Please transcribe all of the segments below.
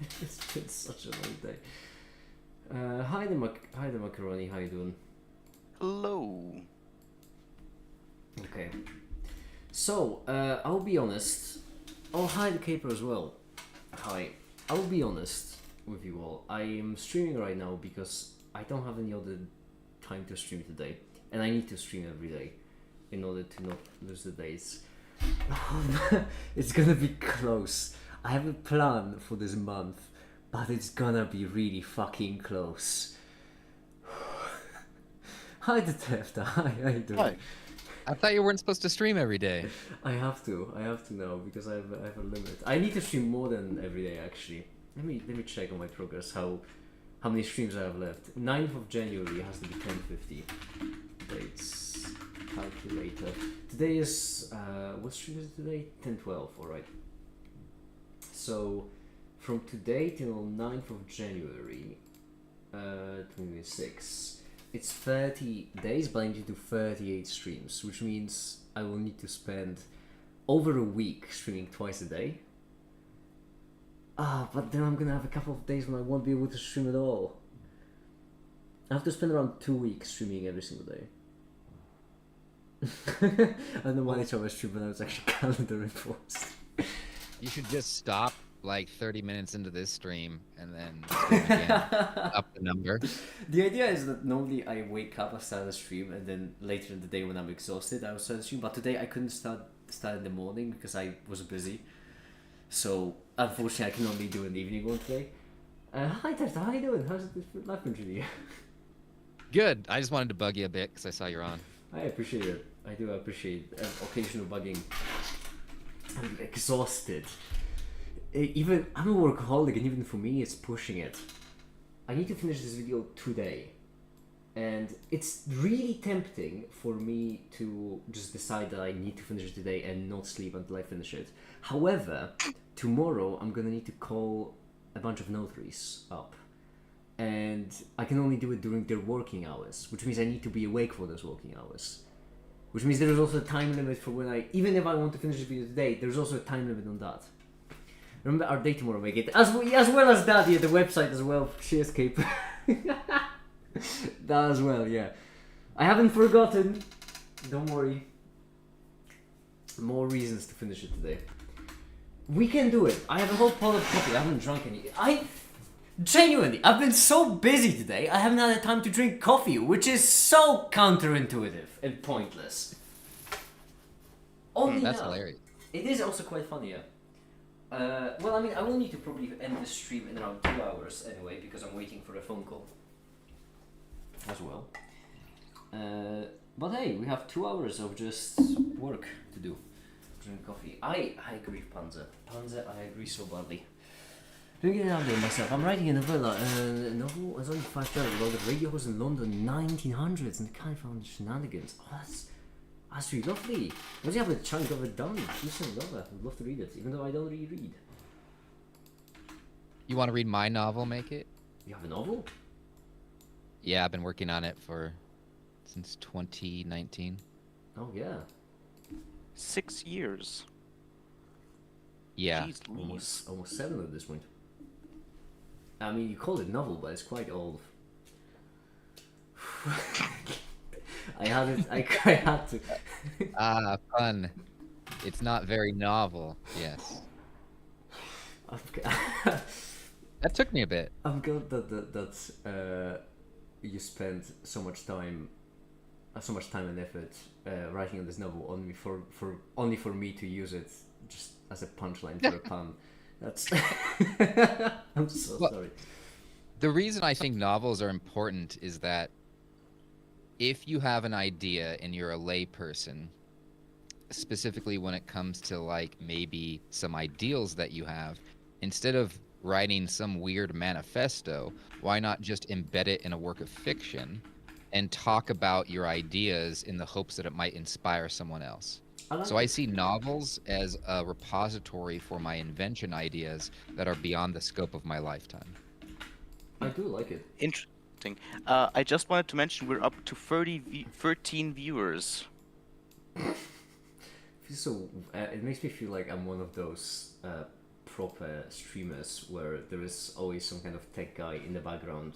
It's been such a long day. Hi the macaroni. How you doing? Hello. Okay. So I'll be honest. Oh, hi the caper as well. Hi. I'll be honest with you all. I am streaming right now because I don't have any other time to stream today, and I need to stream every day in order to not lose the days. It's gonna be close. I have a plan for this month, but it's gonna be really fucking close. Hi, the theft. Hi, how you doing? Hi. I thought you weren't supposed to stream every day. I have to now because I have a limit. I need to stream more than every day actually. Let me check on my progress how many streams I have left. 9th of January has to be 10:50. Dates calculator. Today is what stream is it today? 10:12. All right. So from today till 9th of January, 2026. It's 30 days, but I need to do 38 streams, which means I will need to spend over a week streaming twice a day. But then I'm gonna have a couple of days when I won't be able to stream at all. I have to spend around 2 weeks streaming every single day. I don't know why I stream when I was actually calendar enforced. You should just stop like 30 minutes into this stream and then stream again. Up the number. The idea is that normally I wake up, I start a stream, and then later in the day when I'm exhausted, I will start a stream. But today I couldn't start in the morning because I was busy. So unfortunately, I can only do an evening one today. Hi Tessa, how you doing? How's life been treating you? Good. I just wanted to bug you a bit because I saw you're on. I appreciate it. I do appreciate occasional bugging. I'm exhausted. Even I'm a workaholic, and even for me, it's pushing it. I need to finish this video today, and it's really tempting for me to just decide that I need to finish it today and not sleep until I finish it. However, tomorrow I'm gonna need to call a bunch of notaries up, and I can only do it during their working hours, which means I need to be awake for those working hours. Which means there's also a time limit for when even if I want to finish the video today, there's also a time limit on that. Remember our day tomorrow, make it as well as that, yeah, the website as well. Cheers, Cape. That as well, yeah. I haven't forgotten. Don't worry. More reasons to finish it today. We can do it. I have a whole pot of coffee. I haven't drunk any. Genuinely, I've been so busy today. I haven't had the time to drink coffee, which is so counterintuitive and pointless. Only That's now. hilarious. It is also quite funny, yeah. Well, I mean, I will need to probably end the stream in around 2 hours anyway, because I'm waiting for a phone call as well. But hey, we have 2 hours of just work to do. Drink coffee. I agree with Panzer. Panzer, I agree so badly. Don't get it out there myself. I'm writing a novella. Novel is only 5 chapters about the radio host in London 1900s and kind of found shenanigans. Oh, that's really lovely. Once you have a chunk of it done, listen, love it. I'd love to read it, even though I don't really read. You want to read my novel, Make It? You have a novel? Yeah, I've been working on it since 2019. Oh yeah. 6 years. Yeah. Jeez Louise. Almost 7 at this point. I mean, you call it novel, but it's quite old. I had to. Fun. It's not very novel. Yes. That took me a bit. I'm glad that you spent so much time and effort writing on this novel only for me to use it just as a punchline for a pun. That's. I'm so sorry. The reason I think novels are important is that if you have an idea and you're a layperson, specifically when it comes to like maybe some ideals that you have, instead of writing some weird manifesto, why not just embed it in a work of fiction and talk about your ideas in the hopes that it might inspire someone else? So I see novels as a repository for my invention ideas that are beyond the scope of my lifetime. I do like it. Interesting. I just wanted to mention we're up to 13 viewers. So it makes me feel like I'm one of those proper streamers where there is always some kind of tech guy in the background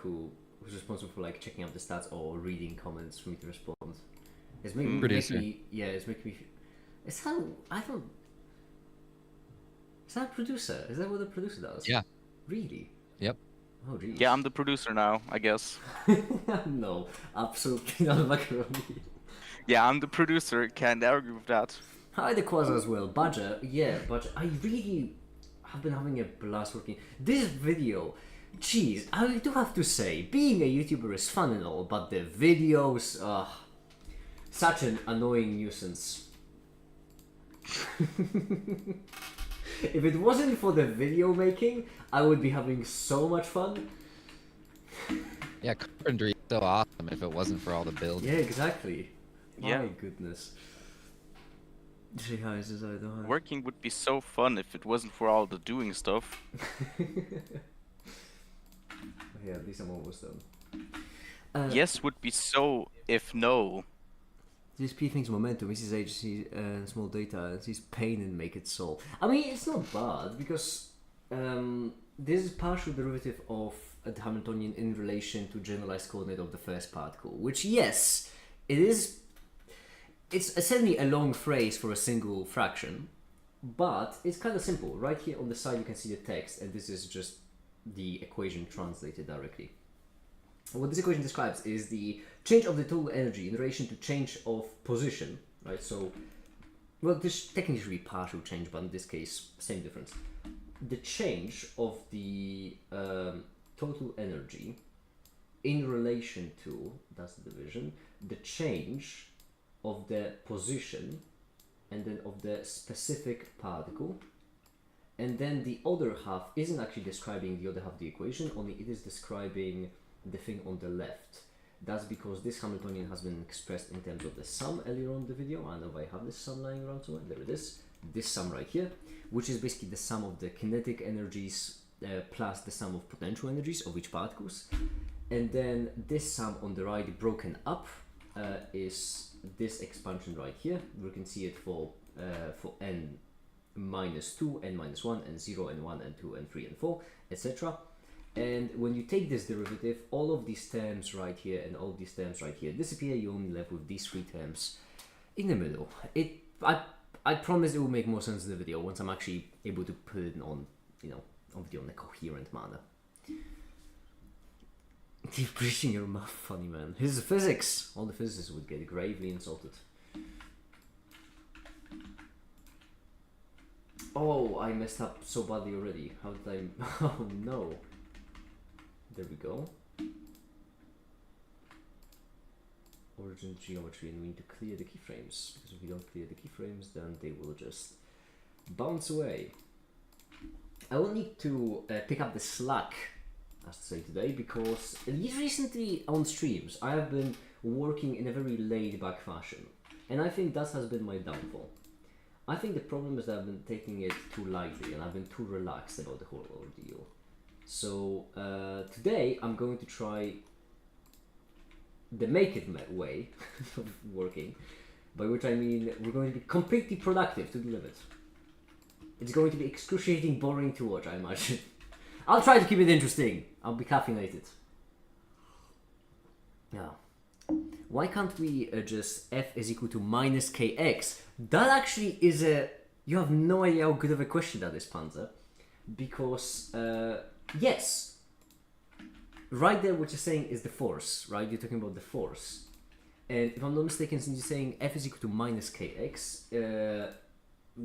who's responsible for like checking out the stats or reading comments for me to respond. It's making Producer. it's making me. Is that I don't. Is that a producer? Is that what a producer does? Yeah. Really? Yep. Oh geez. Yeah, I'm the producer now, I guess. No, absolutely not macaroni. Yeah, I'm the producer. Can't argue with that. Hi, the Quasar as well. Badger, yeah, Badger. I really have been having a blast working. This video, jeez, I do have to say, being a YouTuber is fun and all, but the videos, such an annoying nuisance. If it wasn't for the video making, I would be having so much fun. Yeah, carpentry is so awesome if it wasn't for all the building. Yeah, exactly. Yeah. My goodness. Say hi, says I don't. Working would be so fun if it wasn't for all the doing stuff. Yeah, at least I'm almost done. Yes would be so if no. This P thinks momentum, this is agency and small data, and sees pain and make it solve. I mean, it's not bad because this is partial derivative of the Hamiltonian in relation to generalized coordinate of the first particle, which yes, it is. It's essentially a long phrase for a single fraction, but it's kind of simple. Right here on the side you can see the text, and this is just the equation translated directly. What this equation describes is the change of the total energy in relation to change of position, right? So, well, this technically should be partial change, but in this case, same difference. The change of the total energy in relation to, that's the division, the change of the position and then of the specific particle, and then the other half isn't actually describing the other half of the equation, only it is describing the thing on the left. That's because this Hamiltonian has been expressed in terms of the sum earlier on in the video. I know if I have this sum lying around somewhere. There it is. This sum right here, which is basically the sum of the kinetic energies plus the sum of potential energies of each particles. And then this sum on the right broken up is this expansion right here. We can see it for n minus 2, n minus 1, and 0, and 1, and 2, and 3, and 4, etc. And when you take this derivative, all of these terms right here and all these terms right here disappear. You only left with these three terms in the middle. I promise it will make more sense in the video once I'm actually able to put it on, on video in a coherent manner. Keep preaching your mouth, funny man. Here's the physics. All the physicists would get gravely insulted. Oh, I messed up so badly already. How did I? Oh no. There we go. Origin geometry, and we need to clear the keyframes, because if we don't clear the keyframes, then they will just bounce away. I will need to pick up the slack, as to say today, because recently on streams I have been working in a very laid-back fashion, and I think that has been my downfall. I think the problem is that I've been taking it too lightly, and I've been too relaxed about the whole ordeal. So today I'm going to try the make it way of working, by which I mean we're going to be completely productive to the limit. It's going to be excruciating boring to watch, I imagine. I'll try to keep it interesting. I'll be caffeinated. Now, why can't we just f is equal to minus kx? That actually is you have no idea how good of a question that is, Panzer. Because yes, right there what you're saying is the force, right? You're talking about the force. And if I'm not mistaken, since you're saying f is equal to minus kx,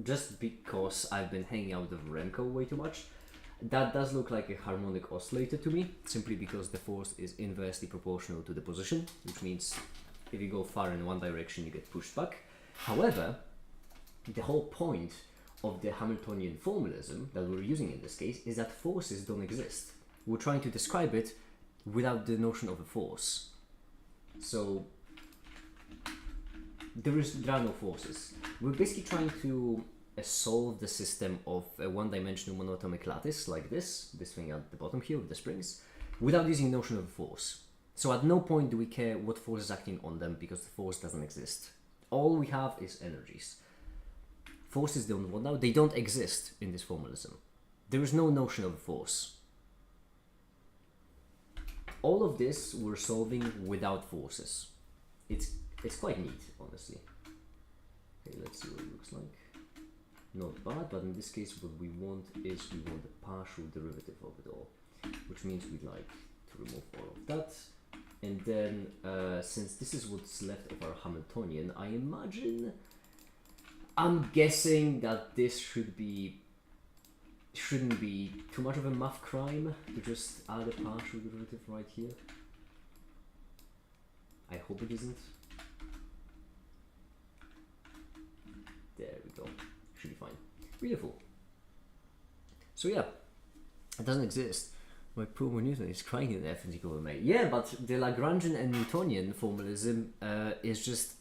just because I've been hanging out with Remco way too much, that does look like a harmonic oscillator to me, simply because the force is inversely proportional to the position, which means if you go far in one direction, you get pushed back. However, the whole point of the Hamiltonian formalism that we're using in this case is that forces don't exist. We're trying to describe it without the notion of a force. So there are no forces. We're basically trying to solve the system of a one-dimensional monatomic lattice like this thing at the bottom here with the springs, without using the notion of a force. So at no point do we care what force is acting on them, because the force doesn't exist. All we have is energies. forces don't want now, they don't exist in this formalism. There is no notion of a force. All of this we're solving without forces. It's quite neat, honestly. Okay, let's see what it looks like. Not bad, but in this case what we want is we want the partial derivative of it all, which means we'd like to remove all of that. And then, since this is what's left of our Hamiltonian, I'm guessing that this shouldn't be too much of a math crime to just add a partial derivative right here. I hope it isn't. There we go. Should be fine. Beautiful. So yeah, it doesn't exist. My poor Newton is crying in F is equal to MA. Yeah, but the Lagrangian and Newtonian formalism is just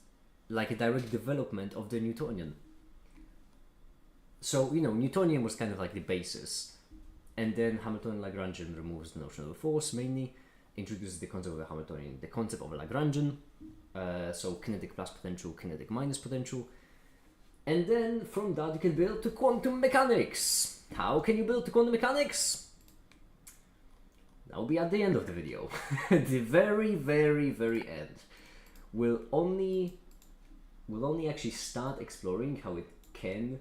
like a direct development of the Newtonian. So, you know, Newtonian was kind of like the basis. And then Hamiltonian Lagrangian removes the notion of a force, mainly, introduces the concept of a Hamiltonian, the concept of a Lagrangian. So kinetic plus potential, kinetic minus potential. And then from that you can build to quantum mechanics. How can you build to quantum mechanics? That will be at the end of the video. The very, very, very end. We'll only actually start exploring how it can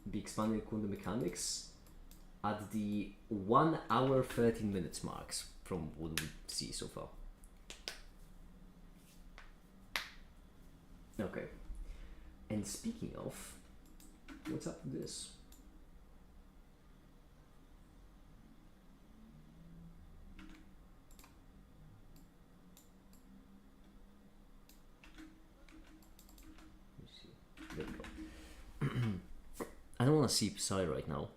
be expanded in quantum mechanics at the 1 hour 13 minutes marks from what we see so far. Okay. And speaking of, what's up with this? Let me see. There we go. I don't want to see psi right now.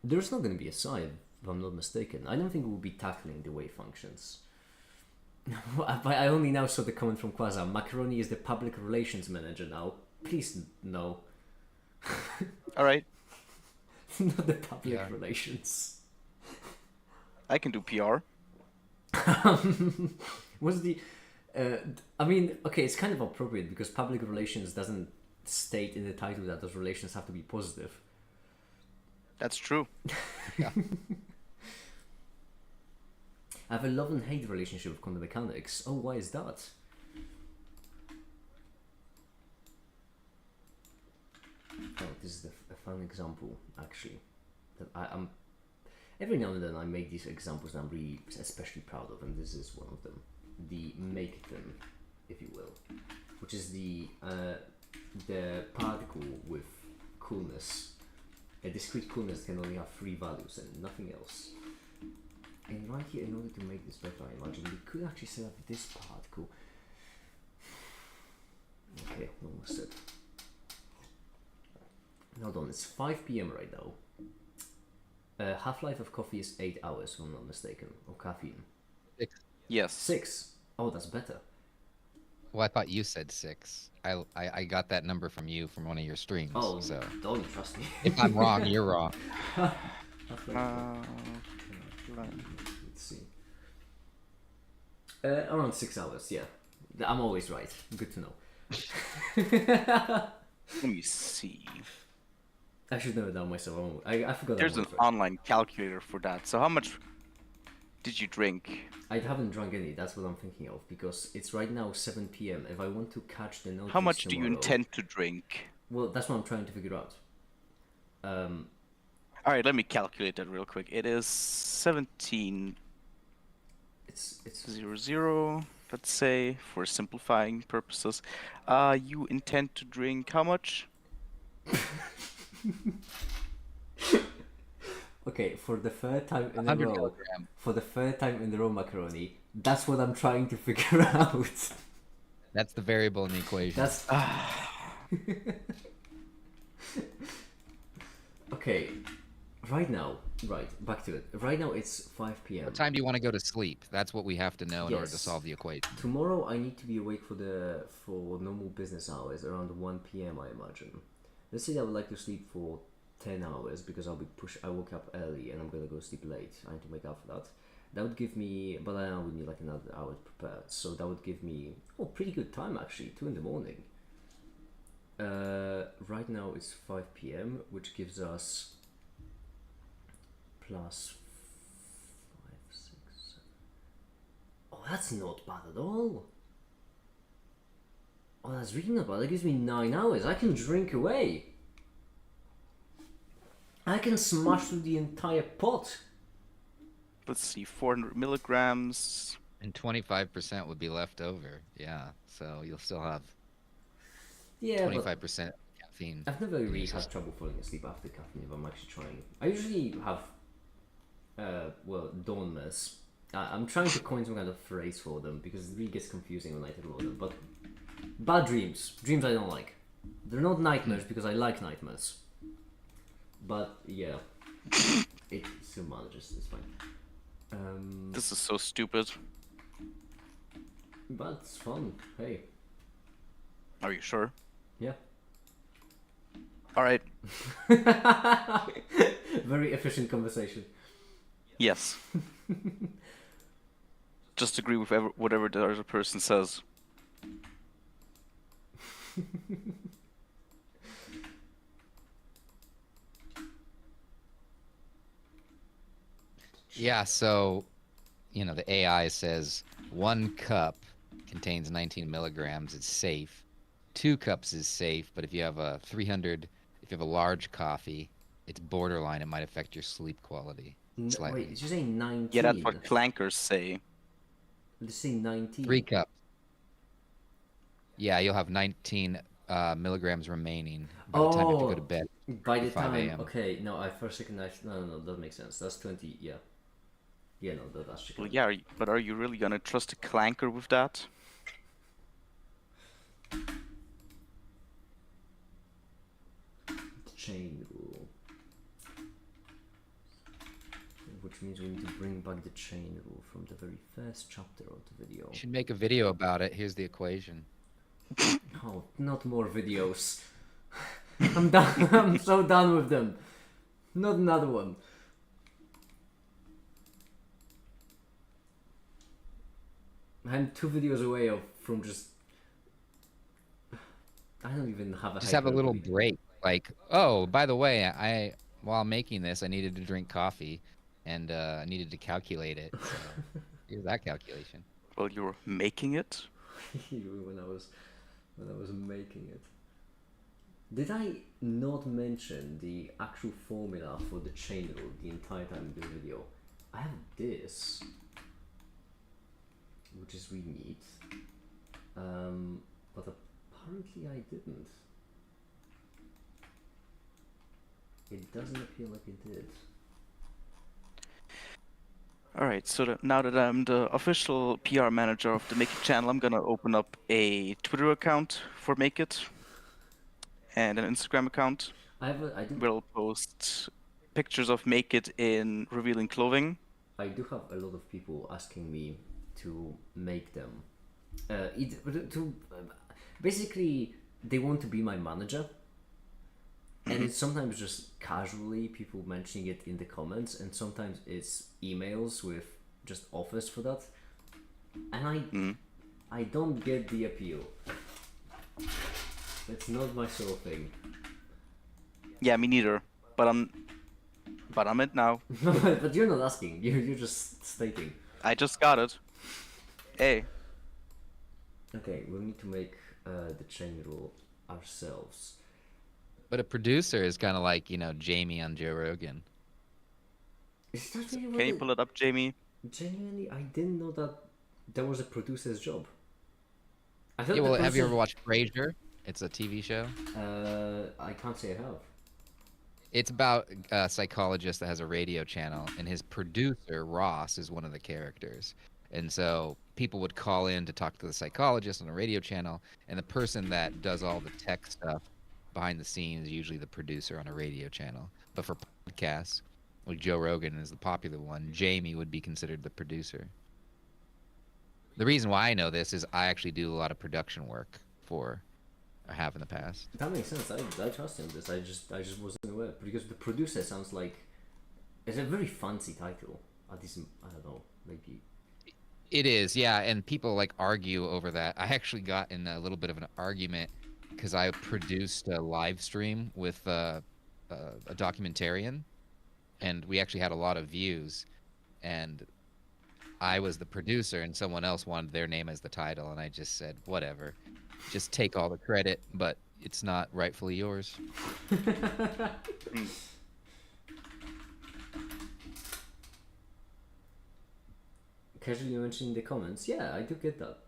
There's not going to be a psi, if I'm not mistaken. I don't think we'll be tackling the wave functions. I only now saw the comment from Quasar. Macaroni is the public relations manager now. Please, no. Alright, Not the public relations. I can do PR. What's the... I mean, okay, it's kind of appropriate because public relations doesn't state in the title that those relations have to be positive. That's true. Yeah. I have a love and hate relationship with quantum mechanics. Oh, why is that? Oh, this is a fun example, actually. That I'm every now and then I make these examples that I'm really especially proud of, and this is one of them. The make them, if you will, which is the particle with coolness, a discrete coolness can only have 3 values and nothing else. And right here, in order to make this better, I imagine we could actually set up this particle. Okay, almost it. Hold on, it's 5 p.m. right now. Half-life of coffee is 8 hours, if I'm not mistaken, or caffeine. 6. Yes. 6. Oh, that's better. Well, I thought you said 6. I got that number from you from one of your streams. Oh, so don't you trust me? if I'm wrong, you're wrong. Let's see. Around 6 hours, yeah. I'm always right. Good to know. Let me see. I should know it down myself. I forgot. There's an online calculator for that. So how much did you drink? I haven't drunk any. That's what I'm thinking of because it's right now 7 p.m. If I want to catch the notice How much tomorrow, do you intend to drink? Well, that's what I'm trying to figure out. All right, let me calculate that real quick. It is 17. It's 00, let's say, for simplifying purposes. You intend to drink how much? okay for the third time in a 100 row. milligram. For the third time in a row, macaroni. That's what I'm trying to figure out. That's the variable in the equation. That's okay. Right now, back to it. Right now it's 5 p.m. What time do you want to go to sleep? That's what we have to know in order to Yes. solve the equation. Tomorrow I need to be awake for normal business hours around 1 p.m. I imagine. Let's say I would like to sleep for 10 hours because I woke up early and I'm gonna go sleep late. I need to make up for that. That would give me, but I would need like another hour to prepare. So that would give me pretty good time actually, 2 in the morning. Right now it's 5 p.m., which gives us plus 5, 6, 7. Oh, that's not bad at all. Oh, that's really not bad. That gives me 9 hours. I can drink away. I can smash through the entire pot. Let's see, 400 milligrams. And 25% would be left over. Yeah, so you'll still have Yeah, 25% caffeine. I've never in your really had system. trouble falling asleep after caffeine if I'm actually trying. I usually have, dawnless. I'm trying to coin some kind of phrase for them because it really gets confusing when I talk about them. But bad dreams. Dreams I don't like. They're not nightmares because I like nightmares. But yeah, it still manages. It's fine. This is so stupid. But it's fun. Hey. Are you sure? Yeah. Alright, Very efficient conversation. yes. Just agree with whatever the other person says. Yeah, so, the AI says 1 cup contains 19 milligrams. It's safe. 2 cups is safe, but if you have a large coffee, it's borderline. It might affect your sleep quality slightly. Wait, did you say 19? Yeah, that's what clankers say. Did you say 19? 3 cups. Yeah, you'll have 19 milligrams remaining by the time you have to go to bed. By the 5 time, a.m. okay, no, I first recognized. No, that makes sense. That's 20. Yeah, yeah, no, that's chicken. Well, yeah, but are you really gonna trust a clanker with that? Chain rule, which means we need to bring back the chain rule from the very first chapter of the video. You should make a video about it. Here's the equation. Oh, not more videos. I'm done. I'm so done with them. Not another one. I'm 2 videos away from just. I don't even have a. Just have a little hyperbole. break. Like, oh, by the way, while making this, I needed to drink coffee, and I needed to calculate it. So here's that calculation. Well, you're making it? when I was making it. Did I not mention the actual formula for the chain rule the entire time in the video? I have this, which is really neat, but apparently I didn't. It doesn't appear like it did. Alright, so now that I'm the official PR manager of the Make It channel, I'm gonna open up a Twitter account for Make It and an Instagram account. I do. We'll post pictures of Make It in revealing clothing. I do have a lot of people asking me to make them. Basically, they want to be my manager. And it's sometimes just casually people mentioning it in the comments, and sometimes it's emails with just offers for that. And I don't get the appeal. It's not my sort of thing. Yeah, me neither. But I'm it now. But you're not asking. You're just stating. I just got it. Hey. Okay, we need to make the chain rule ourselves. But a producer is kind of like, Jamie on Joe Rogan. Is that really what Can you pull it up, Jamie? Genuinely, I didn't know that was a producer's job. I thought Yeah, well, the have you ever producer- watched Frasier? It's a TV show. I can't say I have. It's about a psychologist that has a radio channel, and his producer, Ross, is one of the characters. And so people would call in to talk to the psychologist on a radio channel, and the person that does all the tech stuff behind the scenes is usually the producer on a radio channel. But for podcasts, like Joe Rogan is the popular one, Jamie would be considered the producer. The reason why I know this is I actually do a lot of production work for, I have in the past. That makes sense. I trust in this. I just wasn't aware because the producer sounds like it's a very fancy title. At least I don't know, maybe. It is, yeah, and people like argue over that. I actually got in a little bit of an argument because I produced a live stream with a documentarian, and we actually had a lot of views. And I was the producer, and someone else wanted their name as the title, and I just said, whatever, just take all the credit, but it's not rightfully yours. Mm. Casually mentioned in the comments. Yeah, I do get that.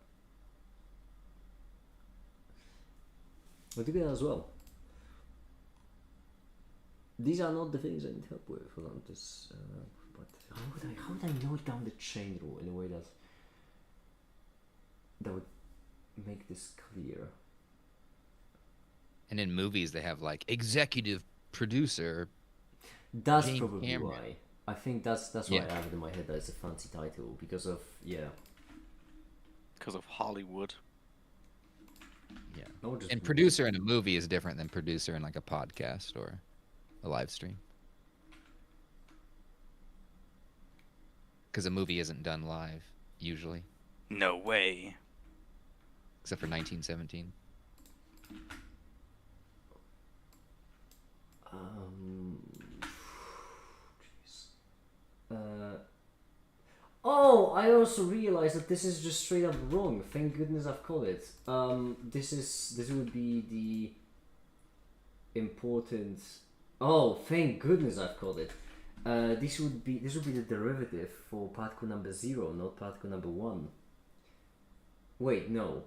I do get that as well. These are not the things I need help with. Hold on, this. But how would I note down the chain rule in a way that would make this clear? And in movies, they have like executive producer. That's James probably Cameron. why. I think that's why Yeah. I have it in my head that it's a fancy title because of Because of Hollywood. Yeah. No, just And producer in a movie is different than producer in like a podcast or a live stream. Because a movie isn't done live, usually, No way. except for 1917. jeez. Oh, I also realized that this is just straight up wrong. Thank goodness I've caught it. This would be the important. Oh, thank goodness I've caught it. This would be the derivative for particle number 0, not particle number 1. Wait, no.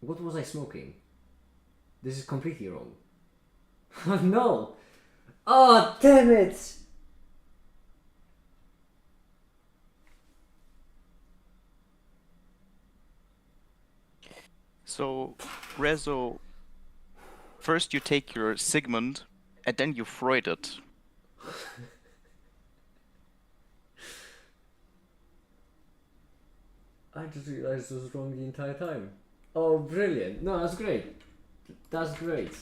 What was I smoking? This is completely wrong. No! Oh, damn it! So, Rezo, first you take your Sigmund, and then you Freud it. I just realized it was wrong the entire time. Oh, brilliant. No, that's great. That's great.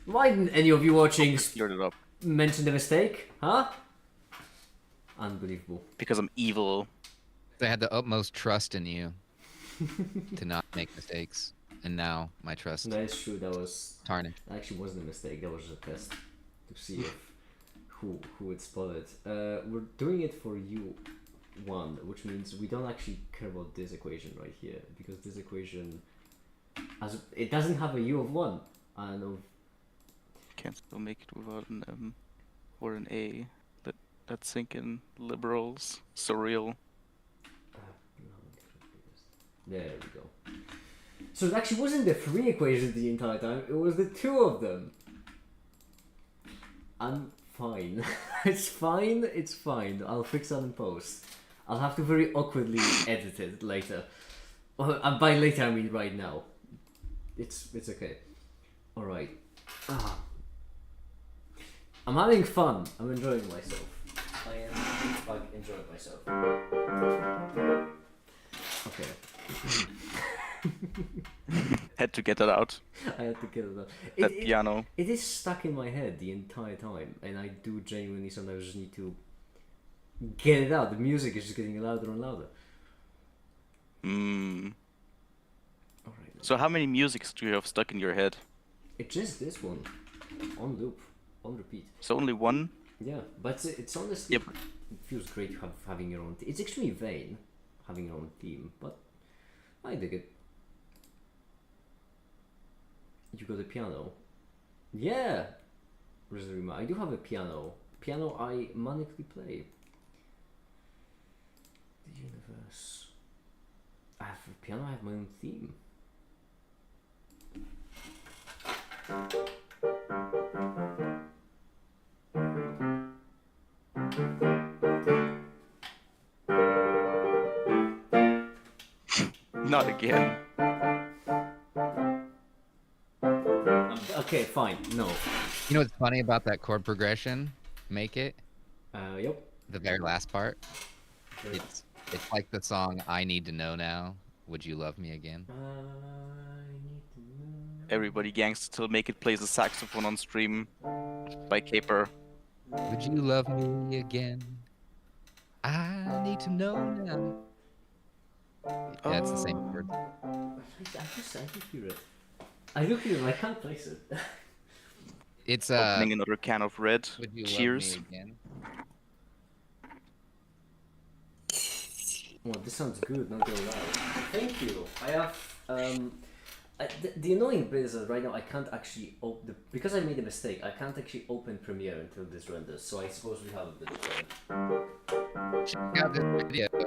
Why didn't any of you watching Cleared it up. mention the mistake? Huh? Unbelievable. Because I'm evil. I had the utmost trust in you to not make mistakes, and now my trust That is true, that was... tarnished. That actually wasn't a mistake, that was just a test to see if who would spot it. We're doing it for U1, which means we don't actually care about this equation right here, because this equation, it doesn't have a U of 1 and of... Can't still make it without an M or an A. Let's sink in, liberals. Surreal. There we go. So it actually wasn't the 3 equations the entire time, it was the 2 of them. I'm fine. It's fine, it's fine. I'll fix that in post. I'll have to very awkwardly edit it later. And by later I mean right now. It's okay. Alright. I'm having fun. I'm enjoying myself. I am in fact enjoying myself. Okay. Had to get that out. I had to get it out. That piano. It is stuck in my head the entire time, and I do genuinely sometimes just need to get it out. The music is just getting louder and louder. Mm. Alright. So how many musics do you have stuck in your head? It's just this one. On loop. On repeat. So only one? Yeah, but it's honestly... Yep. It feels great having your own... It's extremely vain, having your own theme, but I dig it. You got a piano. Yeah! Resume. I do have a piano. Piano I manically play. The universe. I have a piano, I have my own theme. Not again. Okay, fine. No. You know what's funny about that chord progression? Make it Yep. the very last part. It's like the song "I Need to Know Now." Would you love me again? I need to know. Everybody Gangsta Till Make It plays a saxophone on stream by Caper. Would you love me again? I need to know now. Yeah, it's the same chord. I do hear it. I do hear it, I can't place it. It's Opening another can of red. Would you Cheers. love me again? Well, this sounds good, not gonna lie. Thank you. I have the annoying bit is that right now I can't actually open because I made a mistake. I can't actually open Premiere until this renders. So I suppose we have a bit of time. Check out this video. Oh,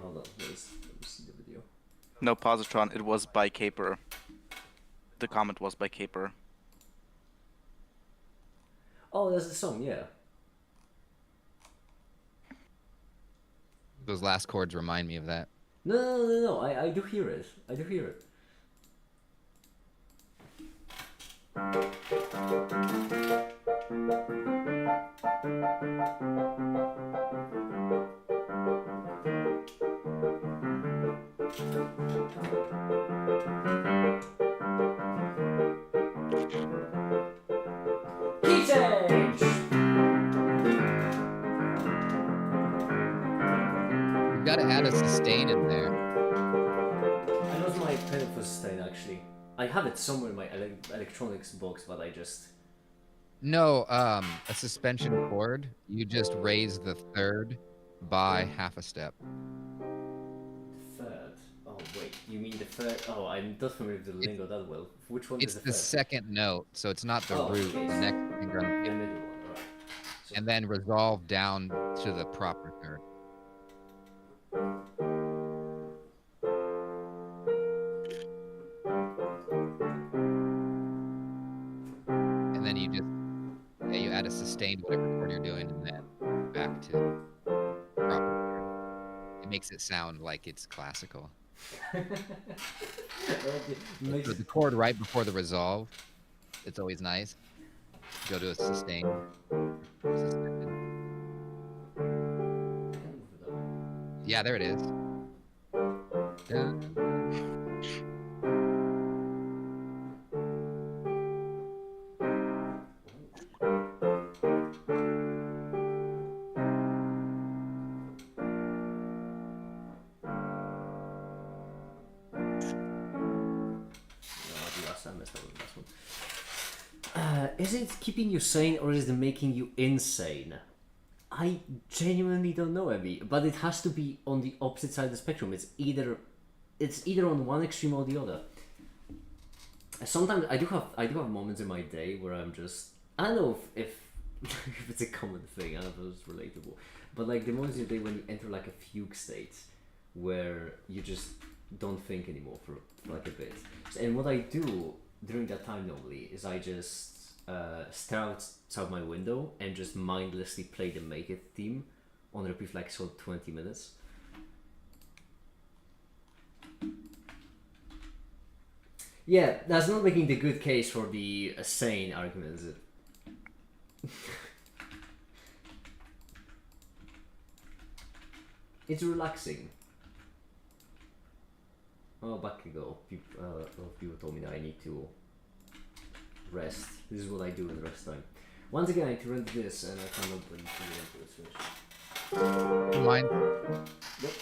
hold on, let me see the video. No, Positron, it was by Caper. The comment was by Caper. Oh, there's the song, yeah. Those last chords remind me of that. No. I do hear it. I do hear it. Key change! You gotta add a sustain in there. I lost my pedal for sustain actually. I have it somewhere in my electronics box, but I just... No, a suspension chord. You just raise the third by half a step. The third? Oh wait, you mean the third? Oh, I'm not familiar with the lingo that well. Which one It's is the the third? second note, so it's not the Oh, root. okay. The next finger on The the middle one, alright. So, and then resolve down to the proper third. And then you just you add a sustained whatever chord you're doing, and then back to proper third. It makes it sound like it's classical. makes So the chord right before the resolve, it's always nice. Go to a sustained. Suspended. Yeah, there it is. Dun. I messed up with the last one. Is it keeping you sane or is it making you insane? I genuinely don't know, Abby, but it has to be on the opposite side of the spectrum. It's either on one extreme or the other. Sometimes I do have moments in my day where I'm just, I don't know if if it's a common thing. I don't know if it's relatable, but like the moments in the day when you enter like a fugue state where you just don't think anymore for like a bit. And what I do during that time normally is I just stare outside my window and just mindlessly play the Make It theme on repeat for like 20 minutes. Yeah, that's not making the good case for the sane argument, is it? It's relaxing. Oh, back ago, people told me that I need to rest. This is what I do in rest time. Once again, I need to rent this, and I cannot bring it to finish. Yep.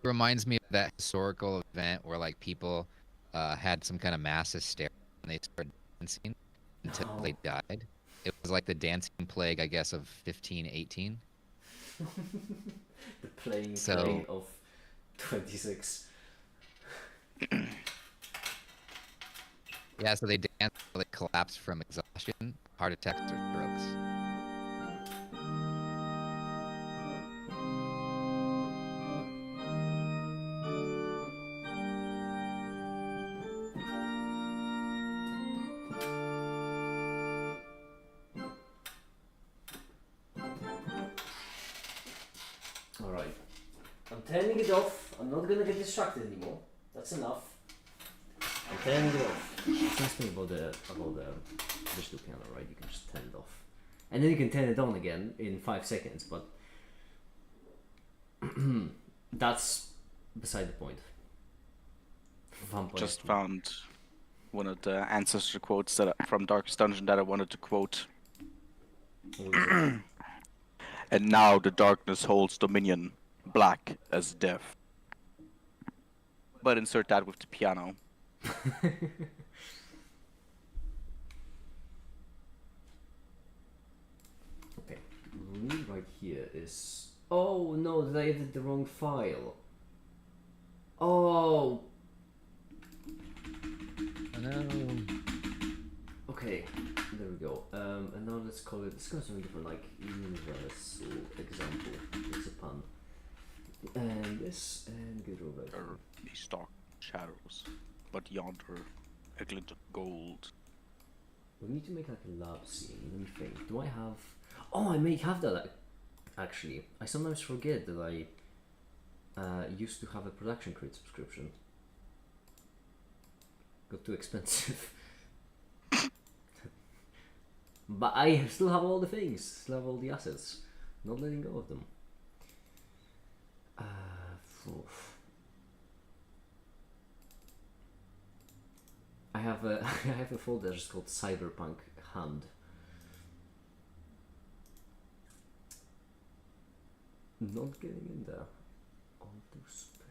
Reminds me of that historical event where like people had some kind of mass hysteria and they started dancing until they died. It was like the dancing plague, I guess, of 1518. The plague of 26. Yeah, so they danced until they collapsed from exhaustion, heart attacks, or strokes. Alright. I'm turning it off. I'm not gonna get distracted anymore. That's enough. I'm turning it off. It's nice thing about the digital piano, right? You can just turn it off. And then you can turn it on again in 5 seconds, but that's beside the point. Just found one of the ancestor quotes from Darkest Dungeon that I wanted to quote. And now the darkness holds dominion, black as death. But insert that with the piano. Okay, what we need right here is... Oh no, did I edit the wrong file? Oh! Oh, no. Okay, there we go. And now let's call it... Let's go something different, like universal example. It's a pun. And this, and get over it. These dark shadows, but yonder a glint of gold. We need to make like a lab scene. Let me think. Do I have... Oh, I may have that actually. I sometimes forget that I used to have a production crate subscription. Got too expensive. But I still have all the things. Still have all the assets. Not letting go of them. I have a I have a folder just called Cyberpunk Hand. Not getting in there. Auto spray.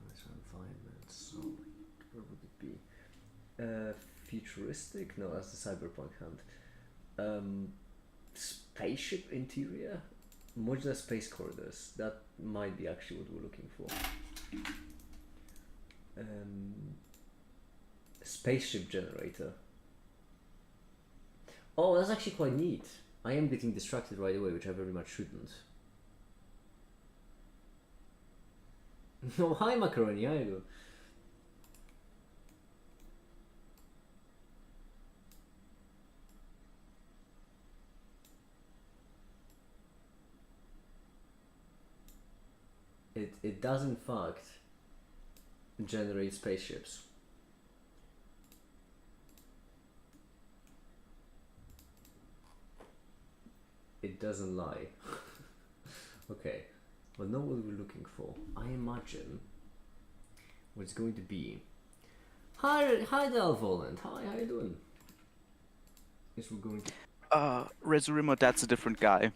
Nice environment. So where would it be? Futuristic? No, that's the Cyberpunk Hand. Spaceship interior? Modular space corridors. That might be actually what we're looking for. Spaceship generator. Oh, that's actually quite neat. I am getting distracted right away, which I very much shouldn't. No, hi Macaroni, how you doing? It does in fact generate spaceships. It doesn't lie. Okay, well, know what we're looking for. I imagine what it's going to be. Hi Dalvoland. Hi, how you doing? Yes, we're going to... Resurimo, that's a different guy.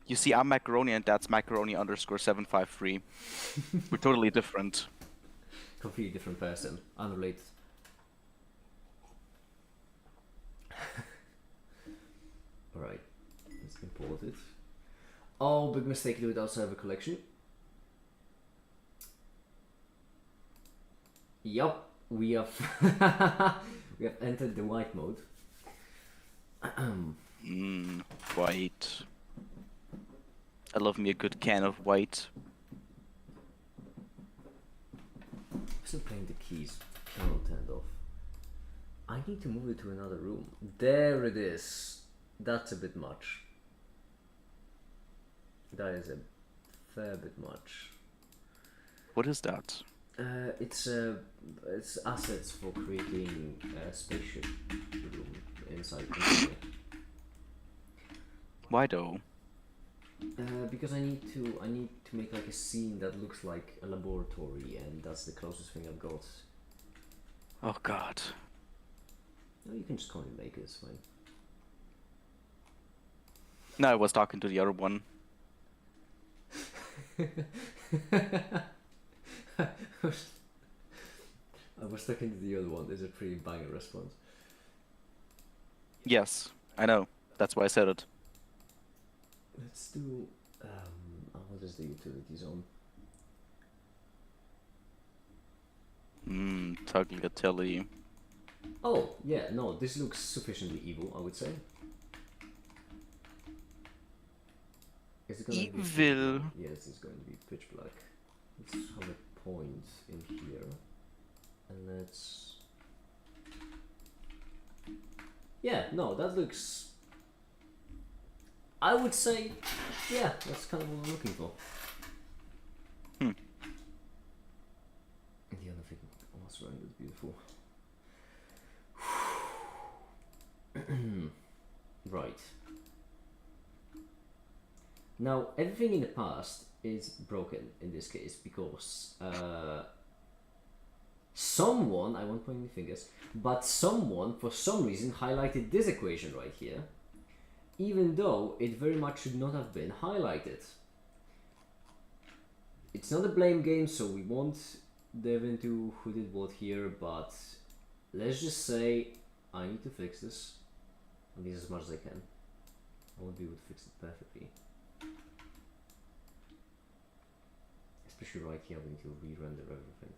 You see, I'm Macaroni and that's Macaroni _ 753. We're totally different. Completely different person. Unrelated. Alright. Let's import it. Oh, big mistake, do it outside of a collection. Yup, we have we have entered the white mode. White. I love me a good can of white. I'm still playing the keys. Piano turned off. I need to move it to another room. There it is. That's a bit much. That is a fair bit much. What is that? It's assets for creating a spaceship room inside the company. Why though? Because I need to make like a scene that looks like a laboratory, and that's the closest thing I've got. Oh god. No, you can just call me Maker, it's fine. No, I was talking to the other one. I was talking to the other one. There's a pretty banger response. Yes, I know. That's why I said it. Let's do what is the utilities on? Tagliatelle. Oh, yeah, no, this looks sufficiently evil, I would say. Is it gonna be pitch Evil. black? Yes, it's going to be pitch black. Let's have a point in here. And let's... Yeah, no, that looks... I would say, yeah, that's kind of what I'm looking for. And the other thing, what's wrong, that's beautiful. Right. Now, everything in the past is broken in this case because someone, I won't point any fingers, but someone for some reason highlighted this equation right here even though it very much should not have been highlighted. It's not a blame game, so we won't dive into who did what here, but let's just say I need to fix this, at least as much as I can. I won't be able to fix it perfectly. Especially right here, we need to re-render everything.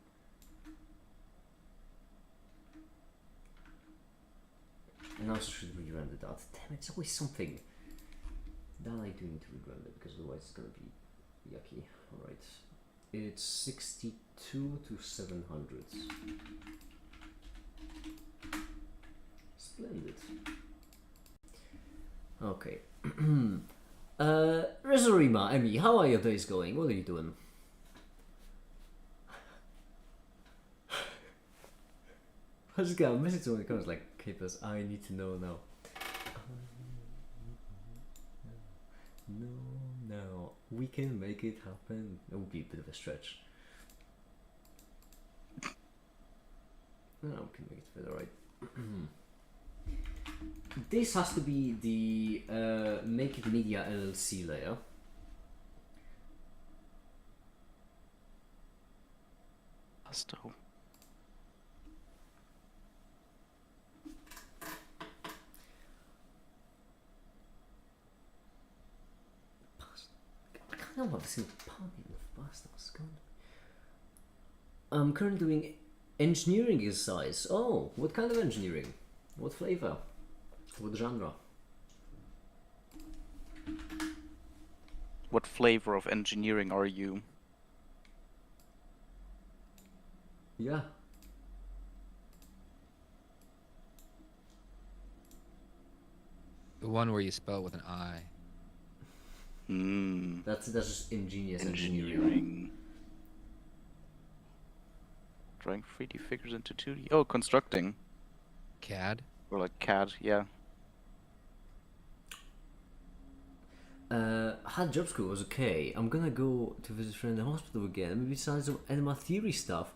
And I also should re-render that. Damn, it's always something that I do need to re-render because otherwise it's gonna be yucky. Alright. It's 62 to 700. Splendid. Okay. Resurima, Emmy, how are your days going? What are you doing? I just got a message when it comes like, Capers, I need to know now. No, we can make it happen. It would be a bit of a stretch. No, we can make it fit, alright. This has to be the Make It Media LLC layer. Pasto. I can't have a single party of pasta. I'm currently doing engineering exercise. Oh, what kind of engineering? What flavor? What genre? What flavor of engineering are you? Yeah. The one where you spell with an I. Hmm. That's just ingenious engineering. Engineering. Drawing 3D figures into 2D. Oh, constructing. CAD. Or like CAD, yeah. Had job school was okay. I'm gonna go to visit a friend in the hospital again. Maybe sign some anima theory stuff.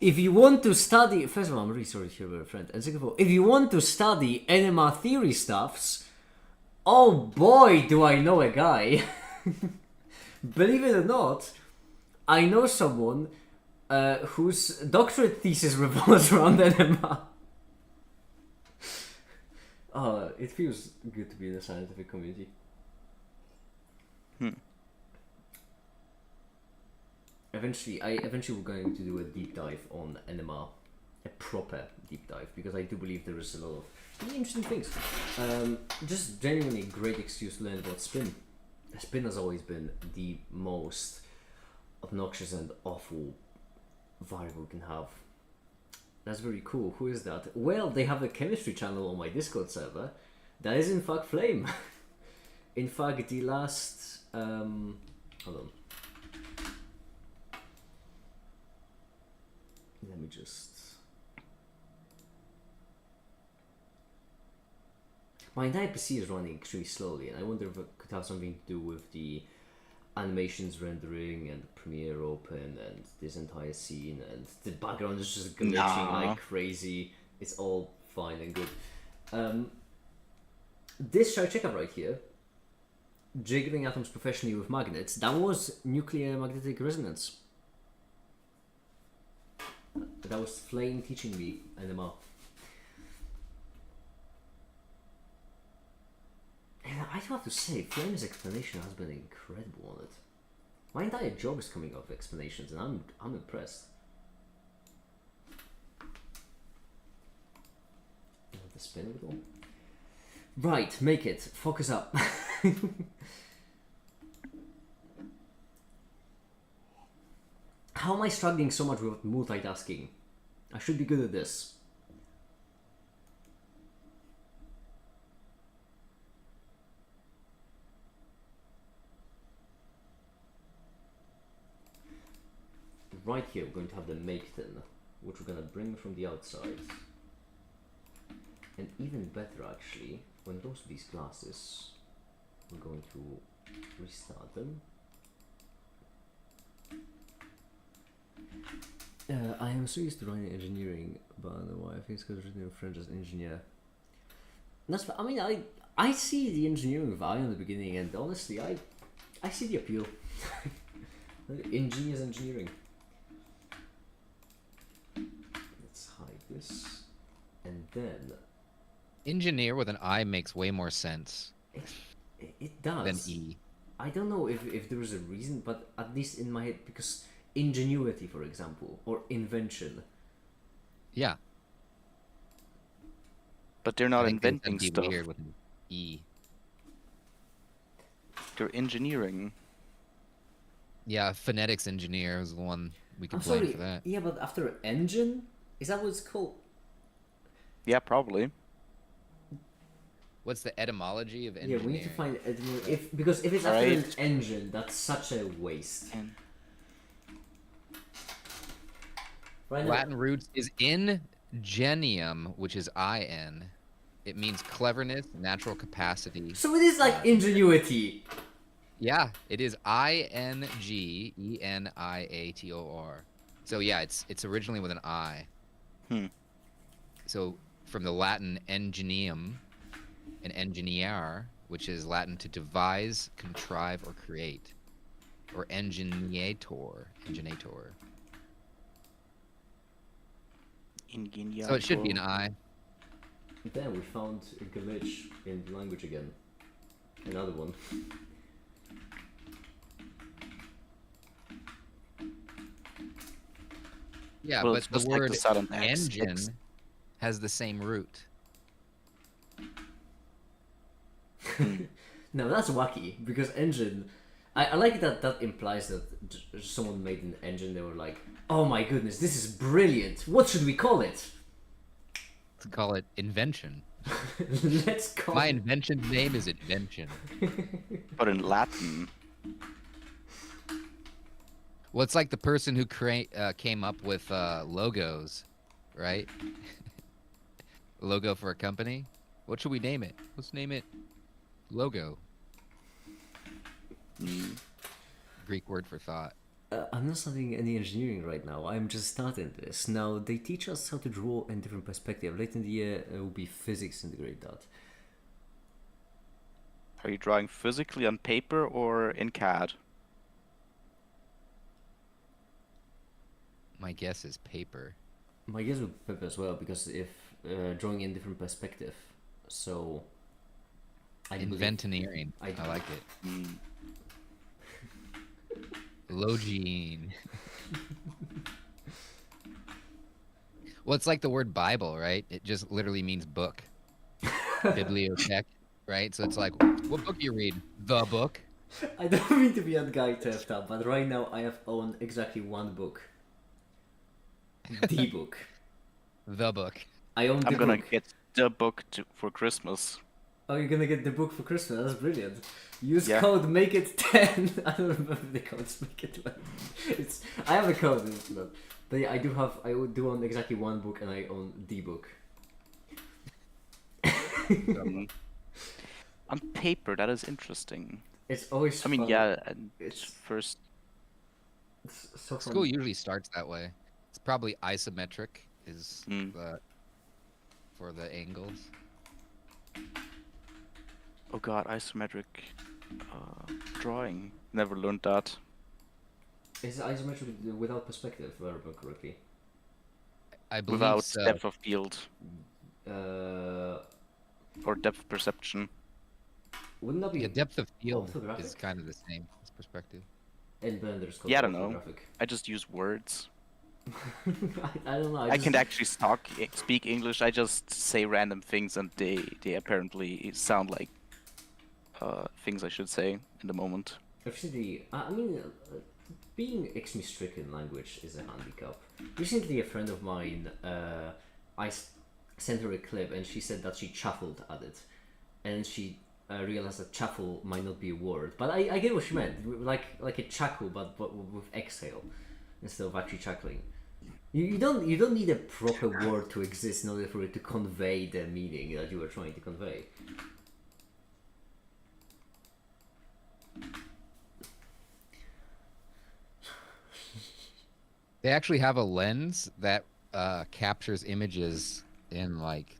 If you want to study, first of all, I'm really sorry to hear about a friend. And second of all, if you want to study anima theory stuffs, oh boy, do I know a guy. Believe it or not, I know someone whose doctorate thesis revolves around anima. Oh, it feels good to be in the scientific community. Eventually we're going to do a deep dive on anima, a proper deep dive, because I do believe there is a lot of really interesting things. Just genuinely a great excuse to learn about spin. Spin has always been the most obnoxious and awful variable we can have. That's very cool. Who is that? Well, they have a chemistry channel on my Discord server. That is in fact Flame. In fact, the last hold on. Let me just. My entire PC is running extremely slowly, and I wonder if it could have something to do with the animations rendering and Premiere Open and this entire scene, and the background is just glitching like crazy. It's all fine and good. This checkup right here, jiggling atoms professionally with magnets, that was nuclear magnetic resonance. That was Flame teaching me NMR. And I do have to say, Flame's explanation has been incredible on it. My entire job is coming up with explanations, and I'm impressed. The spin of it all. Right, make it. Focus up. How am I struggling so much with multitasking? I should be good at this. Right here we're going to have the make tin, which we're going to bring from the outside. And even better actually, when it comes to these glasses, we're going to restart them. I am so used to running engineering, but my wife is written in French as engineer. I mean, I see the engineering value in the beginning, and honestly, I see the appeal. Ingenious engineering. Let's hide this, and then Engineer with an I makes way more sense it does. than E. I don't know if there is a reason, but at least in my head, because ingenuity, for example, or invention. Yeah. But they're I not think that'd inventing be stuff. weird with an E. They're engineering. Yeah, phonetics engineer is the one we can I'm blame sorry. for that. Yeah, but after engine, is that what it's called? Yeah, probably. What's the etymology of Yeah, engineering? we need to find because if it's after an Right. engine, that's such a waste. And Right now, Latin roots is ingenium, which is I-N. It means cleverness, natural capacity. so it is like ingenuity. Yeah, it is I-N-G-E-N-I-A-T-O-R. So yeah, it's originally with an I. Hmm. So from the Latin ingenium, an engineer, which is Latin to devise, contrive, or create, or ingeniator. ingeniator. So it should be an I. Then we found a glitch in the language again. Another one. Yeah, Well, but it's the just like the word silent X. engine has the same root. No, that's wacky because engine. I like that implies that someone made an engine. They were like, "Oh my goodness, this is brilliant. What should we call it?" To call it invention. Let's call My it. invention name is invention. But in Latin. Well, it's like the person who came up with logos, right? Logo for a company. What should we name it? Let's name it logo. Mm. Greek word for thought. I'm not studying any engineering right now. I'm just starting this. Now, they teach us how to draw in different perspective. Later in the year, it will be physics integrate that. Are you drawing physically on paper or in CAD? My guess is paper. My guess would be paper as well, because if drawing in different perspective, so... I believe- Inventoneering. I like it. Mm. Logene. Well, it's like the word Bible, right? It just literally means book. Bibliothèque, right? So it's like, what book do you read? The book. I don't mean to be a guy theft up, but right now I have owned exactly one book. The book. The book. I own the I'm gonna book. get the book for Christmas. Oh, you're gonna get the book for Christmas? That's brilliant. Use Yeah. code make it 10. I don't remember the codes. Make it 10. It's. I have a code, but yeah, I do own exactly one book, and I own the book. On paper, that is interesting. It's always. I mean, fun. yeah, and It's- first. It's so fun. School usually starts that way. It's probably isometric is Mm. for the angles. Oh god, isometric drawing. Never learned that. It's isometric without perspective, if I remember correctly. I believe Without so. depth of field Uh, or depth perception. wouldn't that be Yeah, depth of field orthographic? is kind of the same as perspective. in Blender's called Yeah, I don't know. orthographic? I just use words. I don't know. I can actually speak English. I just say random things, and they apparently sound like things I should say in the moment. Recently, I mean, being extremely strict in language is a handicap. Recently, a friend of mine, sent her a clip, and she said that she chuckled at it, and she realized that chuckle might not be a word. But I get what she meant, like a chuckle, but with exhale instead of actually chuckling. You don't need a proper word to exist in order for it to convey the meaning that you were trying to convey. They actually have a lens that captures images in like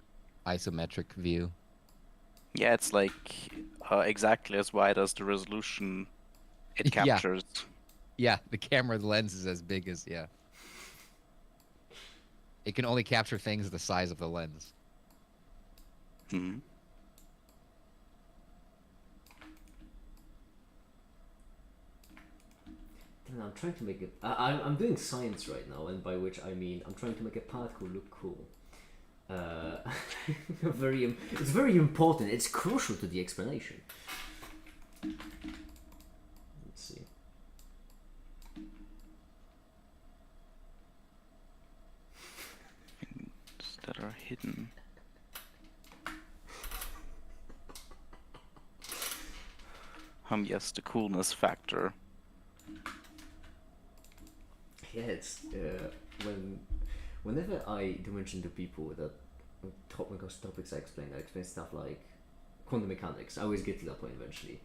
isometric view. Yeah, it's like exactly as wide as the resolution it Yeah. captures. Yeah, the camera lens is as big as yeah. It can only capture things the size of the lens. Hmm. And I'm trying to make it. I'm doing science right now, and by which I mean I'm trying to make a particle look cool. It's very important. It's crucial to the explanation. Let's see. That are hidden. Yes, the coolness factor. Yeah, it's whenever I do mention to people that topics I explain stuff like quantum mechanics. I always get to that point eventually.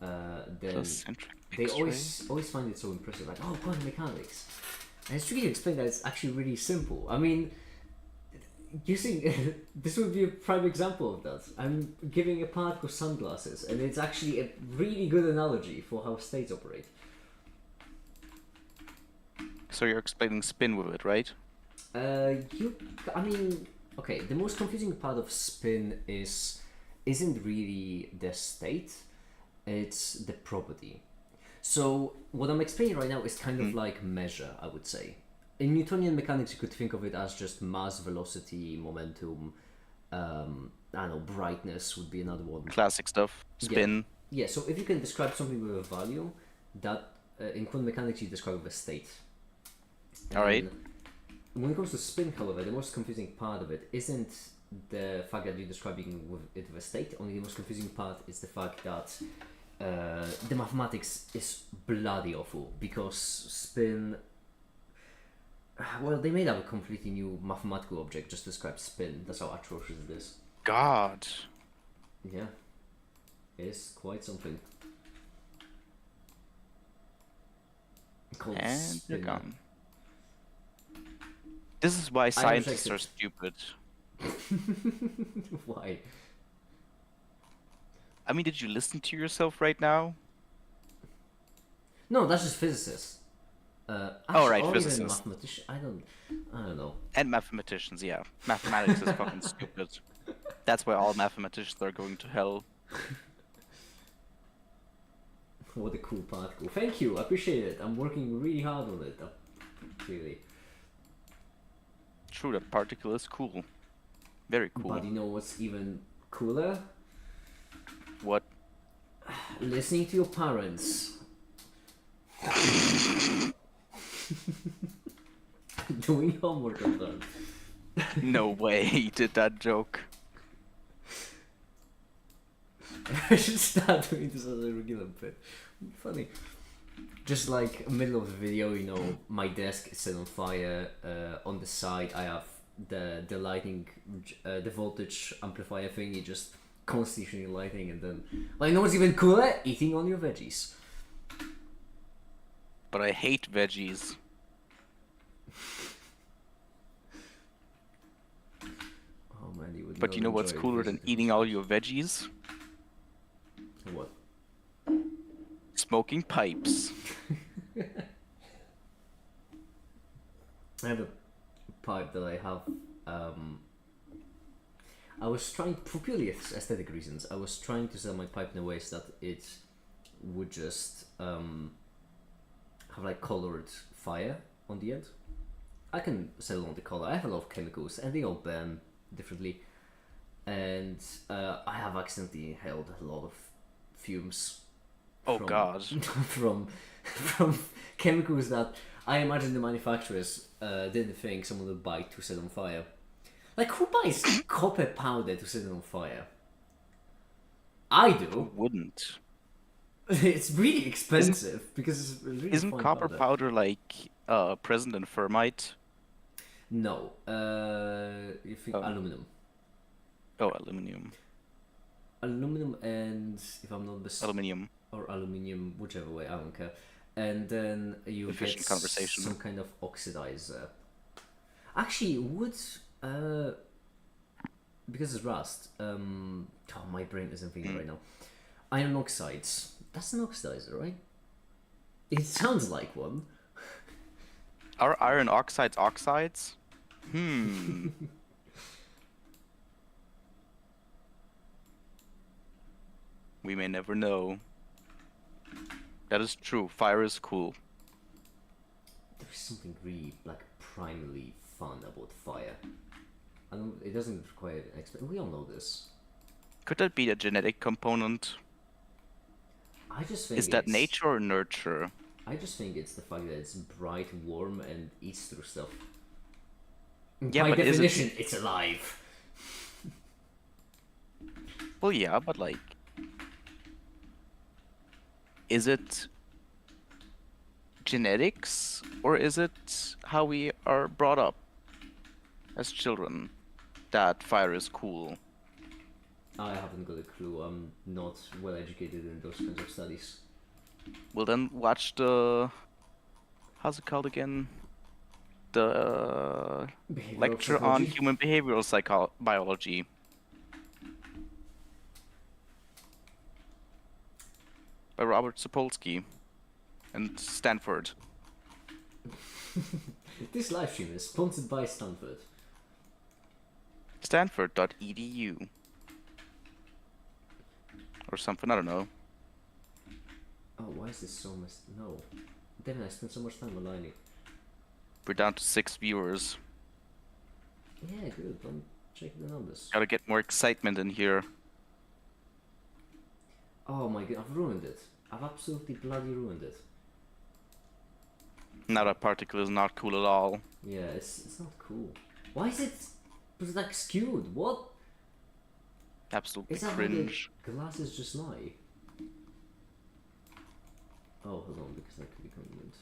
Then Concentric they X-ray. always find it so impressive, like, oh, quantum mechanics. And it's tricky to explain that it's actually really simple. I mean, using this would be a prime example of that. I'm giving a particle sunglasses, and it's actually a really good analogy for how states operate. So you're explaining spin with it, right? I mean, okay. The most confusing part of spin isn't really the state; it's the property. So what I'm explaining right now is kind of like measure, I would say. In Newtonian mechanics, you could think of it as just mass, velocity, momentum. I don't know, brightness would be another one. Classic stuff. Spin. Yeah. So if you can describe something with a value, that in quantum mechanics you describe with a state. All right. And when it comes to spin, however, the most confusing part of it isn't the fact that you're describing it with a state. Only the most confusing part is the fact that the mathematics is bloody awful, because spin. Well, they made up a completely new mathematical object just to describe spin. That's how atrocious it is. God. Yeah, it's quite something. Called And spin. you're gone. This is why scientists are stupid. Why? I mean, did you listen to yourself right now? No, that's just physicists. Oh, right, or physicists. even mathematicians. I don't know. And mathematicians, yeah. Mathematics is fucking stupid. That's why all mathematicians are going to hell. What a cool particle. Thank you, I appreciate it. I'm working really hard on it. Clearly. True, that particle is cool. Very cool. But you know what's even cooler? What? Listening to your parents. Doing homework on them. No way he did that joke. I should start doing this as a regular bit. Funny. Just like middle of the video, you know, my desk is set on fire. On the side, I have the lighting, the voltage amplifier thingy, just constantly lighting, and then, like, you know what's even cooler? Eating all your veggies. But I hate veggies. Oh man, you would. But you know what's cooler than eating all your veggies? What? Smoking pipes. I have a pipe that I have. I was trying, for purely aesthetic reasons, I was trying to sell my pipe in a way so that it would just have like colored fire on the end. I can settle on the color. I have a lot of chemicals and they all burn differently. And I have accidentally inhaled a lot of fumes. Oh God. from chemicals that I imagine the manufacturers didn't think someone would buy to set on fire. Like, who buys copper powder to set it on fire? I do. Wouldn't. It's really expensive because it's really Isn't fine copper powder like present in thermite? No. You think aluminum. Oh, aluminum. Aluminum and, if I'm not mistaken, Aluminium. or aluminium, whichever way, I don't care. And then you Efficient get conversation. some kind of oxidizer. Actually, would because it's rust. Oh, my brain isn't thinking right now. Iron oxides. That's an oxidizer, right? It sounds like one. Are iron oxides oxides? Hmm. We may never know. That is true. Fire is cool. There's something really like primarily fun about fire. I don't. It doesn't require an we all know this. Could that be a genetic component? I just think Is that it's, nature or nurture? I just think it's the fact that it's bright, warm, and eats through stuff. Yeah, By but is it- definition, it's alive. Well, yeah, but like, is it genetics or is it how we are brought up as children that fire is cool? I haven't got a clue. I'm not well educated in those kinds of studies. Well, then watch the, how's it called again? The Behavioral lecture on psychology? human behavioral biology. By Robert Sapolsky and Stanford. This live stream is sponsored by Stanford. Stanford.edu. Or something, I don't know. Oh, why is this so much? No. Damn it, I spent so much time aligning. We're down to 6 viewers. Yeah, good. Don't check the numbers. Gotta get more excitement in here. Oh my god, I've ruined it. I've absolutely bloody ruined it. Now that particle is not cool at all. Yeah, it's not cool. Why is it like skewed? What? Absolutely Is that cringe. how the glasses just lie? Oh, hold on, because that could be convenient.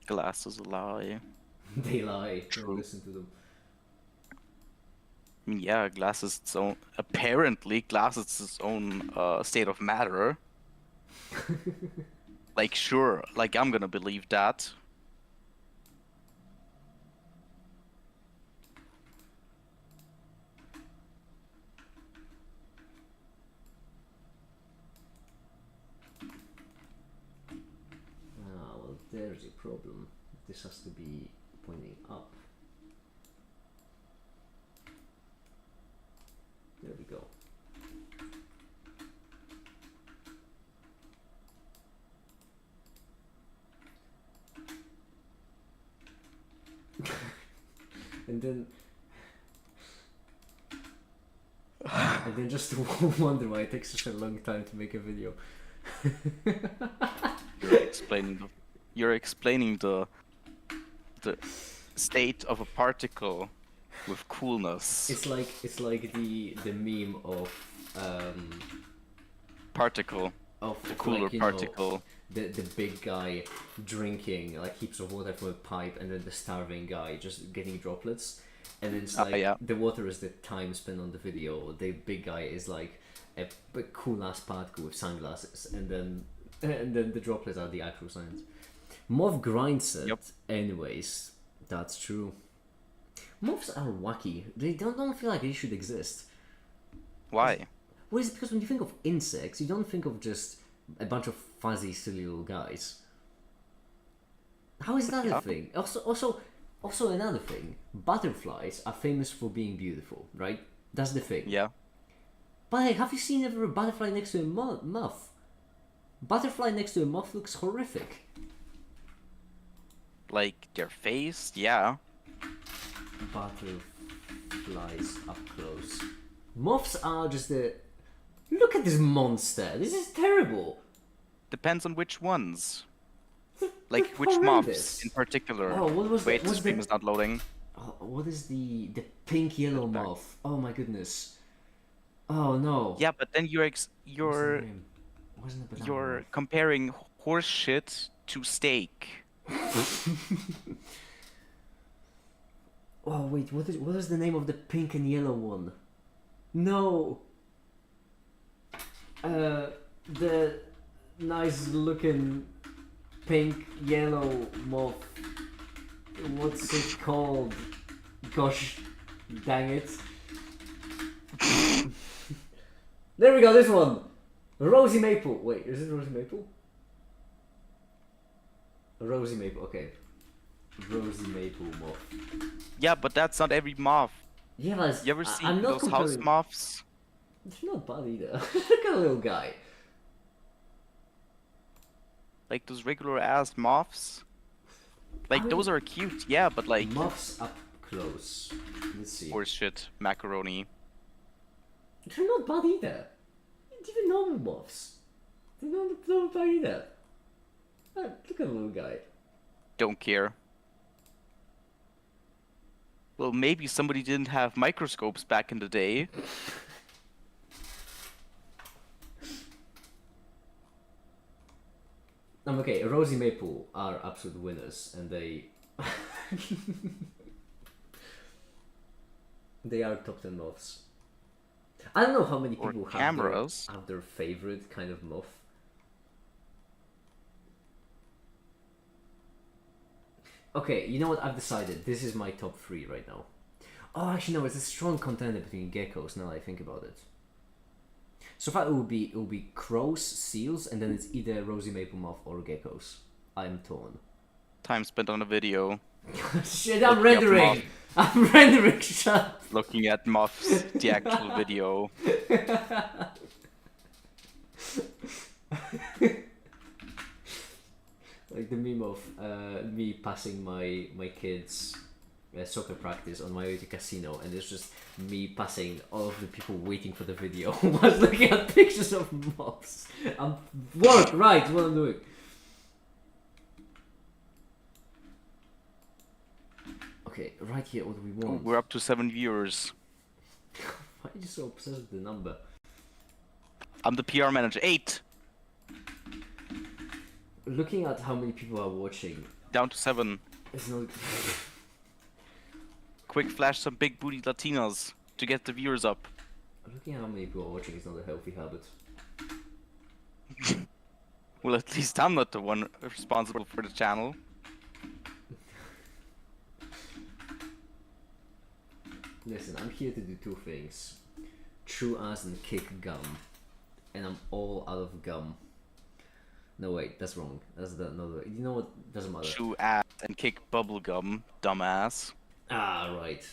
Glasses lie. They lie. True. Don't listen to them. I mean, yeah, glass is its own. Apparently, glass is its own state of matter. Like, sure, like I'm gonna believe that. Ah, well, there's a problem. This has to be pointing up. There we go. and then just wonder why it takes such a long time to make a video. You're explaining the state of a particle with coolness. It's like the meme of Particle. the Cooler like, particle. The big guy drinking like heaps of water from a pipe, and then the starving guy just getting droplets, and then it's like yeah. the water is the time spent on the video. The big guy is like a cool ass particle with sunglasses, and then the droplets are the actual science. Moth grinds it. Yep. Anyways, that's true. Moths are wacky. They don't feel like they should exist. Why? Well, it's because when you think of insects, you don't think of just a bunch of fuzzy, silly little guys. How is that a thing? Also another thing. Butterflies are famous for being beautiful, right? That's the thing. Yeah. But hey, have you seen ever a butterfly next to a moth? Butterfly next to a moth looks horrific. Like their face? Yeah. Butterflies up close. Moths are just a... Look at this monster. This is terrible. Depends on which ones. They're Like which horrendous. moths in particular. Oh, what was Wait, the, the stream is not loading. Oh, what is the pink yellow Back. moth? Oh my goodness. Oh no. Yeah, but then What's the name? Wasn't it banana you're moth? comparing horse shit to steak. Oh wait, what is the name of the pink and yellow one? No. The nice looking pink yellow moth. What's it called? Gosh, dang it. There we go, this one! Rosy Maple. Wait, is it Rosy Maple? Rosy Maple, okay. Rosy Maple moth. Yeah, but that's not every moth. Yeah, but You ever I'm seen not those house comparing... moths? It's not bad either. Look at the little guy. Like those regular ass moths? Like I those are cute, yeah, but like Moths up close. Let's see. horse shit, macaroni. They're not bad either. Even normal moths. They're not bad either. Look at the little guy. Don't care. Well, maybe somebody didn't have microscopes back in the day. Okay, Rosy Maple are absolute winners, and they they are top 10 moths. I don't know how many Or people cameras. have their favorite kind of moth. Okay, you know what? I've decided. This is my top 3 right now. Oh, actually, no. It's a strong contender between geckos. Now that I think about it. So far, it will be crows, seals, and then it's either Rosy Maple moth or geckos. I'm torn. Time spent on a video Shit! I'm Looking up rendering. I'm rendering. Shut up. looking at moths, the actual video. Like the meme of me passing my kids soccer practice on my way to casino, and it's just me passing all of the people waiting for the video whilst looking at pictures of moths. Work right, what I'm doing. Okay, right here, what do we want? We're up to 7 viewers. Why are you so obsessed with the number? I'm the PR manager. 8! Looking at how many people are watching, Down to 7. it's not. Quick flash some big booty Latinas to get the viewers up. Looking at how many people are watching is not a healthy habit. Well, at least I'm not the one responsible for the channel. Listen, I'm here to do 2 things. Chew ass and kick gum. And I'm all out of gum. No wait, that's wrong. That's another. You know what? Doesn't matter. Chew ass and kick bubblegum, dumbass. Ah, right.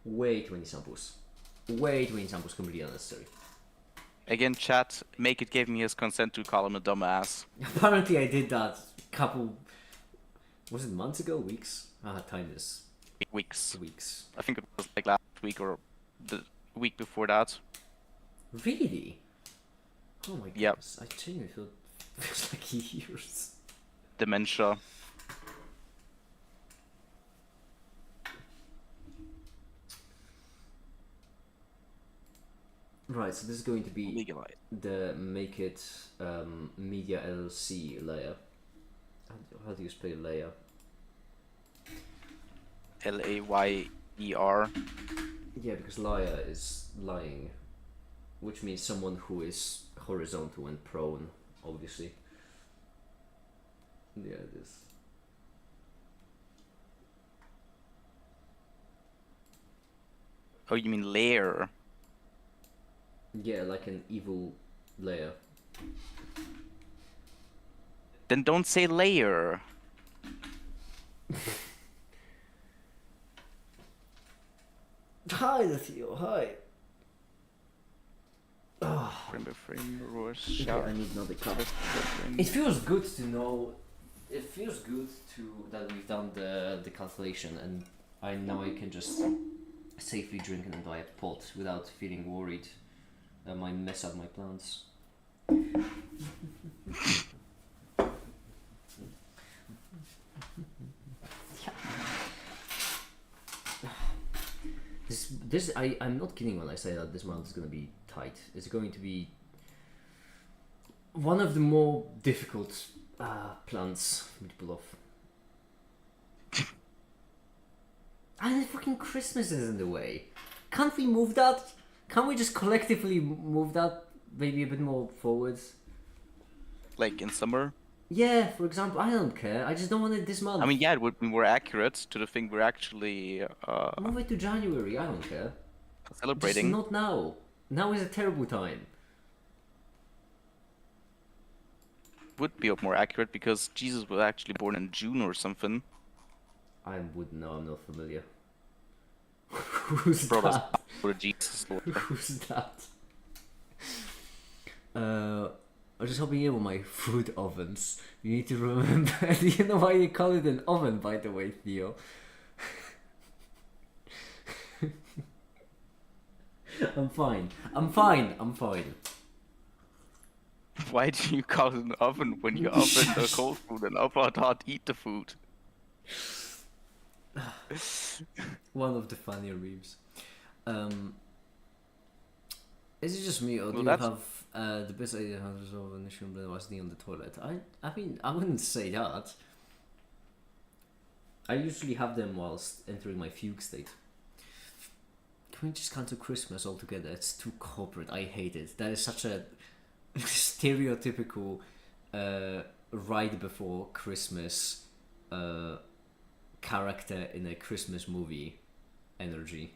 Way too many samples. Way too many samples, completely unnecessary. Again, chat, Make It gave me his consent to call him a dumbass. Apparently I did that couple... Was it months ago? Weeks? Ah, time is... Weeks. Weeks. I think it was like last week or the week before that. Really? Oh my goodness. Yep. I genuinely feel... Feels like years. Dementia. Right, so this is going to be Legalized. the Make It Media LLC layer. How do you spell layer? L-A-Y-E-R. Yeah, because liar is lying, which means someone who is horizontal and prone, obviously. Yeah, it is. Oh, you mean layer? Yeah, like an evil layer. Then don't say layer. Hi, Theo. Hi. Frame by frame, rush, Okay, shout. I need another cup. Frame. It feels good to know. It feels good that we've done the calculation, and I know I can just safely drink an entire pot without feeling worried that I might mess up my plans. I'm not kidding when I say that this month is going to be tight. It's going to be one of the more difficult plans to pull off. And the fucking Christmas is in the way. Can't we move that? Can't we just collectively move that maybe a bit more forwards? Like in summer? Yeah, for example, I don't care. I just don't want it this month. I mean, yeah, it would be more accurate to the thing we're actually Move it to January. I don't care. Just celebrating. not now. Now is a terrible time. Would be more accurate because Jesus was actually born in June or something. I wouldn't know. I'm not familiar. Who's Brought us that? for Jesus Lord. Who's that? I'm just hopping in with my food ovens. You need to remember. Do you know why you call it an oven, by the way, Theo? I'm fine. I'm fine. I'm fine. Why do you call it an oven when you oven the cold food and about hot eat the food? One of the funnier memes. Is it just me, or do Well, you that's- have the best idea how to resolve an issue when was on the toilet? I mean, I wouldn't say that. I usually have them whilst entering my fugue state. Can we just cancel Christmas altogether? It's too corporate. I hate it. That is such a stereotypical right before Christmas character in a Christmas movie energy.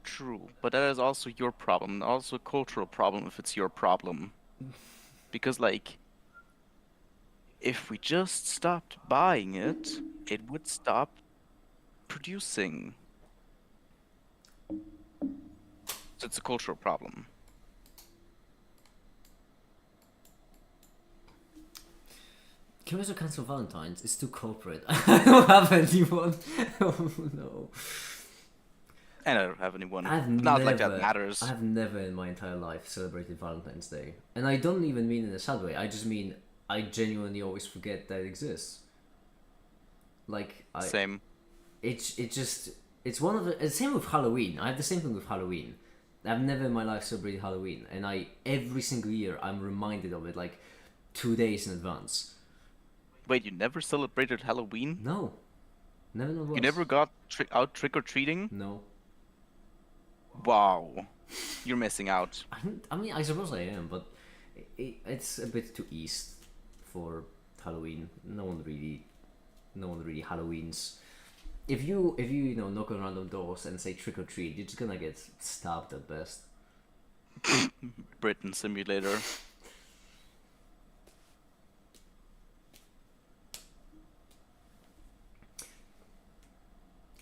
True, but that is also your problem, also a cultural problem if it's your problem. Because, like, if we just stopped buying it, it would stop producing. So it's a cultural problem. Can we also cancel Valentine's? It's too corporate. I don't have anyone. Oh no. And I don't have anyone. I've Not like that never- matters. I've never in my entire life celebrated Valentine's Day. And I don't even mean in a sad way. I just mean I genuinely always forget that it exists. Like Same. it's one of the same with Halloween. I have the same thing with Halloween. I've never in my life celebrated Halloween, and every single year I'm reminded of it like 2 days in advance. Wait, you never celebrated Halloween? No, never know what. You never got out trick-or-treating? No. Wow. You're missing out. I mean, I suppose I am, but it's a bit too east for Halloween. No one really Halloweens. If you knock on random doors and say trick or treat, you're just gonna get stabbed at best. Britain Simulator.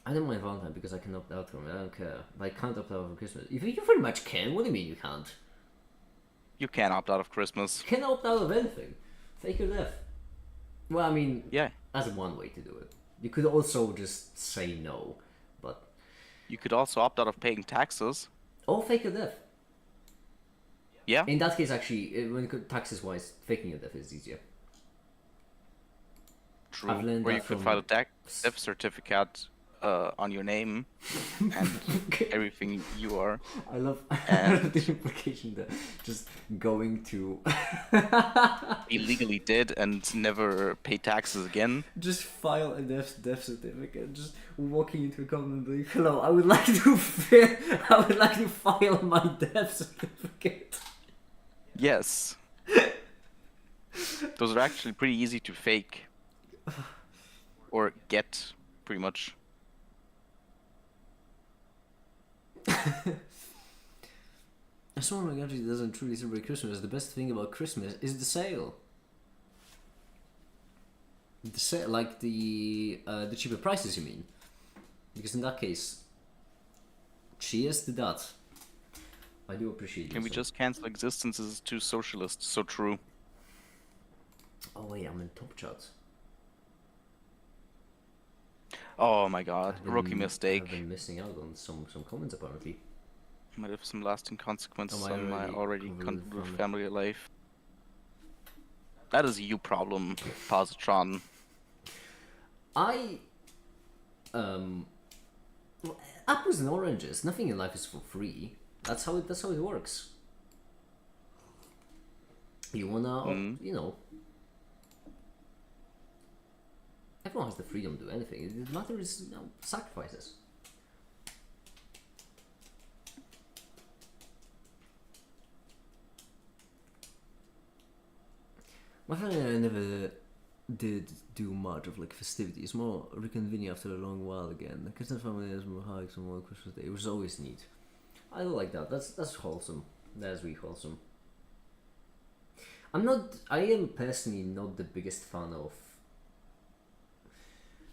I don't mind Valentine because I can opt out from it. I don't care. But I can't opt out for Christmas. You pretty much can. What do you mean you can't? You can't opt out of Christmas. You can opt out of anything. Fake your death. Well, I mean, Yeah. that's one way to do it. You could also just say no, but You could also opt out of paying taxes. or fake your death. Yeah. In that case, actually, when it comes taxes wise, faking your death is easier. True. I've learned Or you that could from- file a death certificate on your name and everything you are. I love And- the implication that just going to Be legally dead and never pay taxes again. just file a death certificate, just walking into a company and be like, hello, I would like to file my death certificate. Yes. Those are actually pretty easy to fake. Or get, pretty much. As someone who actually doesn't truly celebrate Christmas, the best thing about Christmas is the sale. The sale, like the cheaper prices, you mean? Because in that case, cheers to that. I do appreciate. Can we this, just cancel existence as too socialist? So true. Oh wait, I'm in top chat. Oh my god, I've been- rookie mistake. I've been missing out on some comments apparently. Might have some lasting consequences Oh, I on my already already convoluted convoluted family. family life. That is a you problem, Positron. Apples and oranges. Nothing in life is for free. That's how it works. You wanna, everyone has the freedom to do anything. The matter is, sacrifices. My family and I never did do much of like festivities. More reconvening after a long while again. Like extended family has more hikes and more Christmas Day. It was always neat. I do like that. That's wholesome. That's really wholesome. I am personally not the biggest fan of,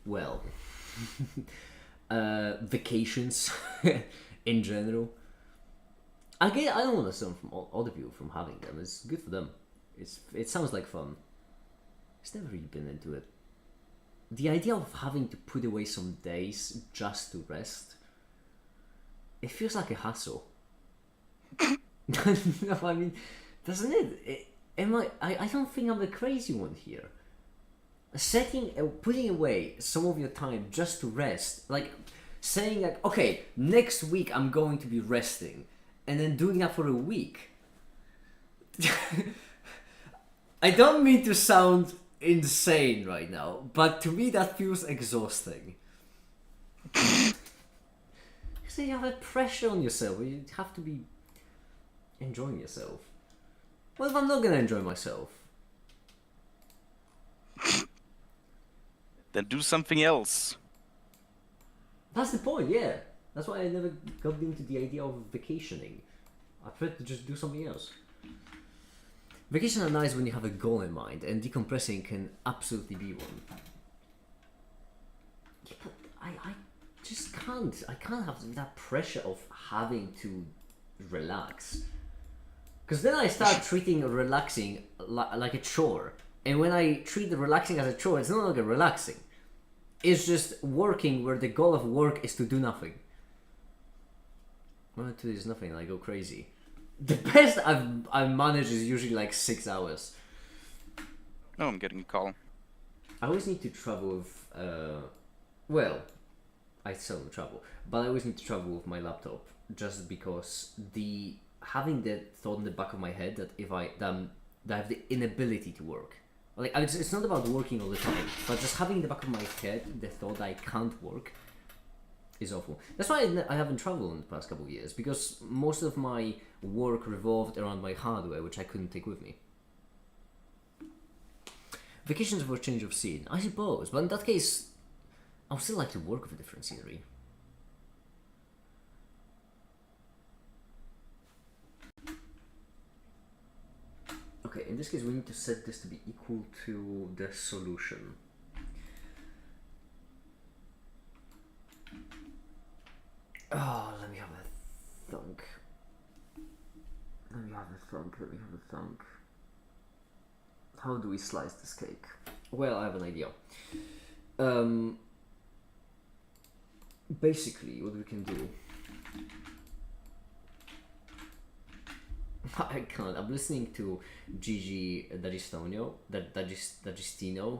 well, vacations in general. I don't want to stone from other people from having them. It's good for them. It sounds like fun. It's never really been into it. The idea of having to put away some days just to rest, it feels like a hassle. No, I mean, doesn't it? I don't think I'm the crazy one here. Putting away some of your time just to rest, like saying like, okay, next week I'm going to be resting, and then doing that for a week. I don't mean to sound insane right now, but to me that feels exhausting. So you have a pressure on yourself, you have to be enjoying yourself. What if I'm not gonna enjoy myself? Then do something else. That's the point, yeah. That's why I never got into the idea of vacationing. I prefer to just do something else. Vacations are nice when you have a goal in mind, and decompressing can absolutely be one. Yeah, but I just can't. I can't have that pressure of having to relax. Because then I start treating relaxing like a chore. And when I treat the relaxing as a chore, it's no longer relaxing. It's just working where the goal of work is to do nothing. When I do is nothing and I go crazy. The best I've managed is usually like 6 hours. Oh, I'm getting a call. I always need to travel with, well, I seldom travel, but I always need to travel with my laptop just because having the thought in the back of my head that if that I have the inability to work. Like, it's not about working all the time, but just having in the back of my head the thought that I can't work is awful. That's why I haven't traveled in the past couple of years, because most of my work revolved around my hardware, which I couldn't take with me. Vacations for a change of scene, I suppose, but in that case, I would still like to work with a different scenery. Okay, in this case we need to set this to be equal to the solution. Oh, let me have a thunk. How do we slice this cake? Well, I have an idea. Basically, what we can do... I can't. I'm listening to Gigi D'Agostino,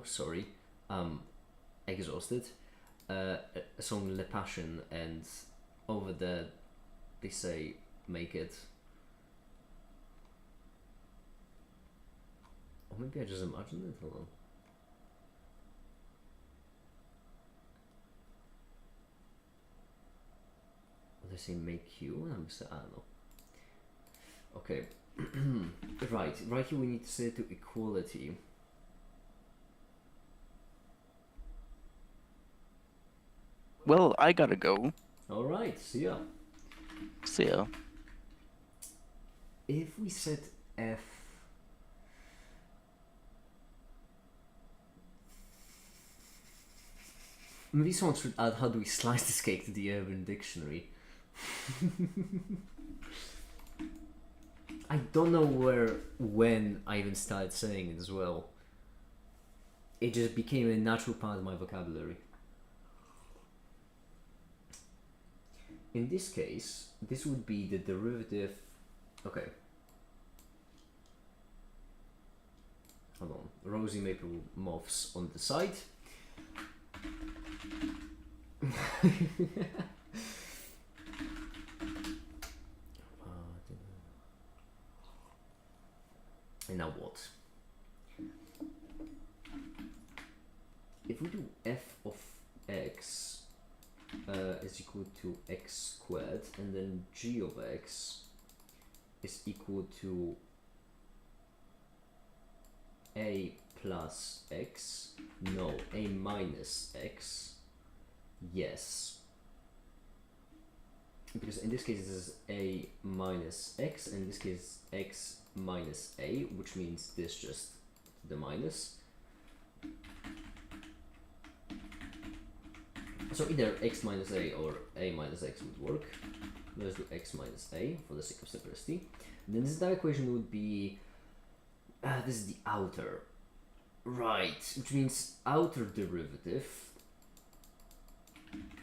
sorry. Exhausted. A song Le Passion, and over there they say make it. Or maybe I just imagined it. Hold on. Or they say make you. I don't know. Okay. right here we need to set it to equality. Well, I gotta go. Alright, see ya. See ya. If we set F... Maybe someone should add how do we slice this cake to the Urban Dictionary. I don't know when I even started saying it as well. It just became a natural part of my vocabulary. In this case, this would be the derivative... Okay. Hold on. Rosy maple moths on the side. And now what? If we do f of x is equal to x squared, and then g of x is equal to a plus x, no, a minus x, yes. Because in this case this is a minus x, and in this case x minus a, which means this just the minus. So either x minus a or a minus x would work. Let's do x minus a for the sake of simplicity. Then this entire equation would be, this is the outer, right, which means outer derivative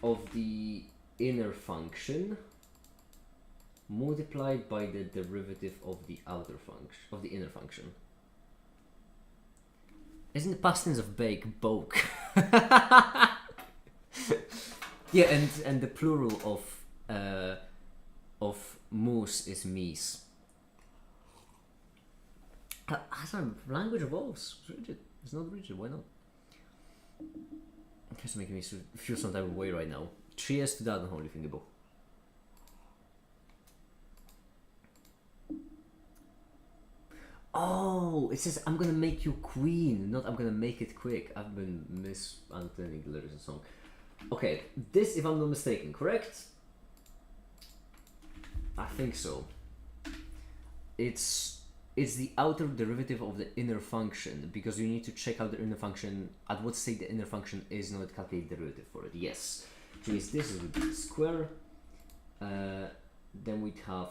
of the inner function multiplied by the derivative of the outer function, of the inner function. Isn't the past tense of bake boke? Yeah, and the plural of moose is meese. Language evolves. It's rigid. It's not rigid. Why not? It's making me feel some type of way right now. Cheers to that and holy finger book. Oh, it says I'm gonna make you queen, not I'm gonna make it quick. I've been misunderstanding the lyrics of the song. Okay, this, if I'm not mistaken, correct? I think so. It's the outer derivative of the inner function, because you need to check out the inner function, at what state the inner function is in order to calculate the derivative for it. Yes. Which means this is with the square. Then we'd have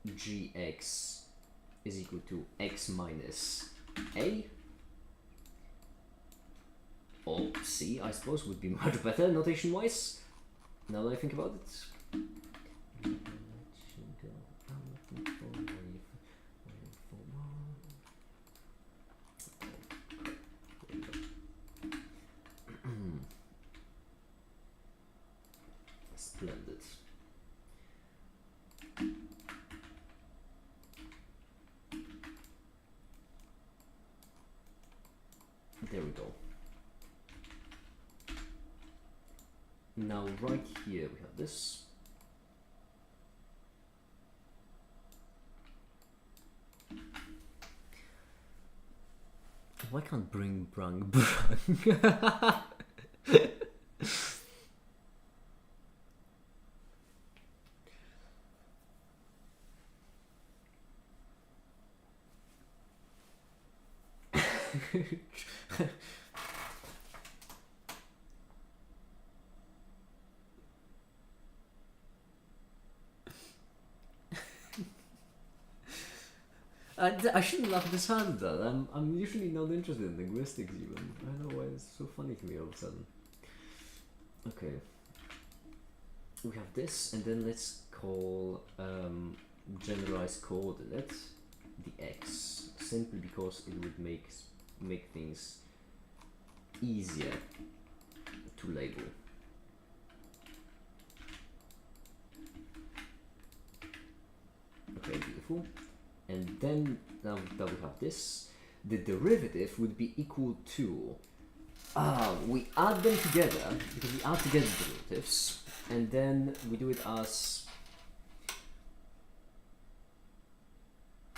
gx is equal to x minus a. Or c, I suppose, would be much better notation-wise, now that I think about it. Splendid. There we go. Now right here we have this. Why can't bring brung brung? I shouldn't laugh this hard at that. I'm usually not interested in linguistics even. I don't know why it's so funny to me all of a sudden. Okay. We have this, and then let's call generalized coordinate the x, simply because it would make things easier to label. Okay, beautiful. And then now that we have this, the derivative would be equal to, we add them together, because we add together derivatives, and then we do it as,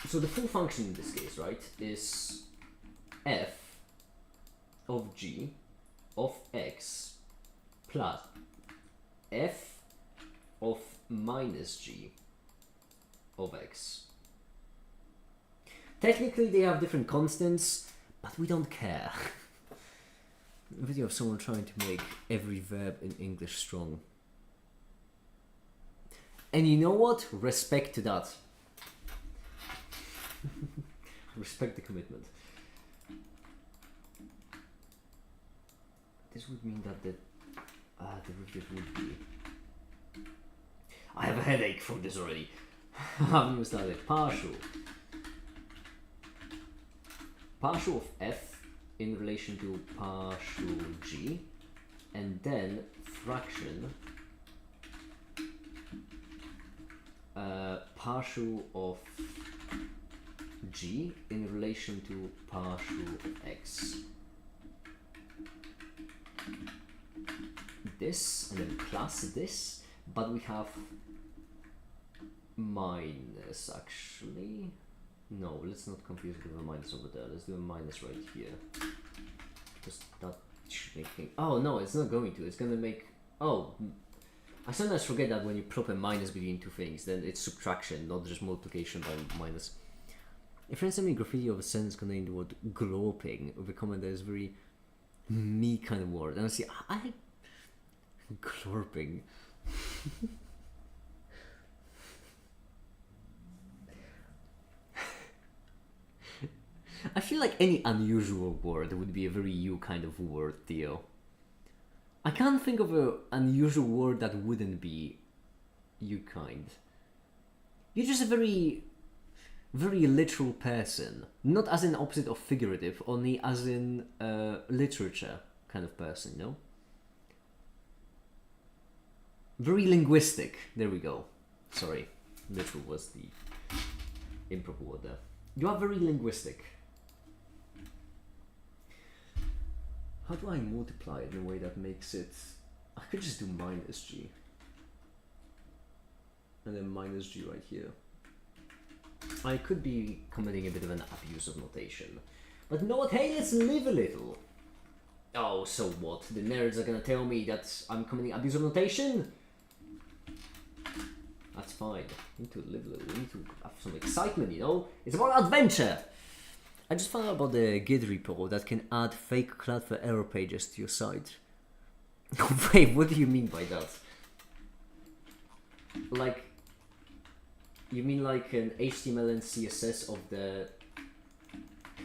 so the full function in this case, right, is f of g of x plus f of minus g of x. Technically they have different constants, but we don't care. A video of someone trying to make every verb in English strong. And you know what? Respect to that. Respect the commitment. This would mean that the derivative would be... I have a headache from this already. I haven't even started. Partial of f in relation to partial g, and then fraction partial of g in relation to partial of x. This, and then plus this, but we have minus actually. No, let's not confuse it with a minus over there. Let's do a minus right here. Because that should make things... Oh, no, it's not going to. It's gonna make... Oh, I sometimes forget that when you prop a minus between two things, then it's subtraction, not just multiplication by minus. If there's any graffiti of a sentence containing the word groping with a comment that is very me kind of word, and I see, I glorping. I feel like any unusual word would be a very you kind of word, Theo. I can't think of an unusual word that wouldn't be you kind. You're just a very, very literal person. Not as in opposite of figurative, only as in literature kind of person, you know? Very linguistic. There we go. Sorry, literal was the improper word there. You are very linguistic. How do I multiply it in a way that makes it... I could just do minus g. And then minus g right here. I could be committing a bit of an abuse of notation. But you know what? Hey, let's live a little. Oh, so what? The nerds are gonna tell me that I'm committing abuse of notation? That's fine. We need to live a little. We need to have some excitement, you know? It's about adventure! I just found out about the Git repo that can add fake Cloudflare error pages to your site. Wait, what do you mean by that? Like, you mean like an HTML and CSS of the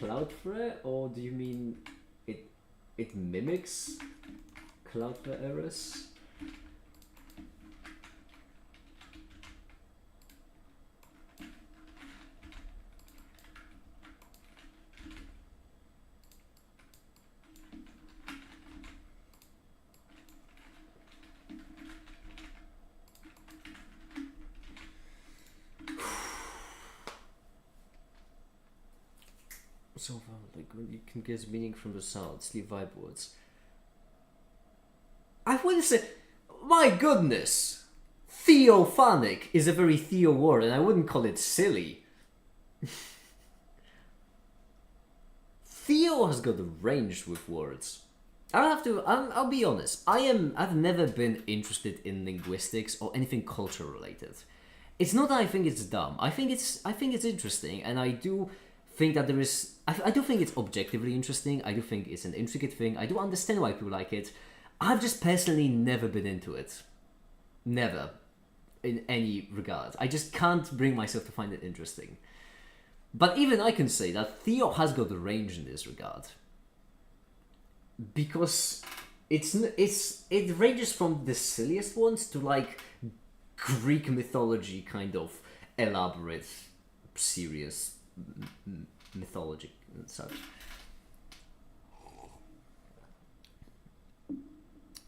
Cloudflare, or do you mean it mimics Cloudflare errors? So like when you can get meaning from the sounds, leave vibe words. I wouldn't say, my goodness, theophanic is a very Theo word, and I wouldn't call it silly. Theo has got a range with words. I'll be honest. I've never been interested in linguistics or anything culture related. It's not that I think it's dumb. I think it's interesting, and I do think that there is. I do think it's objectively interesting. I do think it's an intricate thing. I do understand why people like it. I've just personally never been into it. Never. In any regard. I just can't bring myself to find it interesting. But even I can say that Theo has got the range in this regard. Because it ranges from the silliest ones to like Greek mythology kind of elaborate, serious mythology and such.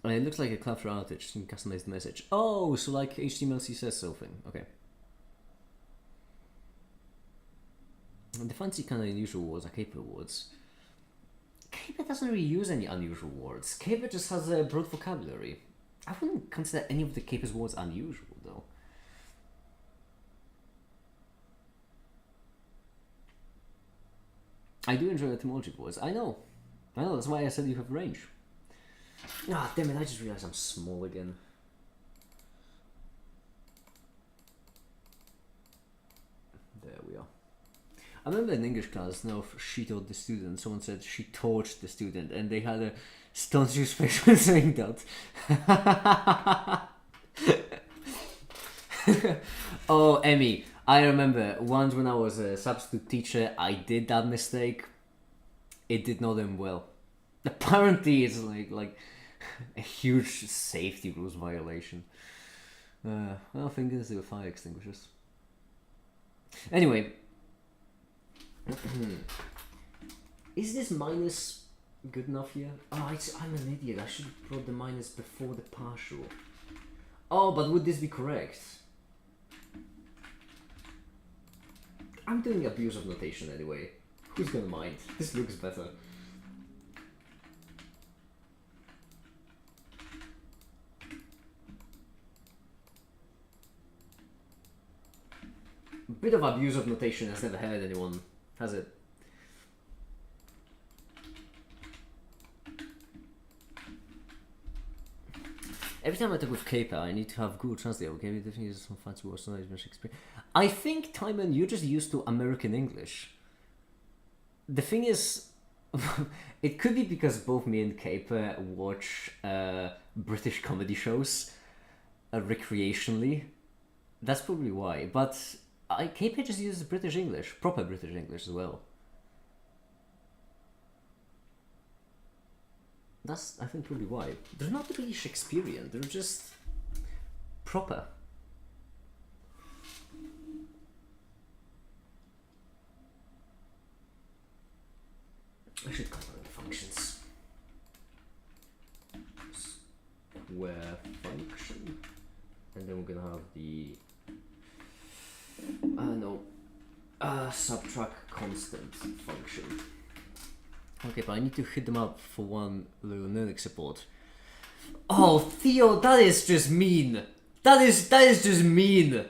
And it looks like a Cloudflare outage in customized message. Oh, so like HTML CSS something. Okay. And the fancy kind of unusual words are Caper words. Caper doesn't really use any unusual words. Caper just has a broad vocabulary. I wouldn't consider any of the Caper's words unusual though. I do enjoy etymology words. I know, that's why I said you have range. Ah, damn it, I just realized I'm small again. There we are. I remember in English class, now she taught the student, someone said she torched the student, and they had a staunch respect when saying that. Oh, Emmy, I remember once when I was a substitute teacher, I did that mistake. It did not end well. Apparently, it's like a huge safety rules violation. Well, fingers they were fire extinguishers. Anyway, is this minus good enough here? Oh, I'm an idiot. I should have brought the minus before the partial. Oh, but would this be correct? I'm doing abuse of notation anyway. Who's gonna mind? This looks better. bit of abuse of notation has never hurt anyone, has it? Every time I talk with Caper, I need to have Google Translate. Okay, we definitely use some fancy words, not even Shakespeare. I think, Timon, you're just used to American English. The thing is, it could be because both me and Caper watch British comedy shows recreationally. That's probably why. But Caper just uses British English, proper British English as well. That's, I think, probably why. They're not really Shakespearean, they're just proper. I should cover the functions. Square function. And then we're gonna have the... subtract constant function. Okay, but I need to hit them up for one little Linux support. Oh, Theo, that is just mean. That is just mean.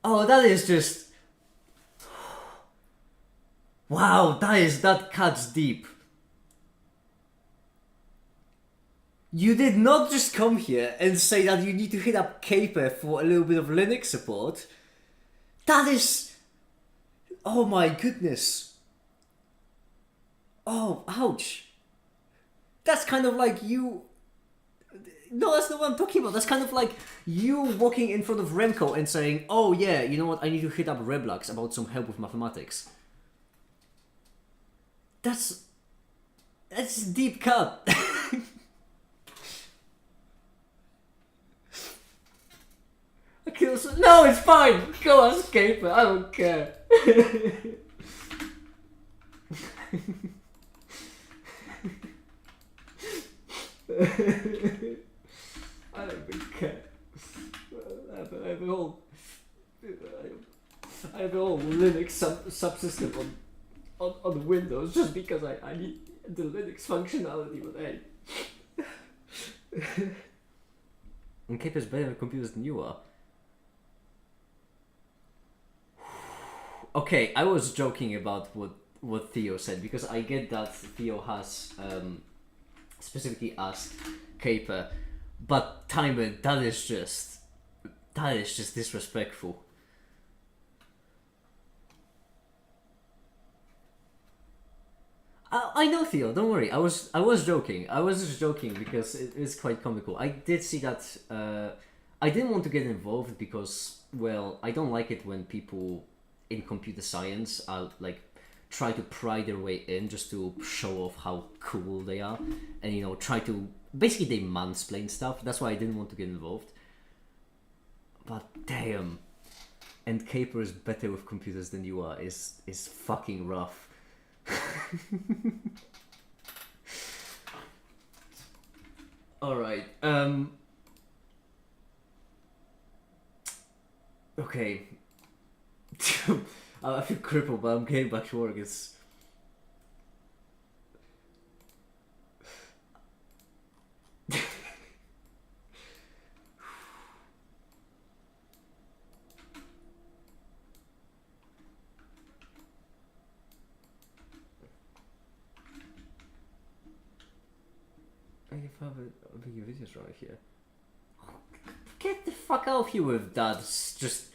Oh, that is just... Wow, that cuts deep. You did not just come here and say that you need to hit up Caper for a little bit of Linux support. That is... Oh my goodness. Oh, ouch. That's kind of like you... No, that's not what I'm talking about. That's kind of like you walking in front of Remco and saying, oh yeah, you know what, I need to hit up Reblux about some help with mathematics. That's a deep cut. Okay, so, no, it's fine. Go ask Caper. I don't care. I don't even care. I have a whole Linux subsystem on Windows just because I need the Linux functionality, but hey. And Caper's better at computers than you are. Okay, I was joking about what Theo said because I get that Theo has specifically asked Caper, but Timon, that is just disrespectful. I know, Theo, don't worry. I was joking. I was just joking because it's quite comical. I did see that. I didn't want to get involved because, well, I don't like it when people in computer science are like try to pry their way in just to show off how cool they are, and try to basically they mansplain stuff. That's why I didn't want to get involved. But damn, and Caper is better with computers than you are is fucking rough. All right. Okay. I feel crippled, but I'm getting back to work. It's... I have a big videos right here. Get the fuck out of here with that. It's just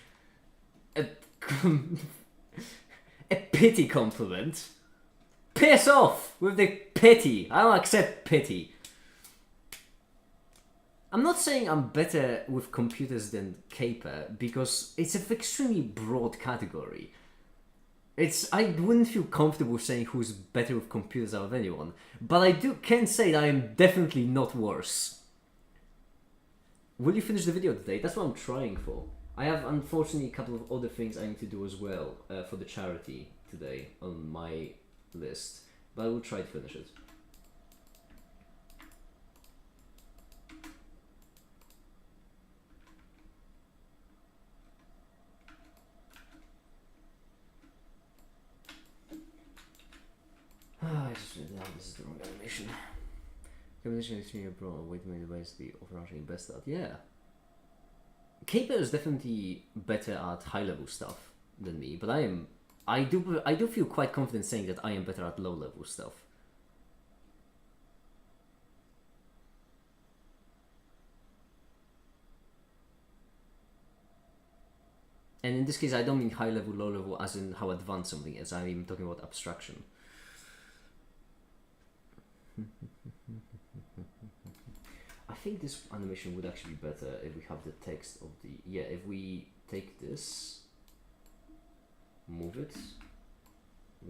a pity compliment. Piss off with the pity. I don't accept pity. I'm not saying I'm better with computers than Caper because it's an extremely broad category. I wouldn't feel comfortable saying who's better with computers out of anyone, but I can say that I am definitely not worse. Will you finish the video today? That's what I'm trying for. I have unfortunately a couple of other things I need to do as well for the charity today on my list, but I will try to finish it. I just read that this is the wrong animation. Combination is extremely broad. Wait a minute, where's the overarching best out? Yeah. Caper is definitely better at high level stuff than me, but I do feel quite confident saying that I am better at low level stuff. And in this case, I don't mean high level, low level, as in how advanced something is. I'm talking about abstraction. I think this animation would actually be better if we have the text of the... Yeah, if we take this, move it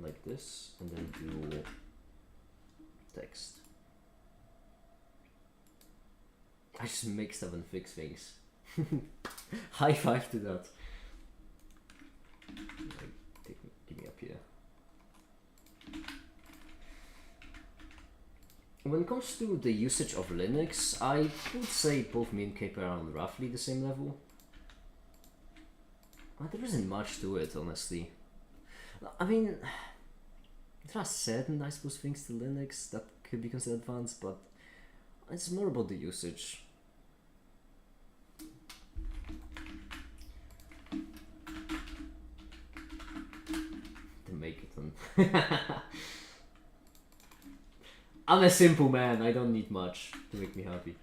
like this, and then do text. I just make stuff and fix things. High five to that. Give me up here. When it comes to the usage of Linux, I would say both me and Caper are on roughly the same level. There isn't much to it, honestly. I mean, there are certain, I suppose, things to Linux that could be considered advanced, but it's more about the usage. To make it on. I'm a simple man, I don't need much to make me happy.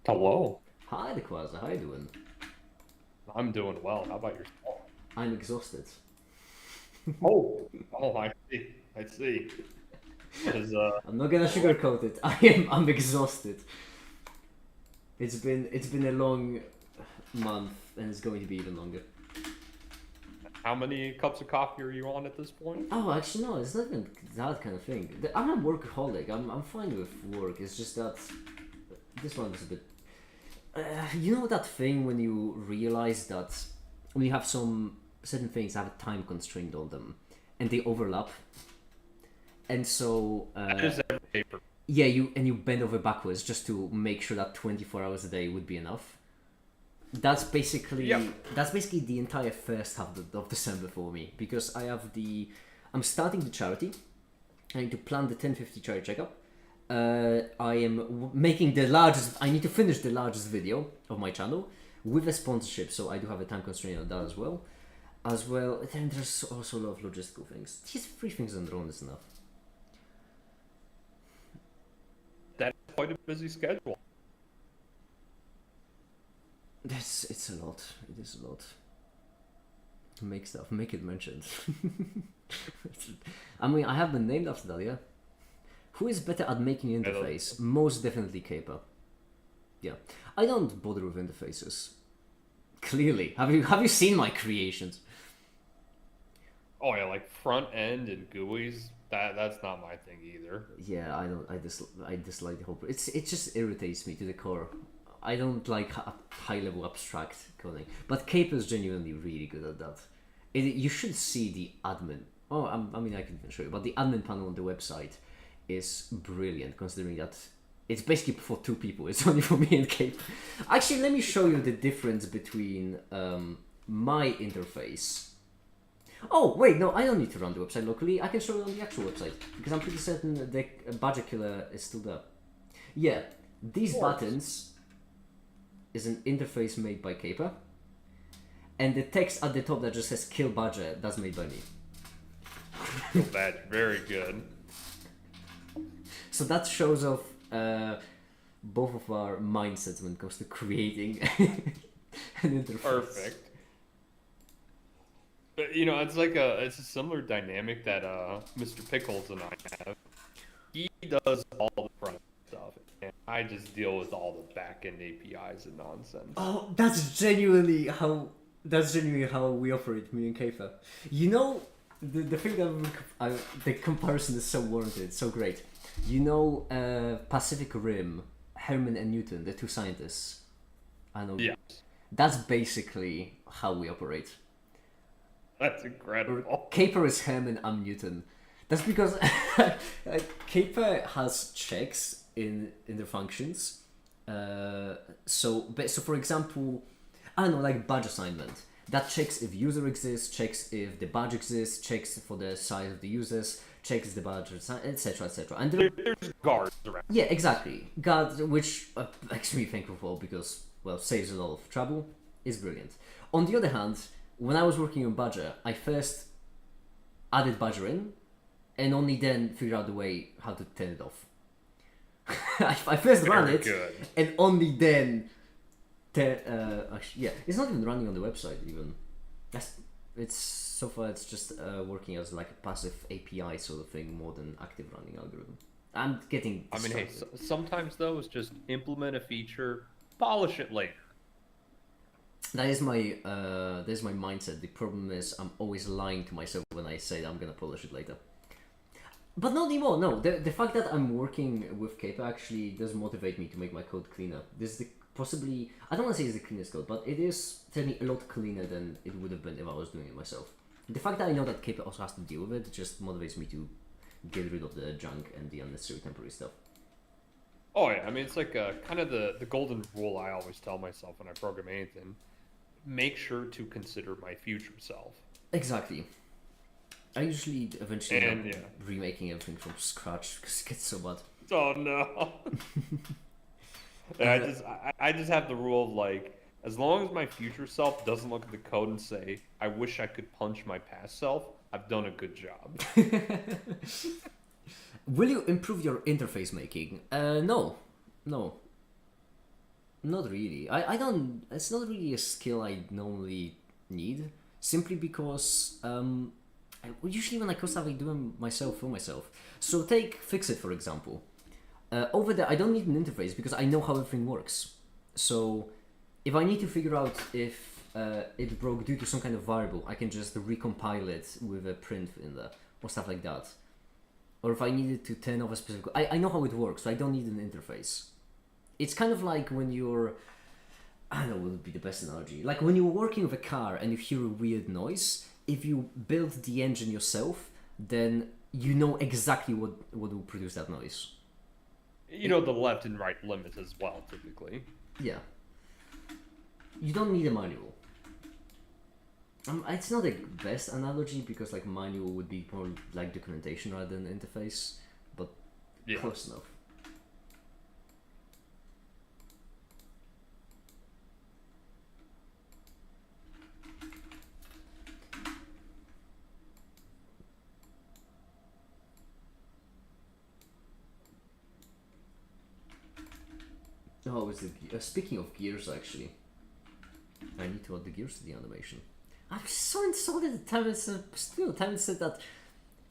Hello. Hi, the Quasar, how you doing? I'm doing well. How about yourself? I'm exhausted. Oh, I see. I see. 'Cause, I'm not gonna sugarcoat it. I'm exhausted. It's been a long month, and it's going to be even longer. how many cups of coffee are you on at this point? Oh, actually, no, it's not even that kind of thing. I'm a workaholic. I'm fine with work. It's just that this one is a bit. You know that thing when you realize that when you have some certain things have a time constraint on them, and they overlap, and so That is every paper. yeah, you bend over backwards just to make sure that 24 hours a day would be enough. That's basically the entire first half of December for me, because I'm starting the charity. I need to plan the 1050 charity checkup. I am making the largest. I need to finish the largest video of my channel with a sponsorship, so I do have a time constraint on that as well. Then there's also a lot of logistical things. These 3 things on their own is enough. That's quite a busy schedule. It's a lot. It is a lot. Make stuff. Make it mentioned. I mean, I have been named after that. Yeah. Who is better at making an interface? Most definitely Caper. Yeah. I don't bother with interfaces. Clearly, have you seen my creations? Oh yeah, like front end and GUIs. That's not my thing either. Yeah, I don't. I dislike the whole. It just irritates me to the core. I don't like high level abstract coding, but Caper is genuinely really good at that. You should see the admin. Oh, I mean, I can even show you, but the admin panel on the website is brilliant, considering that it's basically for 2 people. It's only for me and Caper. Actually, let me show you the difference between my interface. Oh wait, no, I don't need to run the website locally. I can show you on the actual website because I'm pretty certain the budget killer is still there. Yeah, these buttons is an interface made by Caper, and the text at the top that just says "kill budget" that's made by me. That's very good. So that shows off both of our mindsets when it comes to creating an interface. Perfect. But you know, it's a similar dynamic that Mr. Pickles and I have. He does all the front stuff, and I just deal with all the back end APIs and nonsense. Oh, that's genuinely how we operate, me and Caper. You know, the thing that the comparison is so warranted, so great. You know, Pacific Rim, Herman and Newton, the 2 scientists. I know. Yes. That's basically how we operate. That's incredible. Caper is Herman, I'm Newton. That's because Caper has checks in their functions. So for example, I don't know, like badge assignment. That checks if user exists, checks if the badge exists, checks for the size of the users, checks the budget, etc., etc. And There's guards around. yeah, exactly. God, which extremely thankful for because well saves a lot of trouble. Is brilliant. On the other hand, when I was working on Badger, I first added Badger in, and only then figured out the way how to turn it off. I first ran Very it, good. and only then. Yeah, it's not even running on the website even. It's so far it's just working as like a passive API sort of thing more than active running algorithm. I'm getting. I mean, hey, distracted. sometimes though, it's just implement a feature, polish it later. That is my mindset. The problem is I'm always lying to myself when I say I'm gonna polish it later. But not anymore. No, the fact that I'm working with Caper actually does motivate me to make my code cleaner. This is possibly I don't want to say it's the cleanest code, but it is certainly a lot cleaner than it would have been if I was doing it myself. The fact that I know that Caper also has to deal with it just motivates me to get rid of the junk and the unnecessary temporary stuff. Oh yeah, I mean it's like kind of the golden rule I always tell myself when I program anything. Make sure to consider my future self. Exactly. I usually eventually end And, up remaking everything from scratch because it gets so bad. Oh no. And I just have the rule of like, as long as my future self doesn't look at the code and say, I wish I could punch my past self, I've done a good job. Will you improve your interface making? No. Not really. I don't. It's not really a skill I normally need. Simply because usually when I code stuff, I do them myself for myself. So take Fixit for example. Over there, I don't need an interface because I know how everything works. So if I need to figure out if it broke due to some kind of variable, I can just recompile it with a print in there or stuff like that. Or if I needed to turn off a specific... I know how it works, so I don't need an interface. It's kind of like when you're... I don't know what would be the best analogy. Like when you're working with a car and you hear a weird noise, if you build the engine yourself, then you know exactly what will produce that noise. You know the left and right limits as well, typically. Yeah. You don't need a manual. It's not the best analogy because like manual would be more like documentation rather than interface, but Yeah. close enough. Oh, is it? Speaking of gears, actually, I need to add the gears to the animation. I'm so insulted at Tammin said that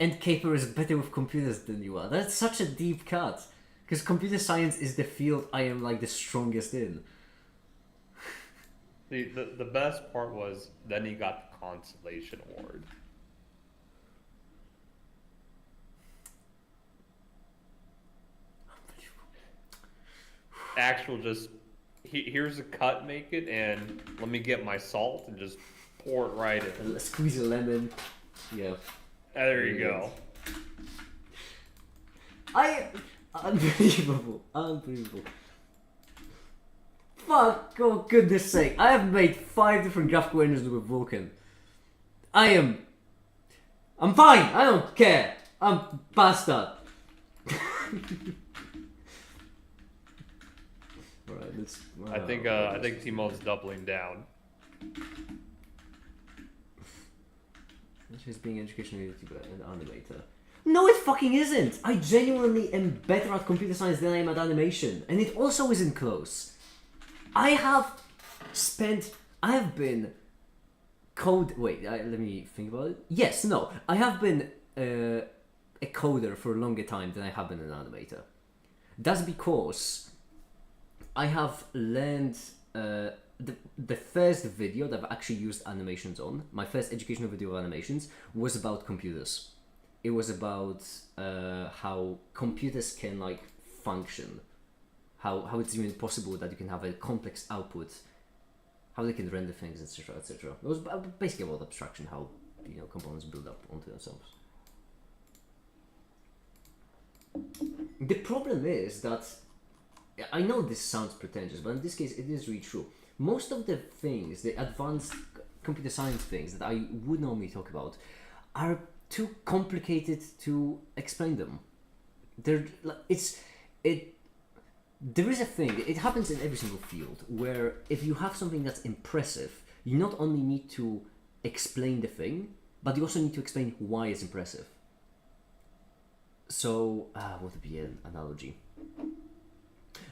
and Caper is better with computers than you are. That's such a deep cut. Because computer science is the field I am like the strongest in. The best part was then he got the consolation award. Actual just here's a cut, make it, and let me get my salt and just pour it right in. Squeeze a lemon. Yeah. There you go. Unbelievable. Fuck, oh goodness sake. I have made 5 different graphical engines with Vulkan. I'm fine. I don't care. I'm past that. Alright, let's... I think Timon's doubling down. He's being educational YouTuber and animator. No, it fucking isn't! I genuinely am better at computer science than I am at animation. And it also isn't close. I have been let me think about it. Yes, no. I have been a coder for a longer time than I have been an animator. That's because I have learned the first video that I've actually used animations on, my first educational video of animations, was about computers. It was about how computers can like function, how it's even possible that you can have a complex output, how they can render things, etc., etc. It was basically about abstraction, how components build up onto themselves. The problem is that I know this sounds pretentious, but in this case it is really true. Most of the things, the advanced computer science things that I would normally talk about, are too complicated to explain them. There is a thing. It happens in every single field where if you have something that's impressive, you not only need to explain the thing, but you also need to explain why it's impressive. So, what would be an analogy?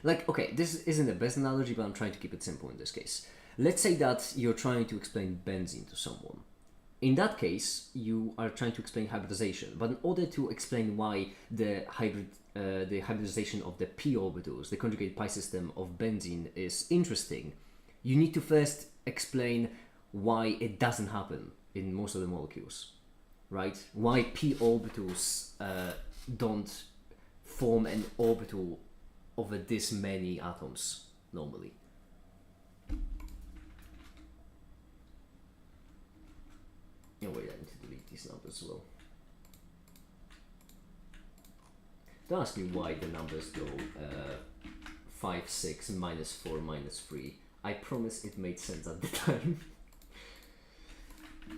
Like, okay, this isn't the best analogy, but I'm trying to keep it simple in this case. Let's say that you're trying to explain benzene to someone. In that case, you are trying to explain hybridization, but in order to explain why the hybridization of the p orbitals, the conjugate pi system of benzene, is interesting, you need to first explain why it doesn't happen in most of the molecules, right? Why p orbitals don't form an orbital over this many atoms normally. Oh wait, I need to delete these numbers as well. Don't ask me why the numbers go 5, 6, minus 4, minus 3. I promise it made sense at the time.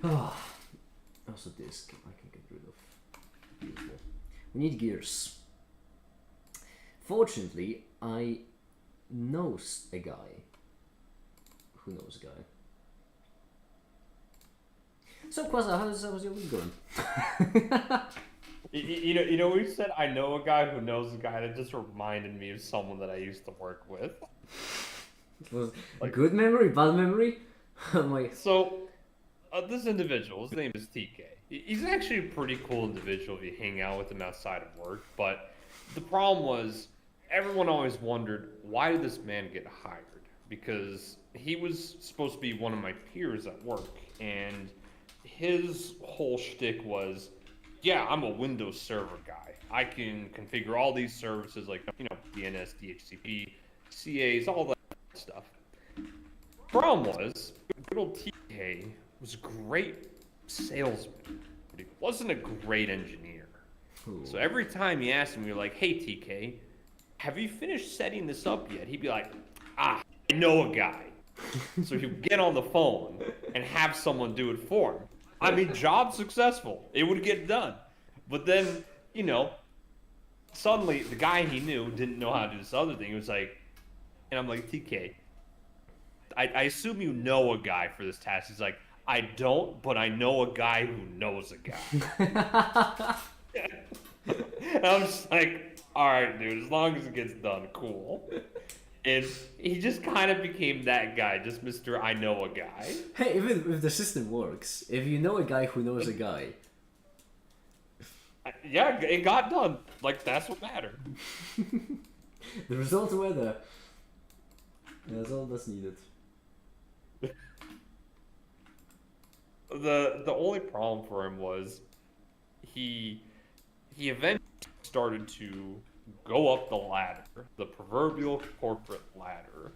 Also this I can get rid of. Beautiful. We need gears. Fortunately, I knows a guy who knows a guy. So Quasar, how's your week going? You know, we said I know a guy who knows a guy. That just reminded me of someone that I used to work with. It was good memory, bad memory? So, this individual, his name is TK. He's actually a pretty cool individual if you hang out with him outside of work. But the problem was, everyone always wondered, why did this man get hired? Because he was supposed to be one of my peers at work, and his whole shtick was, yeah, I'm a Windows Server guy. I can configure all these services like, DNS, DHCP, CAs, all that stuff. Problem was, good old TK was a great salesman, but he wasn't a great engineer. Ooh. So every time he asked him, you're like, hey TK, have you finished setting this up yet? He'd be like, I know a guy. So he'd get on the phone and have someone do it for him. I mean, job successful. It would get done. But then, suddenly the guy he knew didn't know how to do this other thing. He was like, and I'm like, TK, I assume you know a guy for this task. He's like, I don't, but I know a guy who knows a guy. And I'm just like, all right, dude, as long as it gets done, cool. And he just kind of became that guy, just Mr. I know a guy. Hey, even if the system works, if you know a guy who knows a guy. Yeah, it got done. Like, that's what mattered. The results were there. That's all that's needed. The only problem for him was he eventually started to go up the ladder, the proverbial corporate ladder,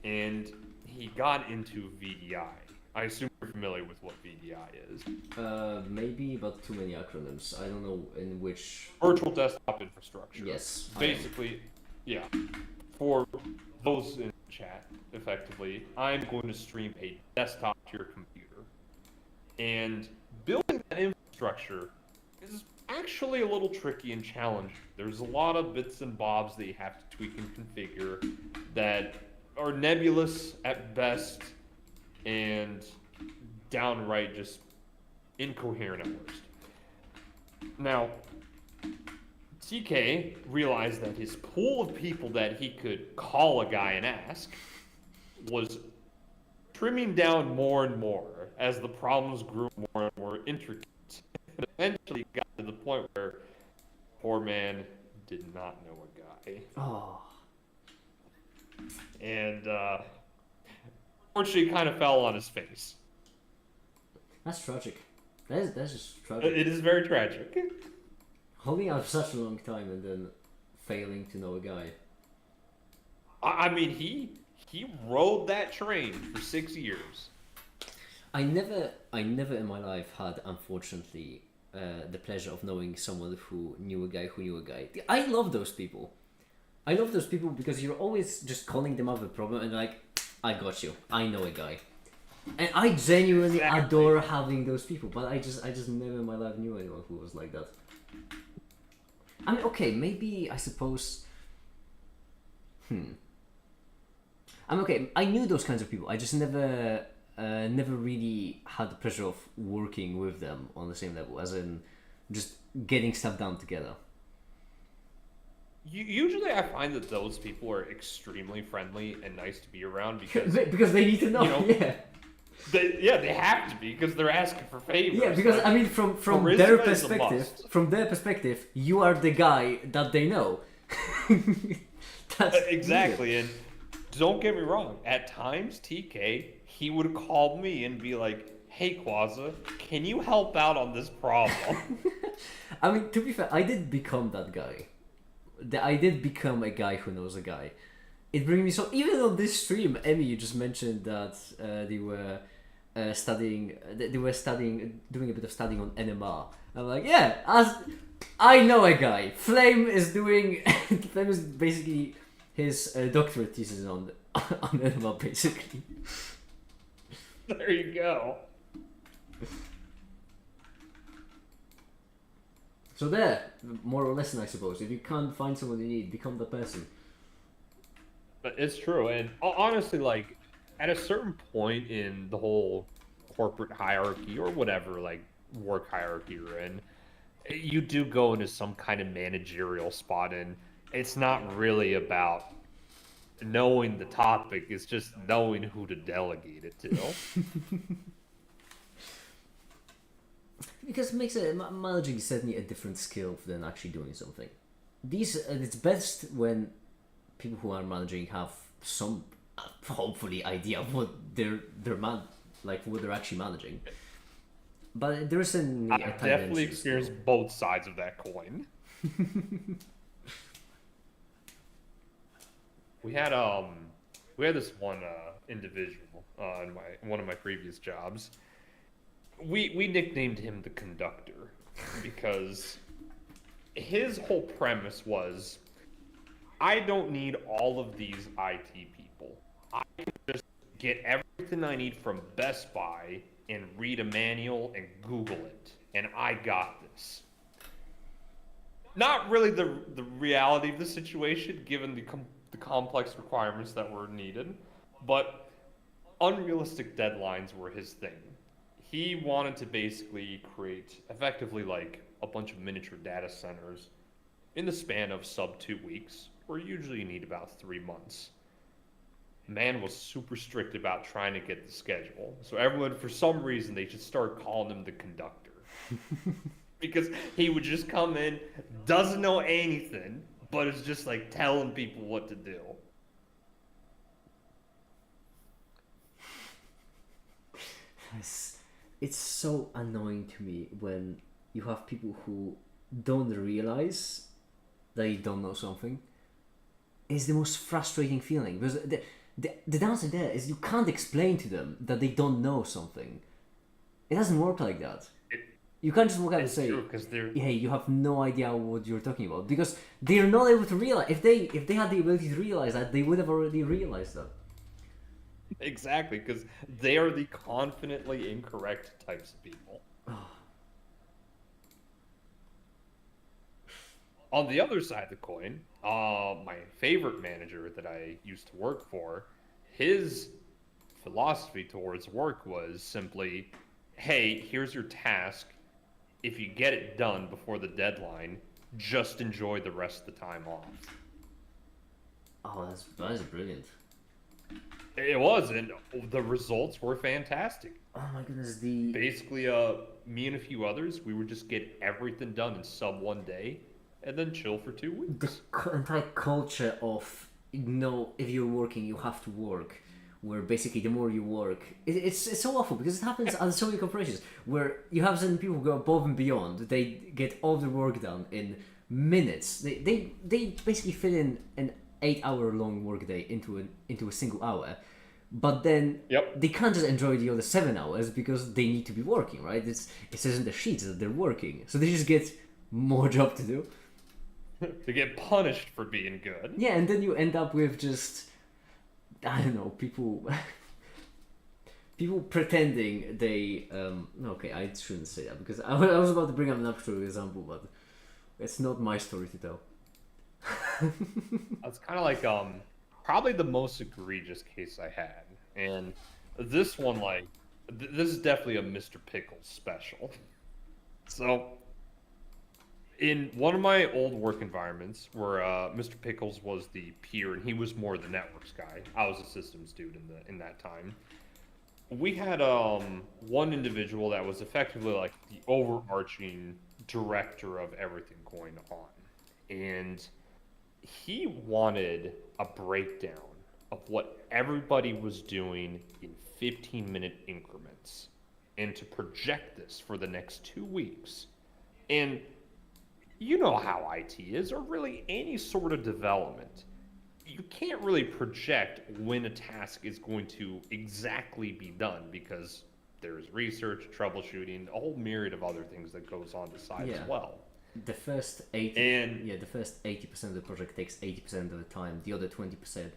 and he got into VDI. I assume you're familiar with what VDI is. Maybe, but too many acronyms. I don't know in which. Virtual desktop infrastructure. Yes. Basically, yeah. For those in chat, effectively, I'm going to stream a desktop to your computer. And building that infrastructure is actually a little tricky and challenging. There's a lot of bits and bobs that you have to tweak and configure that are nebulous at best and downright just incoherent at worst. Now, TK realized that his pool of people that he could call a guy and ask was trimming down more and more as the problems grew more and more intricate. And eventually got to the point where poor man did not know a guy. Oh. And unfortunately kind of fell on his face. That's tragic. That's just tragic. It is very tragic. Holding out for such a long time and then failing to know a guy. I mean, he rode that train for 6 years. I never in my life had, unfortunately, the pleasure of knowing someone who knew a guy who knew a guy. I love those people. I love those people because you're always just calling them up with a problem and like, I got you. I know a guy. And I genuinely Exactly. adore having those people, but I just never in my life knew anyone who was like that. I mean, okay, maybe I suppose. I mean, okay, I knew those kinds of people. I just never really had the pressure of working with them on the same level, as in just getting stuff done together. Usually, I find that those people are extremely friendly and nice to be around because Because they need to know, You know, yeah. they have to be because they're asking for favors. Yeah, because Like, I mean, from charisma their is a perspective, must. you are the guy that they know. That's Exactly, and don't get me wrong. At times, TK, he would call me and be like, "Hey, Quaza, can you help out on this problem?" I mean, to be fair, I did become that guy. I did become a guy who knows a guy. It brings me so. Even on this stream, Emmy, you just mentioned that they were studying. They were studying, doing a bit of studying on NMR. I'm like, yeah, as I know a guy. Flame is doing. Flame is basically his doctorate thesis on NMR, basically. There you go. So there, moral lesson, I suppose. If you can't find someone you need, become the person. But it's true, and honestly, like at a certain point in the whole corporate hierarchy or whatever, like work hierarchy you're in, you do go into some kind of managerial spot, and it's not really about knowing the topic; it's just knowing who to delegate it to. Because it makes managing is certainly a different skill than actually doing something. It's best when people who are managing have some hopefully idea of what what they're actually managing. But there is certainly a I've definitely tangential experienced skill. both sides of that coin. We had this one individual in one of my previous jobs. We nicknamed him the conductor because his whole premise was, I don't need all of these IT people. I can just get everything I need from Best Buy and read a manual and Google it, and I got this. Not really the reality of the situation, given the complex requirements that were needed, but unrealistic deadlines were his thing. He wanted to basically create effectively like a bunch of miniature data centers in the span of sub 2 weeks, where usually you need about 3 months. Man was super strict about trying to get the schedule. So everyone, for some reason, they just started calling him the conductor. Because he would just come in, doesn't know anything, but is just like telling people what to do. It's so annoying to me when you have people who don't realize they don't know something. It's the most frustrating feeling because the downside there is you can't explain to them that they don't know something. It doesn't work like that. You can't just walk out and say, "Hey, you have no idea what you're talking about," because they're not able to realize. If they had the ability to realize that, they would have already realized that. Exactly, because they are the confidently incorrect types of people. On the other side of the coin, my favorite manager that I used to work for, his philosophy towards work was simply, hey, here's your task. If you get it done before the deadline, just enjoy the rest of the time off. Oh, that's brilliant. It was, and the results were fantastic. Oh my goodness, Basically, me and a few others, we would just get everything done in sub 1 day, and then chill for 2 weeks. The entire culture of, if you're working, you have to work, where basically the more you work, it's so awful because it happens at so many corporations where you have certain people who go above and beyond. They get all the work done in minutes. They basically fit in an 8-hour long workday into a single hour. But then they can't just enjoy the other 7 hours because they need to be working, right? It says in the sheets that they're working, so they just get more job to do. To get punished for being good. Yeah, and then you end up with just, I don't know, people people pretending they okay, I shouldn't say that because I was about to bring up an actual example, but it's not my story to tell. It's kind of like probably the most egregious case I had, and this one like this is definitely a Mr. Pickles special. So in one of my old work environments where Mr. Pickles was the peer and he was more the networks guy. I was a systems dude in that time. We had one individual that was effectively like the overarching director of everything going on. And he wanted a breakdown of what everybody was doing in 15-minute increments and to project this for the next 2 weeks. And you know how IT is, or really any sort of development. You can't really project when a task is going to exactly be done because there's research, troubleshooting, a whole myriad of other things that goes on the side as well. The first 80% of the project takes 80% of the time. The other 20%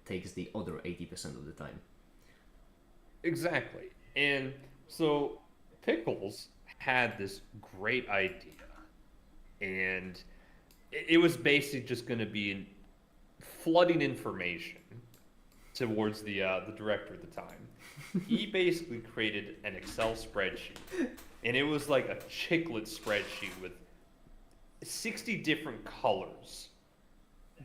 takes the other 80% of the time. Exactly. And so Pickles had this great idea. And it was basically just going to be flooding information towards the director at the time. He basically created an Excel spreadsheet, and it was like a chiclet spreadsheet with 60 different colors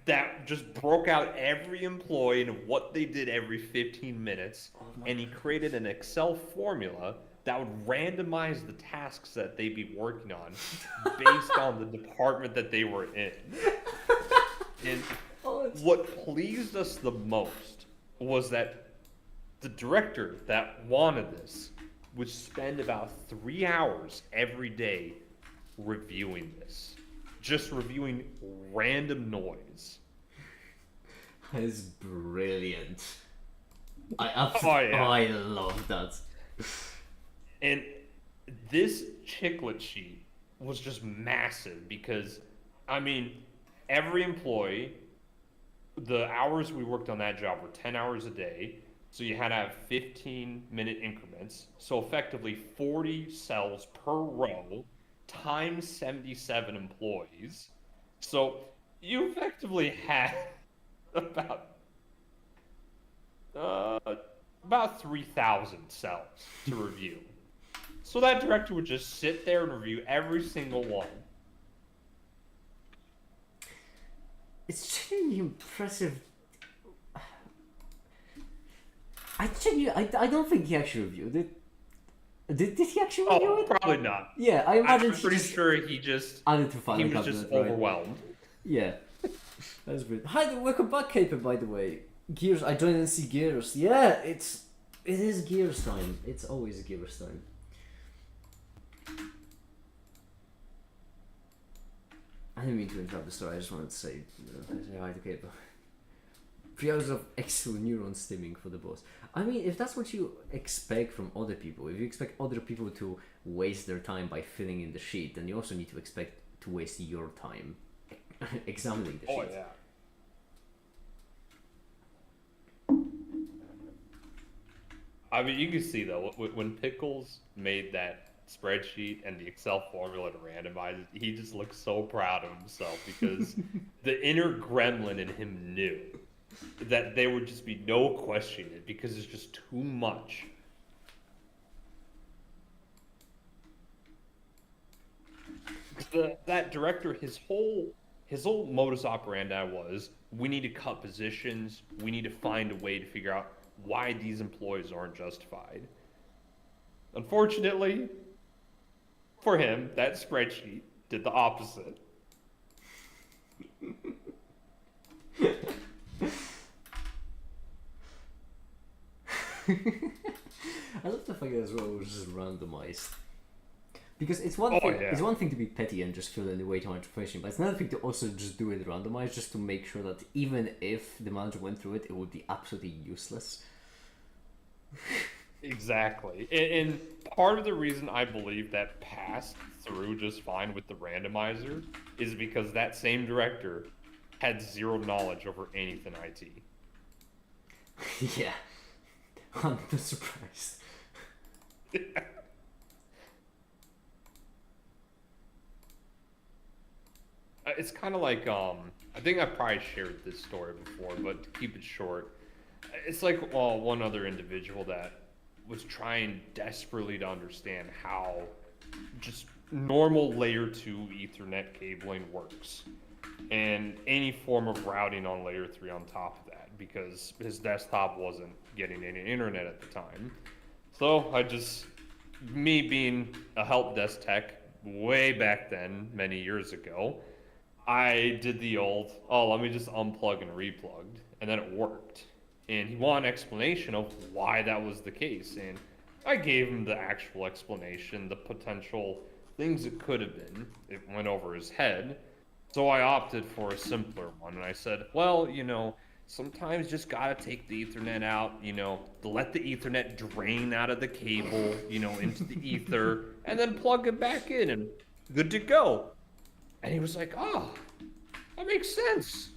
that just broke out every employee and what they did every 15 minutes. And he created an Excel formula that would randomize the tasks that they'd be working on based on the department that they were in. And what pleased us the most was that the director that wanted this would spend about 3 hours every day reviewing this. Just reviewing random noise. That is brilliant. I love that. And this chiclet sheet was just massive because, I mean, every employee, the hours we worked on that job were 10 hours a day. So you had to have 15-minute increments. So effectively 40 cells per row times 77 employees. So you effectively had about 3,000 cells to review. So that director would just sit there and review every single one. It's genuinely impressive. I don't think he actually reviewed it. Did he actually review it? Probably not. Yeah, I imagine I'm pretty sure he just added to he was just overwhelmed. Yeah, that's great. Hi, welcome back, Caper. By the way, Gears. I joined and see Gears. Yeah, it is Gears time. It's always Gears time. I didn't mean to interrupt the story. I just wanted to say hi to Caper. 3 hours of Excel neuron stimming for the boss. I mean, if that's what you expect from other people, if you expect other people to waste their time by filling in the sheet, then you also need to expect to waste your time examining the sheet. Oh, yeah. I mean, you can see, though, when Pickles made that spreadsheet and the Excel formula to randomize it, he just looked so proud of himself because the inner gremlin in him knew that there would just be no questioning it because it's just too much. That director, his whole modus operandi was, we need to cut positions, we need to find a way to figure out why these employees aren't justified. Unfortunately, for him, that spreadsheet did the opposite. I love the fact that as well it was just randomized. Because it's one thing. Yeah. It's one thing to be petty and just fill in the way too much information, but it's another thing to also just do it randomized, just to make sure that even if the manager went through it, it would be absolutely useless. Exactly. And part of the reason I believe that passed through just fine with the randomizer is because that same director had zero knowledge over anything IT. Yeah. I'm not surprised. It's kind of like I think I probably shared this story before, but to keep it short, it's like one other individual that was trying desperately to understand how just normal layer 2 Ethernet cabling works and any form of routing on layer 3 on top of that, because his desktop wasn't getting any internet at the time. So me being a help desk tech way back then, many years ago, I did the old, oh, let me just unplug and replugged, and then it worked. And he wanted an explanation of why that was the case, and I gave him the actual explanation, the potential things it could have been. It went over his head, so I opted for a simpler one, and I said, well, sometimes just gotta take the Ethernet out, let the Ethernet drain out of the cable, into the ether, and then plug it back in, and good to go. And he was like, oh, that makes sense.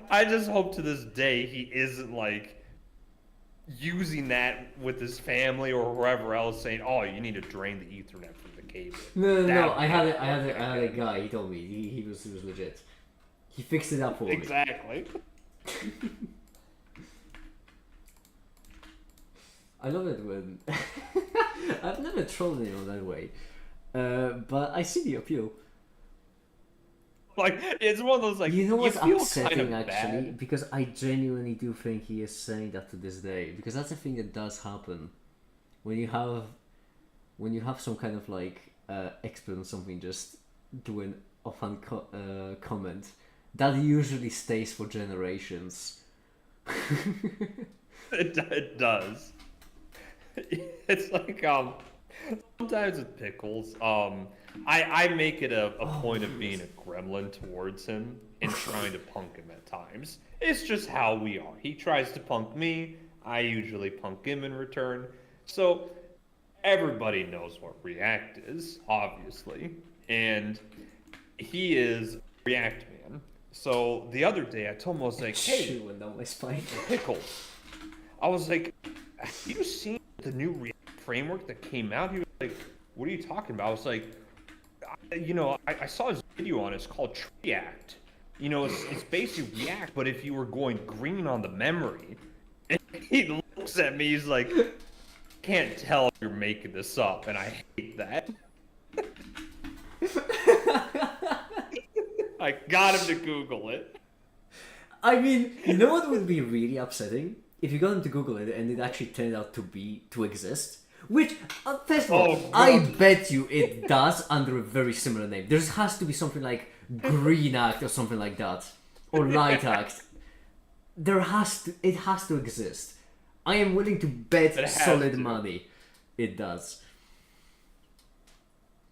I just hope to this day he isn't like using that with his family or whoever else, saying, oh, you need to drain the Ethernet from the cable. No. I had a guy. He told me he was legit. He fixed it up for me. Exactly. I love it when I've never trolled anyone that way, but I see the appeal. Like, it's one of those, like, You know what's feel upsetting kind of actually? bad. Because I genuinely do think he is saying that to this day. Because that's a thing that does happen when you have some kind of like expert on something just do an offhand comment. That usually stays for generations. It does. It's like sometimes with Pickles, I make it a point of being a gremlin towards him and trying to punk him at times. It's just how we are. He tries to punk me, I usually punk him in return. So everybody knows what React is, obviously, and he is React man. So the other day I told him, I was like, hey, Chewing down my spine. Pickles. I was like, have you seen the new React framework that came out? He was like, what are you talking about? I was like, I saw his video on it. It's called React. It's basically React, but if you were going green on the memory. And he looks at me, he's like, can't tell if you're making this up, and I hate that. I got him to Google it. I mean, you know what would be really upsetting? If you got him to Google it and it actually turned out to exist. Which, first of all, I bet you it does under a very similar name. There has to be something like Green Act or something like that. Or Light Act. It has to exist. I am willing to bet solid money it does.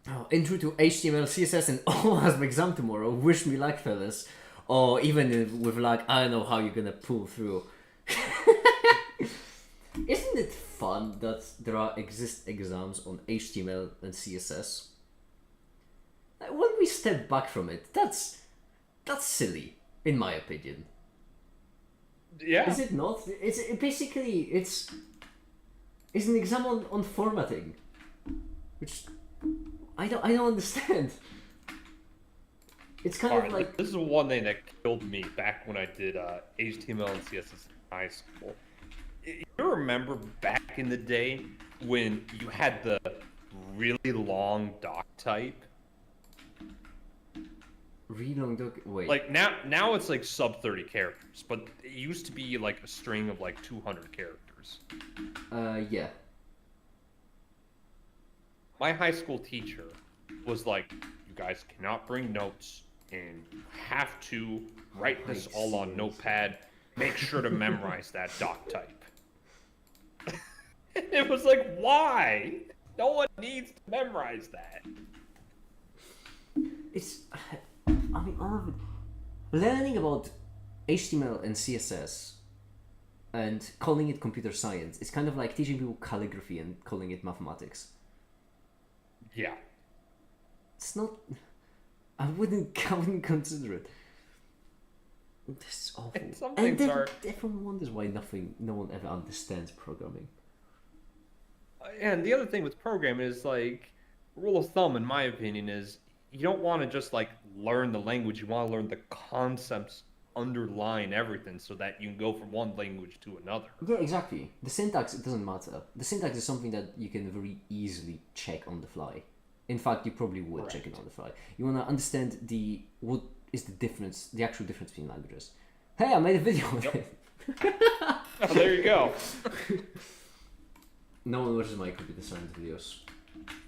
Oh, intro to HTML, CSS, and all has my exam tomorrow. Wish me luck, fellas. Or even with luck, I don't know how you're gonna pull through. Isn't it fun that there exist exams on HTML and CSS? When we step back from it, that's silly, in my opinion. Yeah. Is it not? It's an exam on formatting, which I don't understand. It's kind of like, this is one thing that killed me back when I did HTML and CSS in high school. You remember back in the day when you had the really long doc type? really long wait. Like now it's like sub 30 characters, but it used to be like a string of like 200 characters. Yeah. My high school teacher was like, you guys cannot bring notes and you have to write this all on Notepad. Make sure to memorize that doc type. And it was like, why? No one needs to memorize that. It's, I mean, all of it. Learning about HTML and CSS and calling it computer science is kind of like teaching people calligraphy and calling it mathematics. Yeah. It's not. I wouldn't consider it. This is awful. And some And things are. everyone wonders why no one ever understands programming. And the other thing with programming is like, rule of thumb, in my opinion, is you don't want to just like learn the language. You want to learn the concepts underlying everything so that you can go from one language to another. Yeah, exactly. The syntax, it doesn't matter. The syntax is something that you can very easily check on the fly. In fact, you probably would check it on the fly. You want to understand what is the difference, the actual difference between languages. Hey, I made a video on it. Oh, there you go. No one watches my computer science videos.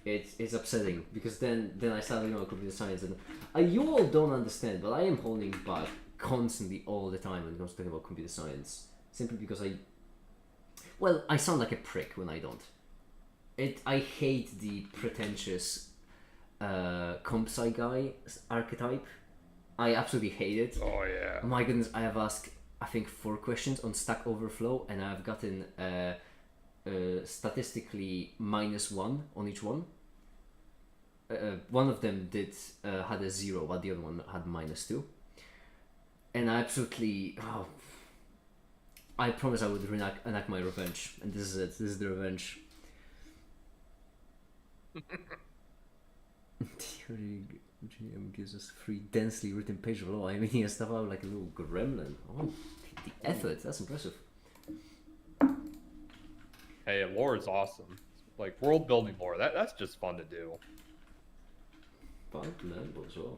It's upsetting because then I start doing computer science and you all don't understand, but I am holding back constantly all the time when it comes to talking about computer science, simply because I sound like a prick when I don't. I hate the pretentious comp sci guy archetype. I absolutely hate it. Oh yeah. My goodness, I have asked I think 4 questions on Stack Overflow and I've gotten statistically -1 on each one. One of them had a 0, but the other one had -2. And I absolutely, I promise I would enact my revenge, and this is it. This is the revenge. Theory gives us 3 densely written page of law. I mean, he has stuff out like a little gremlin. Oh, the effort, that's impressive. Hey, lore is awesome. Like world building lore, that's just fun to do. Fun, man, as well.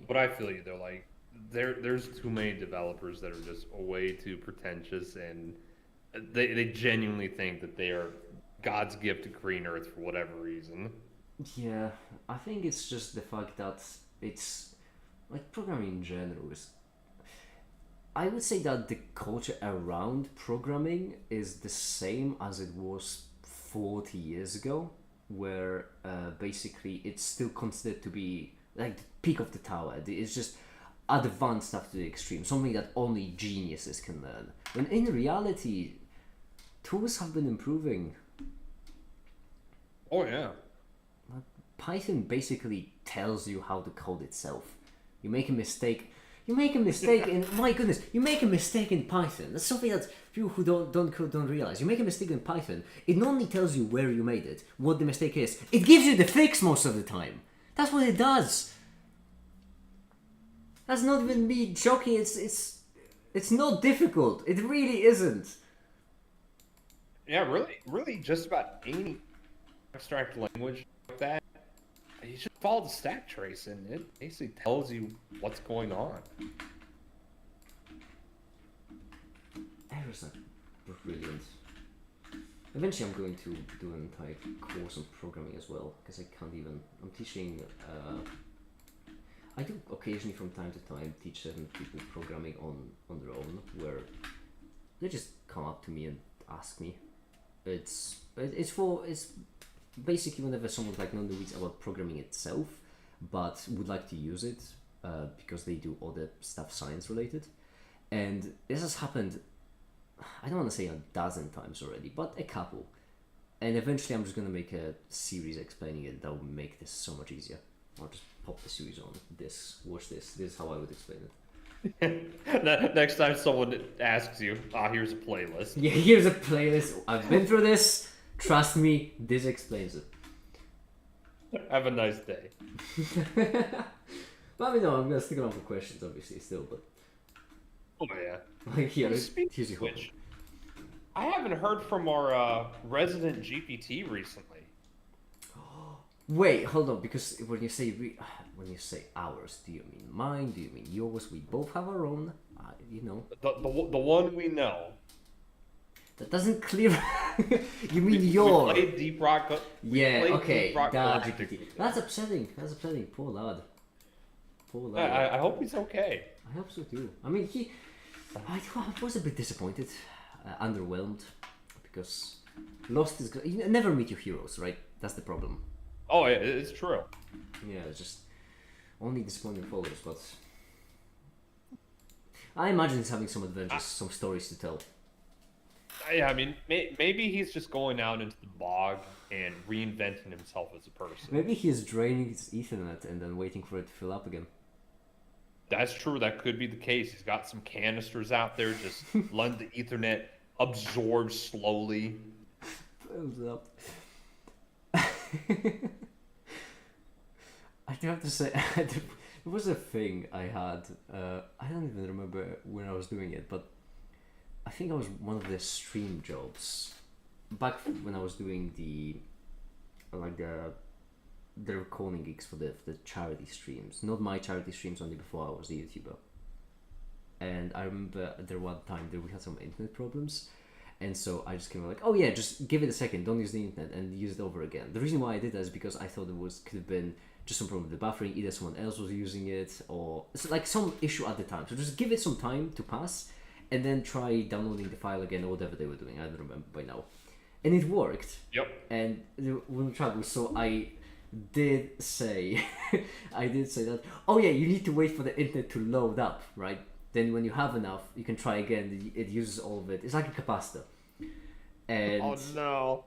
But I feel you though, like there's too many developers that are just way too pretentious and they genuinely think that they are God's gift to Green Earth for whatever reason. Yeah, I think it's just the fact that it's like programming in general is. I would say that the culture around programming is the same as it was 40 years ago, where basically it's still considered to be like the peak of the tower. It's just advanced stuff to the extreme, something that only geniuses can learn. When in reality, tools have been improving. Oh yeah. Python basically tells you how to code itself. You make a mistake. In my goodness, you make a mistake in Python. That's something that people who don't code don't realize. You make a mistake in Python. It not only tells you where you made it, what the mistake is. It gives you the fix most of the time. That's what it does. That's not even me joking. It's not difficult. It really isn't. Yeah, really, just about any abstract language like that, you just follow the stack trace, and it basically tells you what's going on. Errors are brilliant. Eventually, I'm going to do an entire course on programming as well, because I can't even. I'm teaching. I do occasionally, from time to time, teach certain people programming on their own, where they just come up to me and ask me. It's basically whenever someone's like not in the weeds about programming itself, but would like to use it because they do other stuff science related, and this has happened. I don't want to say a dozen times already, but a couple. And eventually, I'm just gonna make a series explaining it. That will make this so much easier. I'll just pop the series on. Watch this. This is how I would explain it. Next time someone asks you, here's a playlist. Yeah, here's a playlist. I've been through this. Trust me, this explains it. Have a nice day. But I mean, no, I'm gonna stick around for questions, obviously, still. But Oh yeah. like, here's Speaking your of homework. which, I haven't heard from our resident GPT recently. Wait, hold on, because when you say ours, do you mean mine? Do you mean yours? We both have our own. The one we know. That doesn't clear. You mean We yours? played Deep Rock. Yeah, played okay. Deep Rock That Galactic. GPT. That's upsetting. Poor lad. Poor lad. I hope he's okay. I hope so too. I mean, I was a bit disappointed, underwhelmed, because Lost is. You never meet your heroes, right? That's the problem. Oh, yeah, it's true. Yeah, it's just only disappointing follows, but I imagine he's having some adventures, some stories to tell. Yeah, I mean, maybe he's just going out into the bog and reinventing himself as a person. Maybe he's draining his Ethernet and then waiting for it to fill up again. That's true. That could be the case. He's got some canisters out there, just letting the Ethernet absorb slowly. Fills up. I do have to say, there was a thing I had. I don't even remember when I was doing it, but I think I was one of the stream jobs back when I was doing the recording gigs for the charity streams. Not my charity streams, only before I was a YouTuber. And I remember there one time that we had some internet problems. And so I just came like, oh yeah, just give it a second, don't use the internet and use it over again. The reason why I did that is because I thought could have been just some problem with the buffering, either someone else was using it or it's like some issue at the time. So just give it some time to pass and then try downloading the file again or whatever they were doing. I don't remember by now. And it worked. Yep. And when we traveled, so I did say, that, oh yeah, you need to wait for the internet to load up, right? Then when you have enough, you can try again. It uses all of it. It's like a capacitor. And Oh no.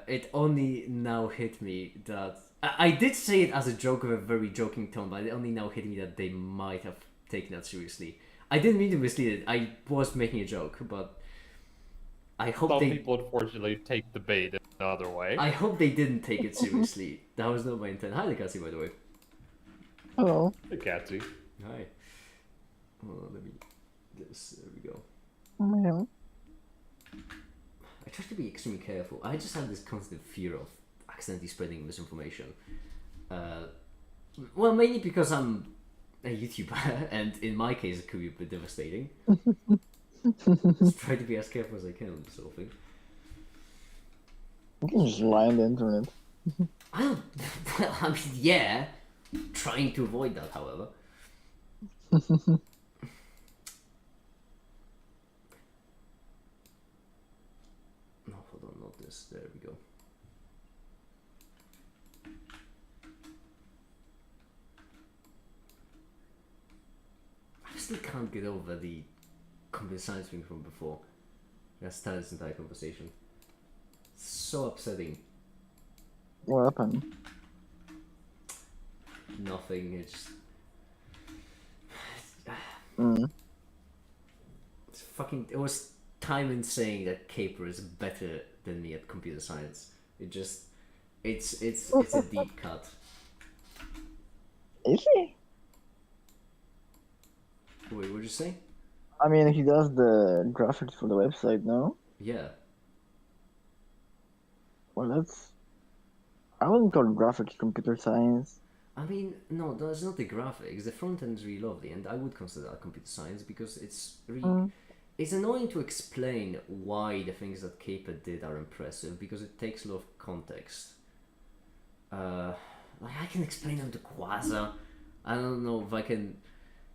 it only now hit me that I did say it as a joke with a very joking tone, but it only now hit me that they might have taken that seriously. I didn't mean to mislead it. I was making a joke, but I hope Some people unfortunately take the bait in another way. I hope they didn't take it seriously. That was not my intent. Hi, Cassie, by the way. Hello. Hey, Catsy. Hi. Hold on, let me. There we go. Yeah. I try to be extremely careful. I just have this constant fear of accidentally spreading misinformation. Well, mainly because I'm a YouTuber, and in my case, it could be a bit devastating. Just try to be as careful as I can with this sort of thing. You can just lie on the internet. I don't. Well, I mean, yeah. Trying to avoid that, however. No, hold on, not this. There we go. I still can't get over the computer science thing from before. That started this entire conversation. So upsetting. What happened? Nothing. It's it's fucking. It was Timon saying that Caper is better than me at computer science. It's a deep cut. Is he? Wait, what'd you say? I mean, he does the graphics for the website, no? Yeah. Well, that's... I wouldn't call graphics computer science. I mean, no, that's not the graphics. The front end is really lovely, and I would consider that computer science because it's really. It's annoying to explain why the things that Caper did are impressive because it takes a lot of context. Like I can explain them to Quasar. I don't know if I can,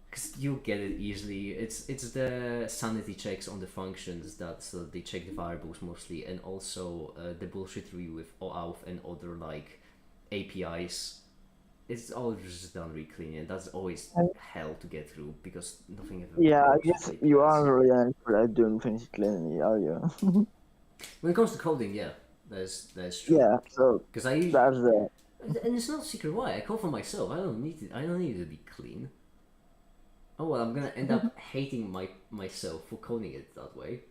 because you'll get it easily. It's the sanity checks on the functions so they check the variables mostly, and also the bullshittery with OAuth and other like APIs. It's all just done really clean, and that's always hell to get through because nothing ever. Yeah, I works guess with you APIs. aren't really an expert at doing things cleanly, are you? When it comes to coding, yeah, that's true. Yeah, so Because I usually, that's the... and it's not a secret why I code for myself. I don't need it to be clean. Oh well, I'm gonna end up hating myself for coding it that way.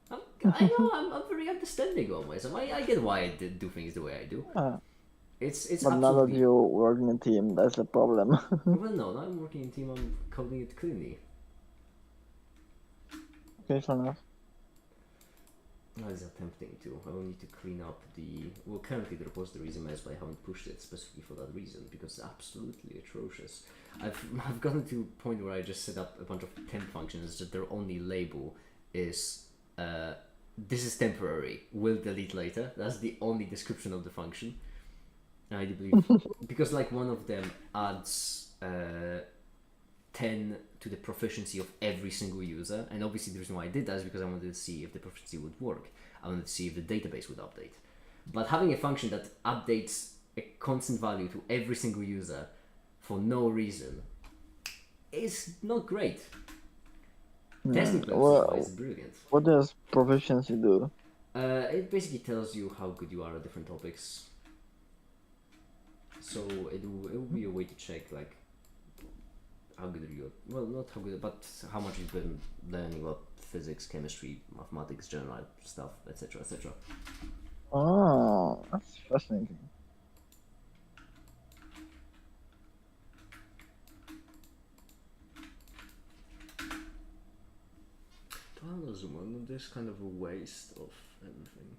I know I'm very understanding of myself. I get why I do things the way I do. It's But none of absolutely. you work in a team, that's the problem. Well, no, I'm working in a team. I'm coding it cleanly. Okay, fair enough. That is attempting to. I will need to clean up the. Well, currently the repository is a mess, but I haven't pushed it specifically for that reason because it's absolutely atrocious. I've gotten to a point where I just set up a bunch of temp functions that their only label is this is temporary. Will delete later. That's the only description of the function. I do believe because like one of them adds 10 to the proficiency of every single user, and obviously the reason why I did that is because I wanted to see if the proficiency would work. I wanted to see if the database would update. But having a function that updates a constant value to every single user for no reason is not great. Testing purposes Well, wise, brilliant. what does proficiency do? It basically tells you how good you are at different topics. So it will be a way to check like how good are you. Well, not how good, but how much you've been learning about physics, chemistry, mathematics, general stuff, etc., etc. Oh, that's fascinating. There's kind of a waste of everything.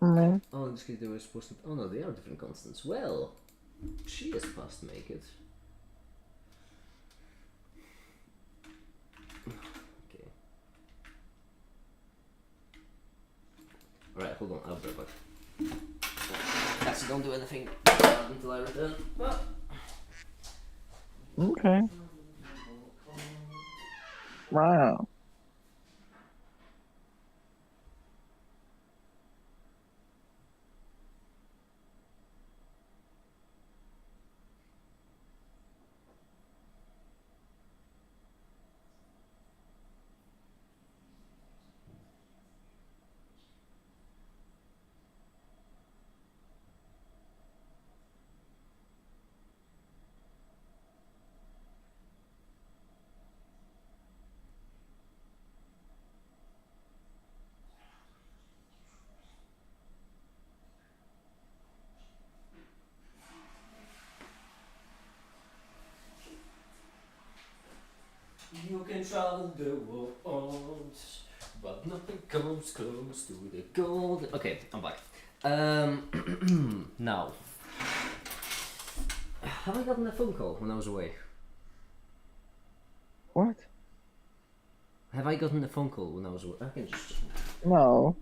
Mm, Oh, in this case they were supposed to. Oh no, they are different constants. Well, she is past make it. Okay. Alright, hold on, I'll be right back. Actually, don't do anything until I return. Okay. Wow. You can travel the world, but nothing comes close to the gold. Okay, I'm back. Now, have I gotten a phone call when I was away? What? Have I gotten a phone call when I was away? I can just. No.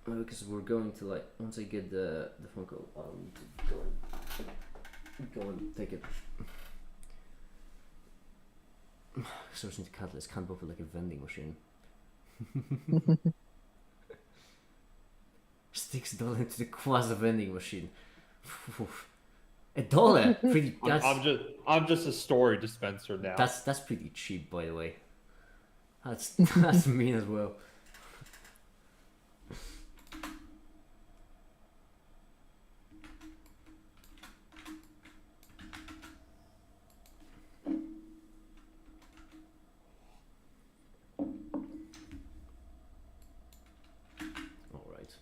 Because we're going to like once I get the phone call, I'll need to go and take it. Searching the catalyst can't bother like a vending machine. $6 into the quasi vending machine. $1. Pretty. I'm just a story dispenser now. That's pretty cheap, by the way. That's mean as well. All right.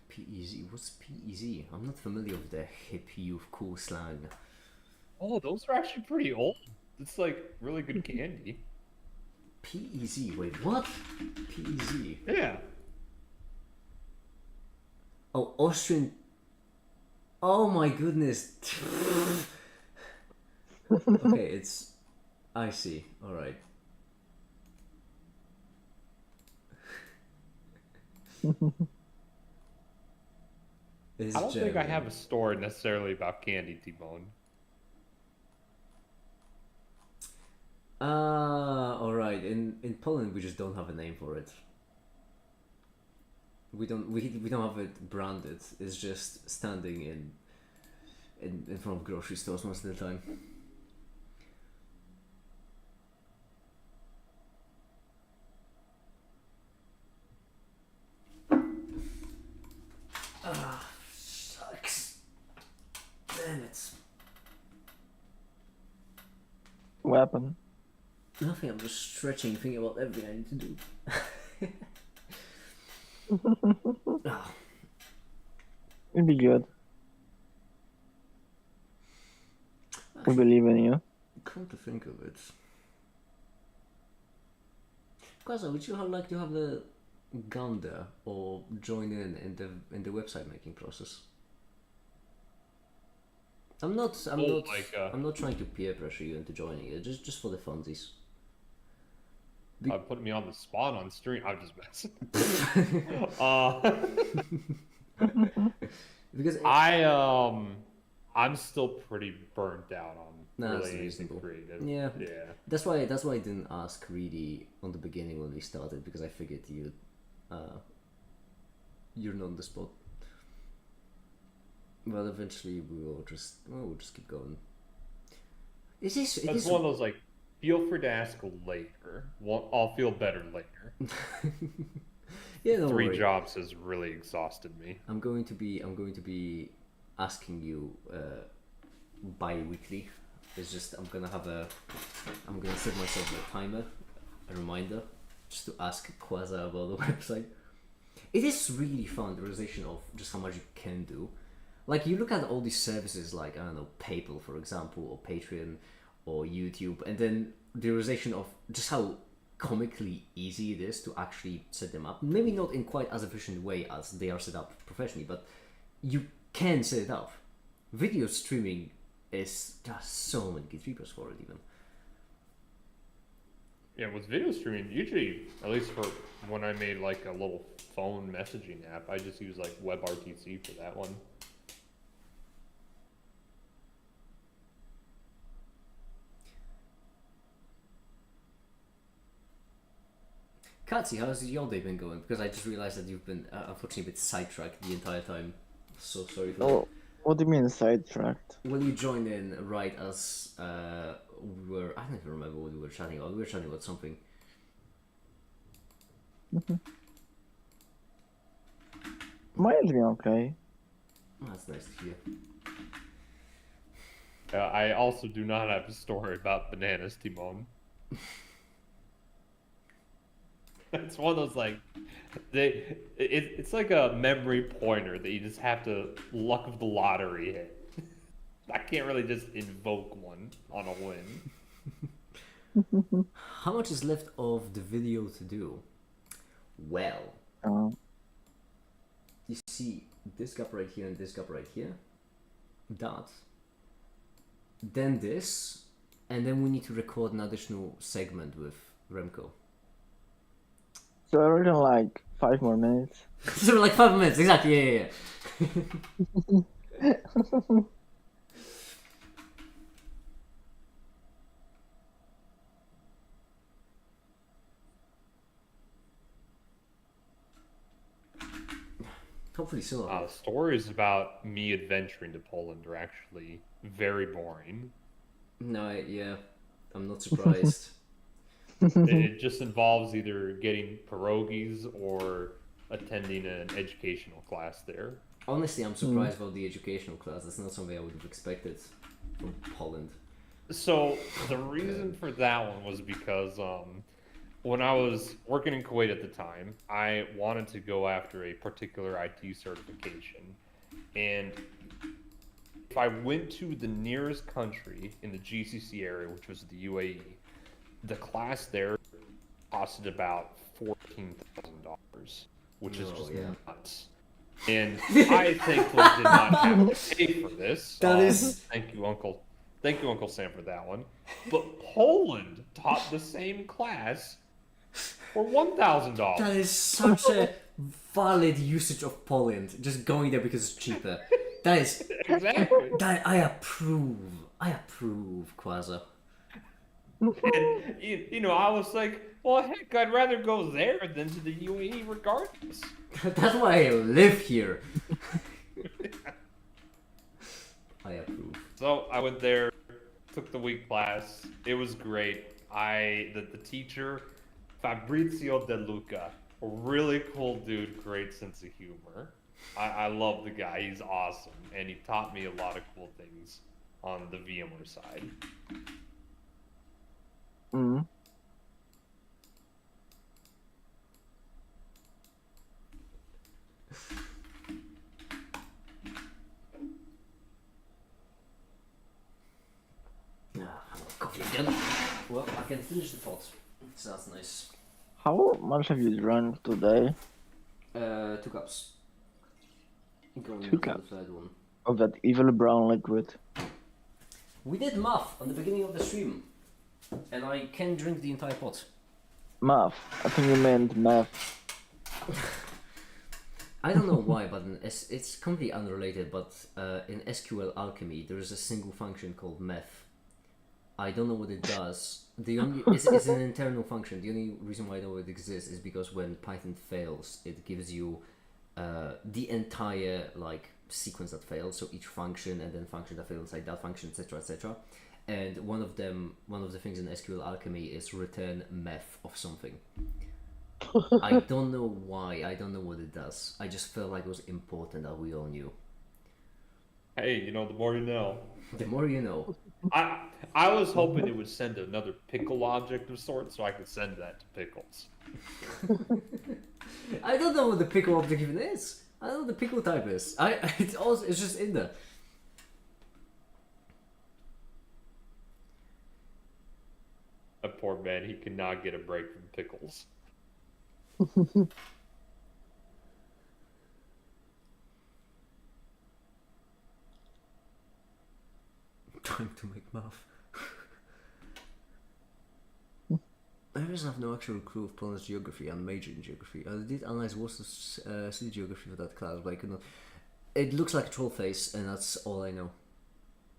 PEZ. What's PEZ? I'm not familiar with the hip youth cool slang. Oh, those are actually pretty old. It's like really good candy. PEZ. Wait, what? PEZ. Yeah. Oh, Austrian. Oh my goodness. Okay, it's. I see. All right. It's I don't think I German. have a story necessarily about candy, T-Bone. All right. In Poland, we just don't have a name for it. We don't have it branded. It's just standing in front of grocery stores most of the time. Ah, sucks. Damn it. What happened? Nothing. I'm just stretching, thinking about everything I need to do. Ah. It'll be good. We believe in you. Come to think of it. Kaza, would you like to have a gun there or join in the website making process? I'm not trying to peer pressure you into joining it, just for the funsies. Putting me on the spot on stream. I'm just messing. Because I'm still pretty burnt out on Nah, that's really anything reasonable. creative. Yeah. Yeah. That's why I didn't ask really on the beginning when we started, because I figured you're not on the spot. But eventually we'll just keep going. It It's is one of those like, feel free to ask later. I'll feel better later. yeah, don't 3 worry. jobs has really exhausted me. I'm going to be asking you bi-weekly. It's just I'm gonna set myself a timer, a reminder, just to ask Quasar about the website. It is really fun, the realization of just how much you can do. Like, you look at all these services like, I don't know, PayPal, for example, or Patreon, or YouTube, and then the realization of just how comically easy it is to actually set them up. Maybe not in quite as efficient way as they are set up professionally, but you can set it up. Video streaming is just so many gatekeepers for it, even. Yeah, with video streaming, usually, at least for when I made like a little phone messaging app, I just use like WebRTC for that one. Katsi, how's your day been going? Because I just realized that you've been unfortunately a bit sidetracked the entire time. So sorry for that. Oh, what do you mean sidetracked? Well, you joined in right as we were. I don't even remember what we were chatting about. We were chatting about something. Mine's been okay. That's nice to hear. I also do not have a story about bananas, Timon. It's one of those like, it's like a memory pointer that you just have to luck of the lottery hit. I can't really just invoke one on a win. How much is left of the video to do? Well, you see this gap right here and this gap right here. That. Then this, and then we need to record an additional segment with Remco. So I reckon like 5 more minutes. So like 5 minutes, exactly. Yeah. Hopefully so. Stories about me adventuring to Poland are actually very boring. No, yeah, I'm not surprised. It just involves either getting pierogies or attending an educational class there. Honestly, I'm surprised about the educational class. That's not something I would have expected from Poland. So the reason for that one was because when I was working in Kuwait at the time, I wanted to go after a particular IT certification. And if I went to the nearest country in the GCC area, which was the UAE, the class there costed about $14,000, which is just nuts. And I thankfully did not have to pay for this. That is... Thank you, Uncle Sam, for that one. But Poland taught the same class for $1,000. That is such a valid usage of Poland. Just going there because it's cheaper. That is... Exactly. That I approve. Quasar. And, I was like, well, heck, I'd rather go there than to the UAE regardless. That's why I live here. I approve. So I went there, took the week class. It was great. The teacher, Fabrizio De Luca, a really cool dude, great sense of humor. I love the guy. He's awesome. And he taught me a lot of cool things on the VMware side. Mm. Coffee again. Well, I can finish the pot. So that's nice. How much have you drunk today 2 cups. Going 2 to cups? the third one. of that evil brown liquid? We did math on the beginning of the stream, and I can drink the entire pot. Math. I think you meant math. I don't know why, but it's completely unrelated, but in SQL Alchemy there is a single function called meth, I don't know what it does. The only it's an internal function. The only reason why I know it exists is because when Python fails, it gives you the entire like sequence that fails. So each function and then function that fails inside that function, etc., etc. And one of the things in SQL Alchemy is return meth of something. I don't know why. I don't know what it does. I just felt like it was important that we all knew. Hey, you know, the more you know. The more you know. I was hoping it would send another pickle object of sorts so I could send that to Pickles. I don't know what the pickle object even is. I don't know what the pickle type is. It's just in there. That poor man, he could not get a break from Pickles. Time to make math. I just have no actual clue of Poland's geography. I'm majoring in geography. I did analyze Warsaw city geography for that class, but I could not. It looks like a troll face, and that's all I know.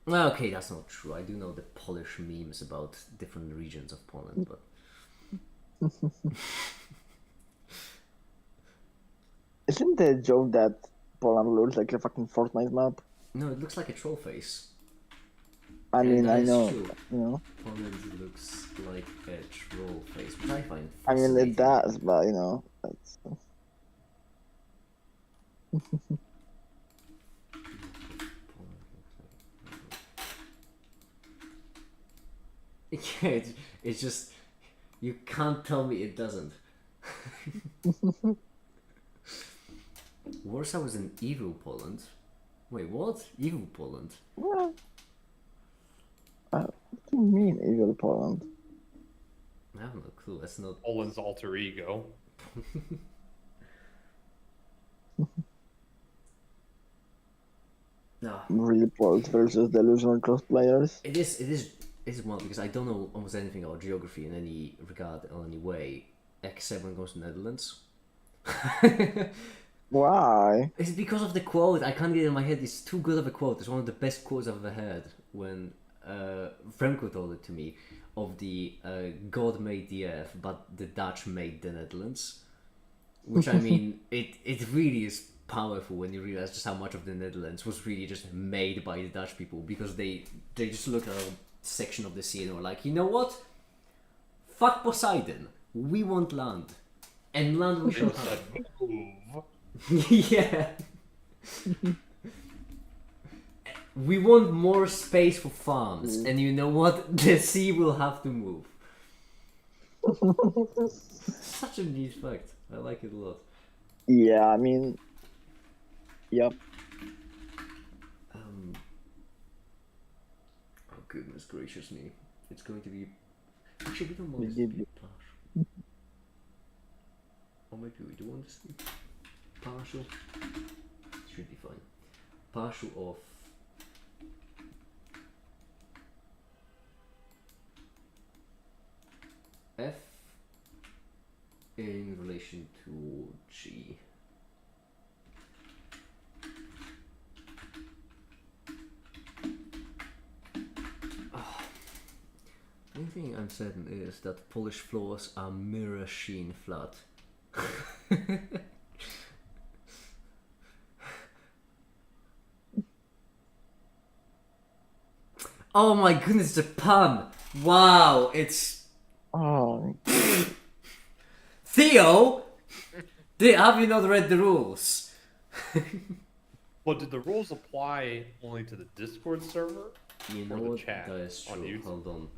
Well, okay, that's not true. I do know the Polish memes about different regions of Poland, but Isn't the joke that Poland looks like a fucking Fortnite map? no, it looks like a troll face. I And mean, that I is know, true. you know. Poland looks like a troll face, which I find I mean, fascinating. it does, but you know, that's. Yeah, it's just you can't tell me it doesn't. Warsaw was an evil Poland. Wait, what? Evil Poland? What? What do you mean, evil Poland? I have no clue. That's not. Poland's alter ego. No, Really Poland versus delusional cosplayers? it is one because I don't know almost anything about geography in any regard or any way, except when it goes to Netherlands. Why? It's because of the quote. I can't get it in my head. It's too good of a quote. It's one of the best quotes I've ever heard. When Fremco told it to me, of the God made the earth, but the Dutch made the Netherlands. Which I mean, it really is powerful when you realize just how much of the Netherlands was really just made by the Dutch people, because they just looked at a section of the sea and were like, you know what? Fuck Poseidon. We want land, and land we shall It's have. a move. Yeah. We want more space for farms, and you know what? The sea will have to move. Such a neat fact. I like it a lot. Yeah, I mean, yep. Oh goodness gracious me! It's going to be. Actually, we don't We want this to did be partial. Or maybe we do want this to be partial. Should be fine. Partial of. F in relation to G. One thing I'm certain is that Polish floors are mirror sheen flat. Oh my goodness, the pun! Wow, it's Oh, Theo. Have you not read the rules? Well, did the rules apply only to the Discord server? You know Or the what? chat That is on true. YouTube. Hold on.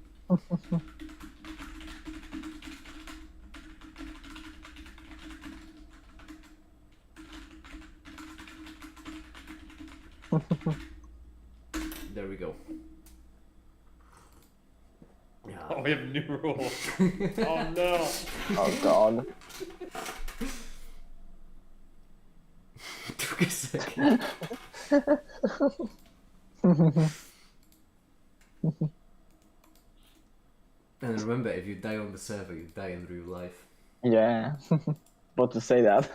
There we go. Yeah. Oh, we have new rules. Oh no. oh god. Took a second. And remember, if you die on the server, you die in real life. Yeah. But to say that.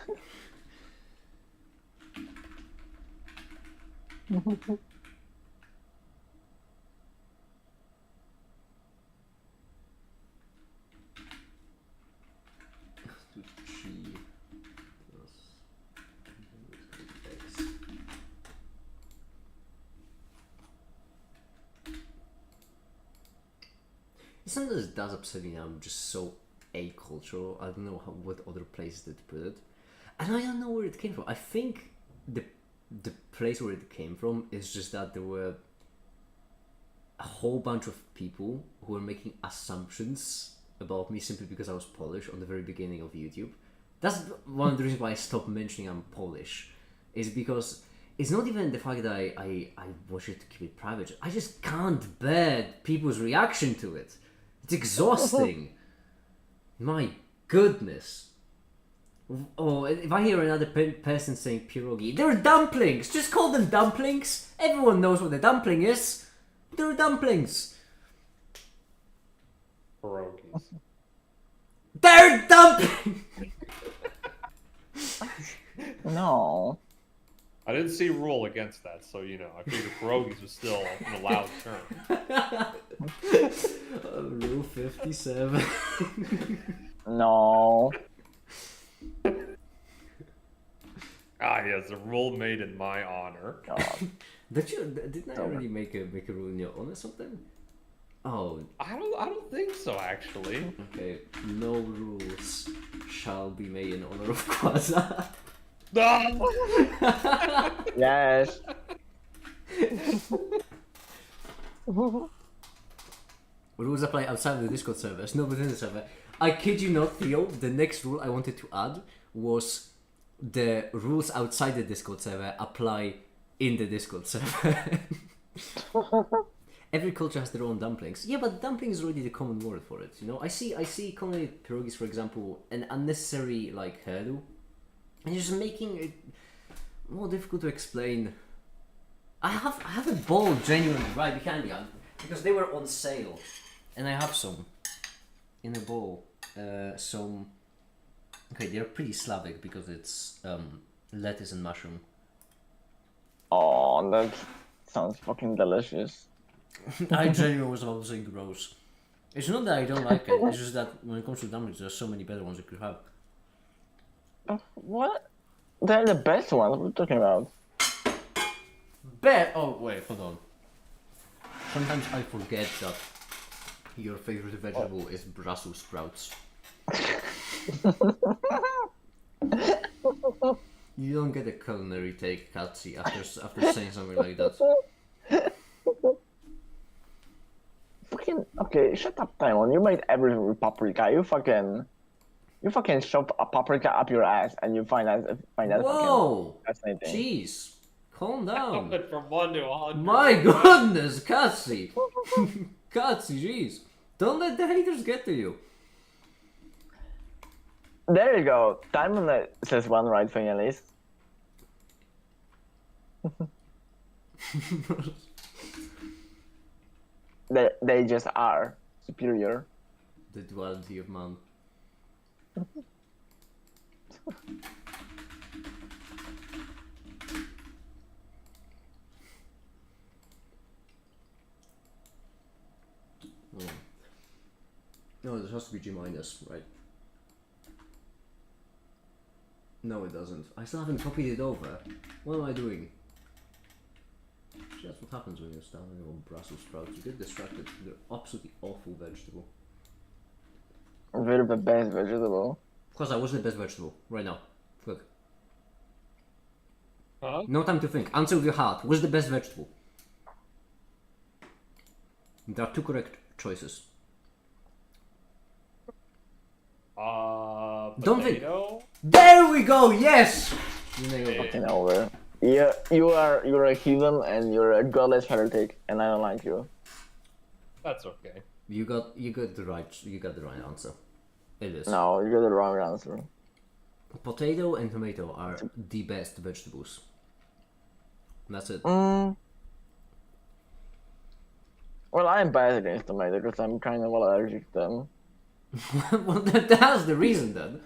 Sometimes it does upset me. I'm just so acultural. I don't know what other place to put it, and I don't know where it came from. I think the place where it came from is just that there were a whole bunch of people who were making assumptions about me simply because I was Polish on the very beginning of YouTube. That's one of the reasons why I stopped mentioning I'm Polish, is because it's not even the fact that I wish it to keep it private. I just can't bear people's reaction to it. It's exhausting. My goodness. Oh, if I hear another person saying pierogi, they're dumplings! Just call them dumplings! Everyone knows what a dumpling is! They're dumplings! Pierogies. They're dumplings! No. I didn't see a rule against that, so I figured pierogies was still an allowed term. Rule 57. No. Ah, yes, a rule made in my honor. God. Didn't I already make a rule in your honor or something? Oh, I don't think so, actually. okay. No rules shall be made in honor of Quasar. No! Yes. Rules apply outside of the Discord server, not within the server. I kid you not, Theo, the next rule I wanted to add was the rules outside the Discord server apply in the Discord server. Every culture has their own dumplings. Yeah, but dumpling is already the common word for it. I see calling it pierogies, for example, an unnecessary hairdo, and you're just making it more difficult to explain. I have a bowl genuinely right behind me because they were on sale, and I have some in a bowl. Some. Okay, they're pretty Slavic because it's lettuce and mushroom. Oh, that sounds fucking delicious. I genuinely was about to say gross. It's not that I don't like it, it's just that when it comes to dumplings, there's so many better ones you could have. What? They're the best ones. What are you talking about? Oh, wait, hold on. Sometimes I forget that your favorite vegetable is Brussels sprouts. You don't get a culinary take, Katsi, after saying something like that. Fucking okay, shut up, Timon. You made everything with paprika. You fucking shove a paprika up your ass, and you find that Whoa! fucking fascinating. Jeez, calm down. Went from 1 to 100. My goodness, Katsi! Katsi, jeez. Don't let the haters get to you. There you go. Timon says one right thing at least. They just are superior. The duality of man. Oh. No, this has to be G minus, right? No, it doesn't. I still haven't copied it over. What am I doing? See, that's what happens when you're standing on Brussels sprouts. You get distracted. They're absolutely awful vegetable. They're the best vegetable. Because I was the best vegetable. Right now. Look. Huh? No time to think. Answer with your heart. What's the best vegetable? There are two correct choices. Don't think. Potato? There we go. Yes. You nailed it. Fucking over. Yeah, you're a heathen and you're a godless heretic, and I don't like you. That's okay. You got the right answer. It is. No, you got the wrong answer. Potato and tomato are the best vegetables. That's it. Well, I'm biased against tomato because I'm kind of allergic to them. Well, that's the reason then.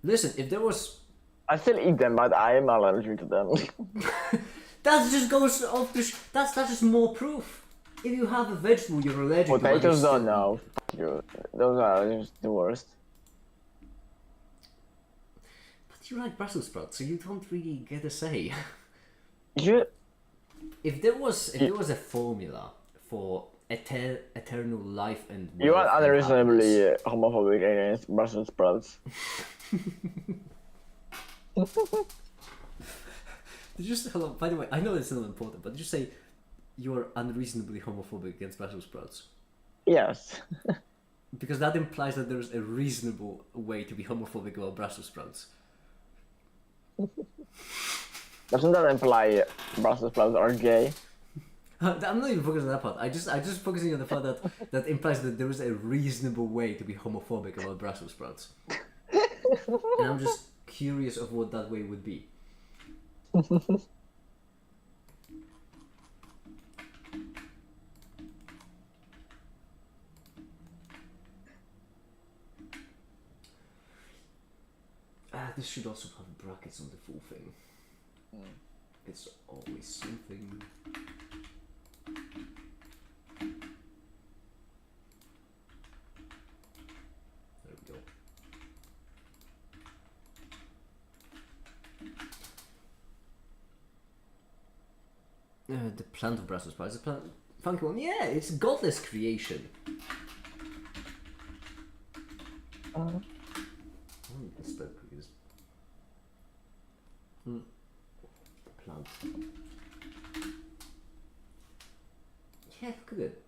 Listen, if there was, I still eat them, but I am allergic to them. that just goes off the. That's just more proof. If you have a vegetable you're allergic to, Potatoes don't know. Fuck you. Those are just the worst. But you like Brussels sprouts, so you don't really get a say. You If there was a formula for eternal life and You wealth are and unreasonably happiness. homophobic against Brussels sprouts. Did you say, hello, by the way, I know it's not important, but did you say you're unreasonably homophobic against Brussels sprouts? Yes. Because that implies that there's a reasonable way to be homophobic about Brussels sprouts. Doesn't that imply Brussels sprouts are gay? I'm not even focusing on that part. I just focusing on the part that implies that there is a reasonable way to be homophobic about Brussels sprouts. And I'm just curious of what that way would be. This should also have brackets on the full thing. It's always something. There we go. The plant of Brussels sprouts. The plant, funky one. Yeah, it's godless creation. Spell cookies. Plant. Yeah, look at it.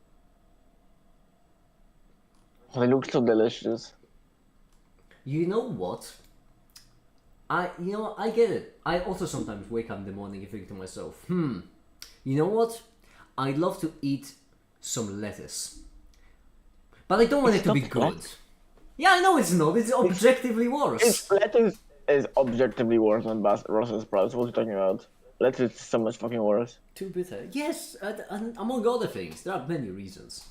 They look so delicious. You know what? I get it. I also sometimes wake up in the morning and think to myself, you know what? I'd love to eat some lettuce. But I don't want it to be not good. Yeah, I know it's not. It's objectively worse. Lettuce is objectively worse than Brussels sprouts. What are you talking about? Lettuce is so much fucking worse. Too bitter. Yes, and among other things. There are many reasons.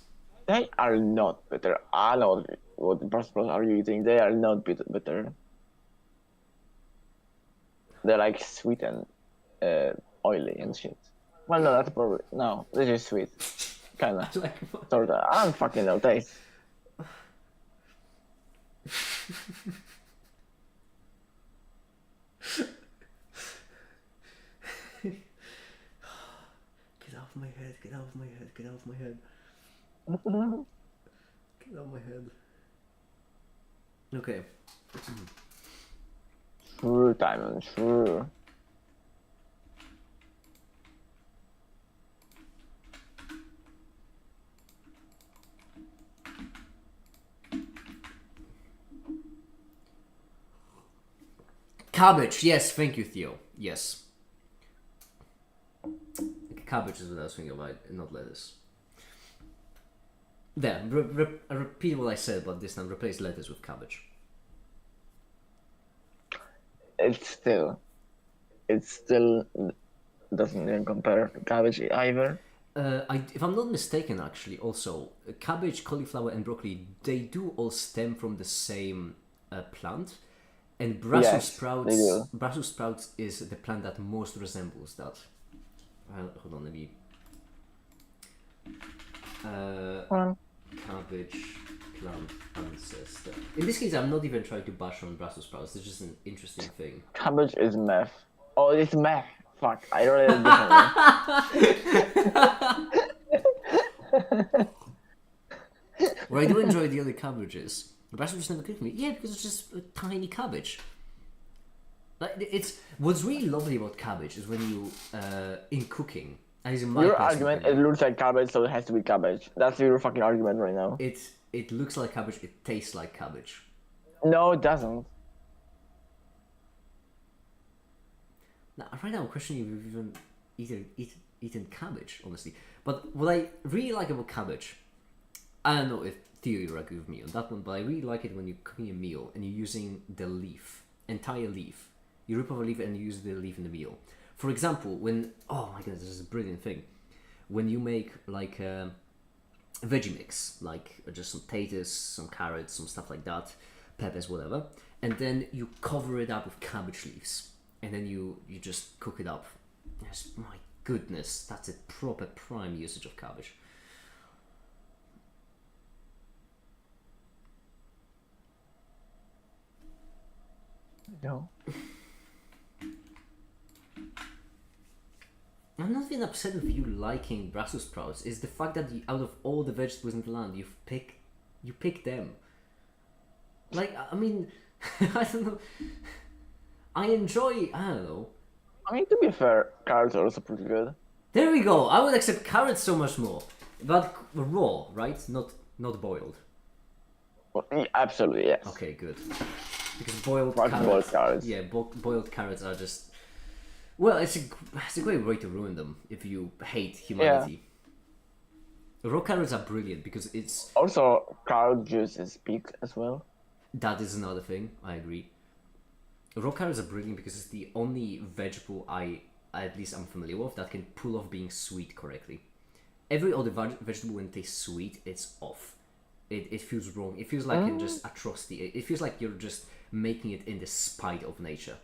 They are not bitter. I know what Brussels sprouts are you eating. They are not bitter. They're like sweet and oily and shit. Well, no, that's probably no. This is sweet, kinda, Like, sorta. I don't fucking know taste. get out of my head, get out of my head, get out of my head. Get out of my head. Okay. Sure, Diamond, sure. Cabbage, yes, thank you, Theo. Yes. Cabbage is what I was thinking about, not lettuce. There, I repeat what I said, but this time replace lettuce with cabbage. It still doesn't even compare to cabbage either. If I'm not mistaken, actually, also cabbage, cauliflower, and broccoli, they do all stem from the same plant, and Brussels Yes, they do. Brussels sprouts is the plant that most resembles that. Hold on, let me. Cabbage plant ancestor. In this case, I'm not even trying to bash on Brussels sprouts. It's just an interesting thing. Cabbage is meth. Oh, it's meth. Fuck, I wrote it differently. What I do enjoy the other cabbages. The Brussels just never clicked me. Yeah, because it's just a tiny cabbage. Like it's what's really lovely about cabbage is when you in cooking. And it's in my Your personal argument, opinion, it looks like cabbage, so it has to be cabbage. That's your fucking argument right now. it looks like cabbage. It tastes like cabbage. No, it doesn't. Now, right now, I'm questioning if you've even eaten cabbage, honestly. But what I really like about cabbage, I don't know if Theo you agree with me on that one, but I really like it when you're cooking a meal and you're using the leaf, entire leaf. You rip off a leaf and you use the leaf in the meal. For example, when oh my goodness, this is a brilliant thing. When you make like a veggie mix, like just some potatoes, some carrots, some stuff like that, peppers, whatever, and then you cover it up with cabbage leaves, and then you just cook it up. Yes, my goodness, that's a proper prime usage of cabbage. No. I'm not even upset with you liking Brussels sprouts. It's the fact that out of all the vegetables in the land, you pick them. Like, I mean, I don't know. I don't know. I mean, to be fair, carrots are also pretty good. There we go. I would accept carrots so much more, but raw, right? Not boiled. Well, yeah, absolutely, yes. Okay, good. Because boiled Like carrots. boiled carrots. Yeah, boiled carrots are just. Well, it's a great way to ruin them if you hate humanity. Raw carrots are brilliant because it's. Also, carrot juice is peak as well. That is another thing. I agree. Raw carrots are brilliant because it's the only vegetable at least I'm familiar with, that can pull off being sweet correctly. Every other vegetable when it tastes sweet, it's off. It feels wrong. It feels like just atrocity. It feels like you're just making it in the spite of nature.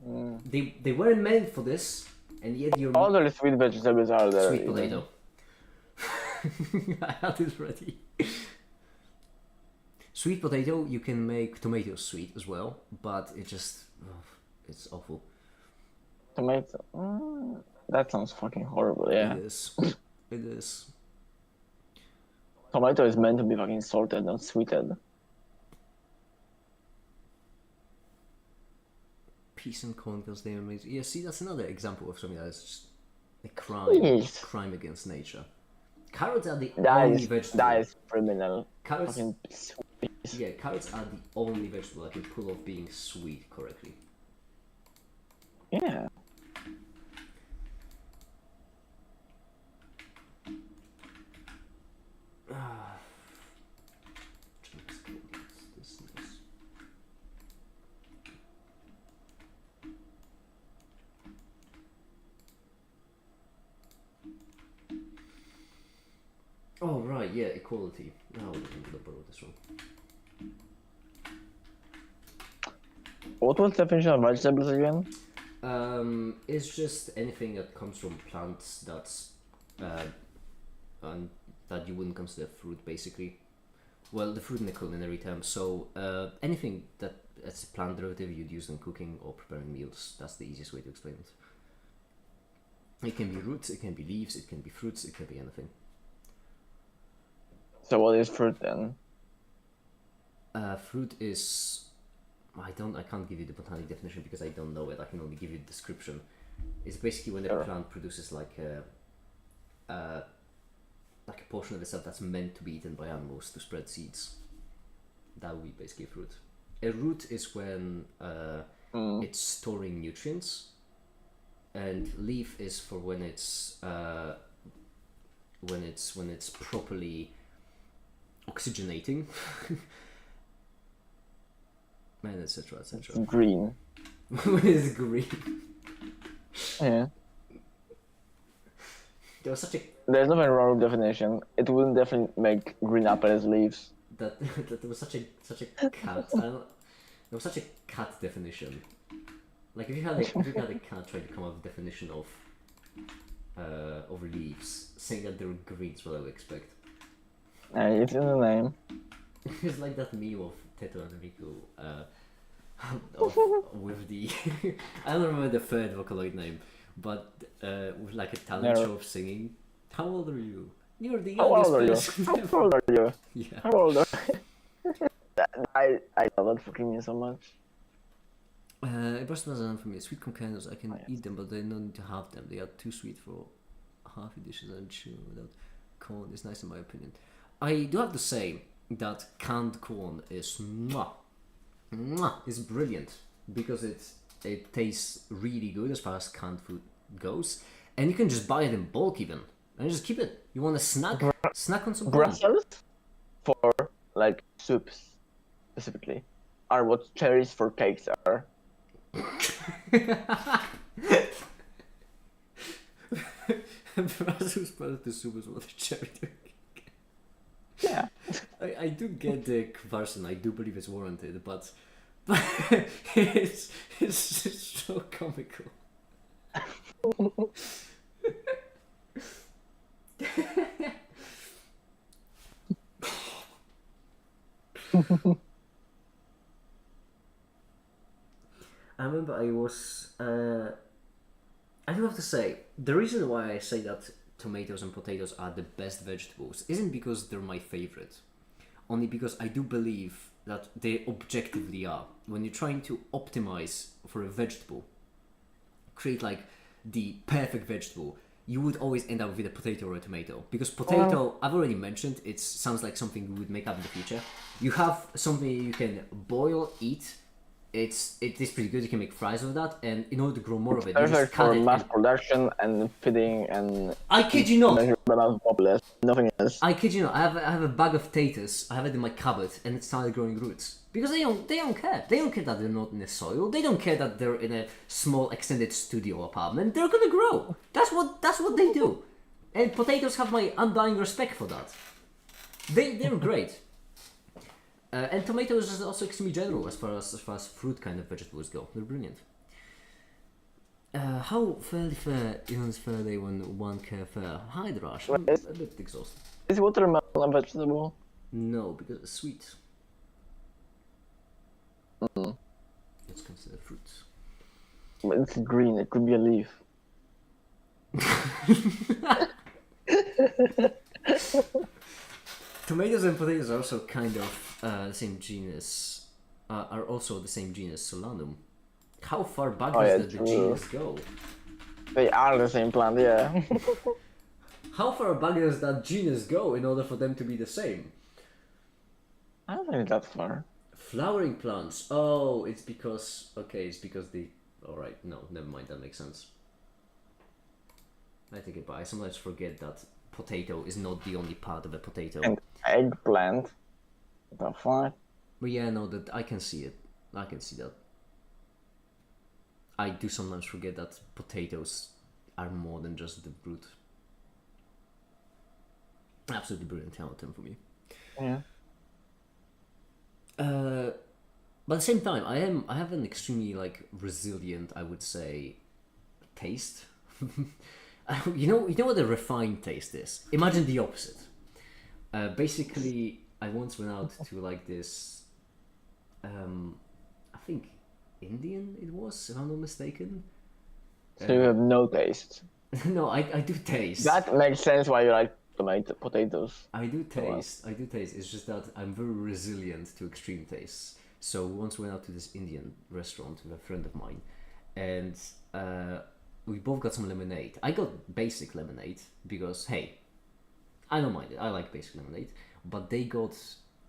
They weren't meant for this, and yet you're All the sweet vegetables are there. sweet potato. I had it ready. Sweet potato, you can make tomatoes sweet as well, but it just it's awful. Tomato. That sounds fucking horrible, yeah. It is. It is. Tomato is meant to be fucking salted, not sweetened. Peas and corn because they're amazing. Yeah, see, that's another example of something that is just a Yes. crime against nature. Carrots are the That only is vegetable. criminal. Carrots, Fucking sweet. yeah, carrots are the only vegetable that can pull off being sweet correctly. Yeah. Oh right, yeah, equality. No, I'm gonna borrow this one. What was the definition of vegetables again? It's just anything that comes from plants that's that you wouldn't consider fruit, basically. Well, the fruit in the culinary term. So anything that's a plant derivative you'd use in cooking or preparing meals. That's the easiest way to explain it. It can be roots, it can be leaves, it can be fruits, it can be anything. So what is fruit then? Fruit is. I can't give you the botanic definition because I don't know it. I can only give you the description. It's basically when Sure. a plant produces like a portion of itself that's meant to be eaten by animals to spread seeds. That would be basically fruit. A root is when it's storing nutrients, and leaf is for when it's properly oxygenating. And etc. etc. Green. It's green. Yeah. There was such a There's nothing wrong with definition. It wouldn't definitely make green apple as leaves. that there was such a cat. There was such a cat definition. Like if you had a cat trying to come up with a definition of leaves, saying that they were green is what I would expect. It's in the name. It's like that meme of Teto and Riku with the I don't remember the third Vocaloid name, but with like a talent No. show of singing. How old are you? You're the How youngest old are you? person. How old are you? Yeah. How old are you? I love that fucking me so much. It burst was for me. Sweet corn kernels, I can eat them, but I don't need to have them. They are too sweet for half dishes and chew without corn. It's nice in my opinion. I do have to say that canned corn is is brilliant because it tastes really good as far as canned food goes, and you can just buy it in bulk even and just keep it. You want to snack on some corn. Brussels for like soups specifically are what cherries for cakes are. Brussels sprouts to soup is what a cherry to Yeah. I do get the comparison. I do believe it's warranted, but it's so comical. I remember I was I do have to say, the reason why I say that tomatoes and potatoes are the best vegetables isn't because they're my favorite. Only because I do believe that they objectively are. When you're trying to optimize for a vegetable, create like the perfect vegetable, you would always end up with a potato or a tomato. Because potato, I've already mentioned, it sounds like something we would make up in the future. You have something you can boil, eat. It is pretty good. You can make fries with that, and in order to grow more of it, you just Perfect cut for it. mass production and feeding and I kid you not. measure the amount of populace. Nothing else. I kid you not. I have a bag of potatoes. I have it in my cupboard, and it started growing roots because they don't care. They don't care that they're not in the soil. They don't care that they're in a small extended studio apartment. They're gonna grow. That's what they do. And potatoes have my undying respect for that. They're great. And tomatoes is also extremely general as far as fruit kind of vegetables go. They're brilliant. How fairly fair is fair day when one care fair? Hi, Drash. I'm a bit exhausted. Is watermelon a vegetable? No, because it's sweet. It's considered fruit. But it's green. It could be a leaf. Tomatoes and potatoes are also kind of the same genus. Are also the same genus, Solanum. How far back does the genus go? They are the same plant, yeah. How far back does that genus go in order for them to be the same? I don't think that's far. Flowering plants. Oh, it's because they. All right, no, never mind. That makes sense. I take it back. I sometimes forget that potato is not the only part of a potato. And eggplant. The fuck? But yeah, no, that I can see it. I can see that. I do sometimes forget that potatoes are more than just the root. Absolutely brilliant term for me. Yeah. But at the same time, I have an extremely like resilient, I would say, taste. you know what a refined taste is? Imagine the opposite. Basically, I once went out to like this, I think Indian it was, if I'm not mistaken. So you have no taste. No, I do taste. That makes sense why you like potatoes. I do taste. It's just that I'm very resilient to extreme tastes. So we once went out to this Indian restaurant with a friend of mine, and we both got some lemonade. I got basic lemonade because hey, I don't mind it. I like basic lemonade, but they got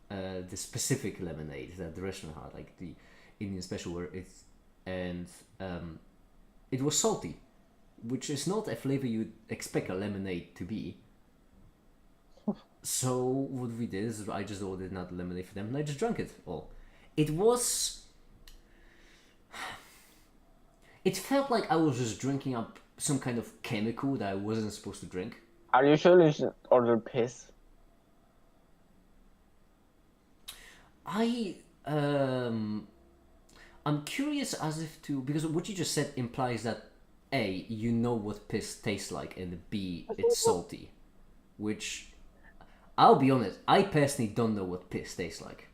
the specific lemonade that the restaurant had, like the Indian special, where it was salty, which is not a flavor you'd expect a lemonade to be. So what we did is I just ordered another lemonade for them and I just drank it all. It felt like I was just drinking up some kind of chemical that I wasn't supposed to drink. Are you sure you should order piss? I'm curious as if to, because what you just said implies that A, you know what piss tastes like, and B, it's salty. Which, I'll be honest, I personally don't know what piss tastes like.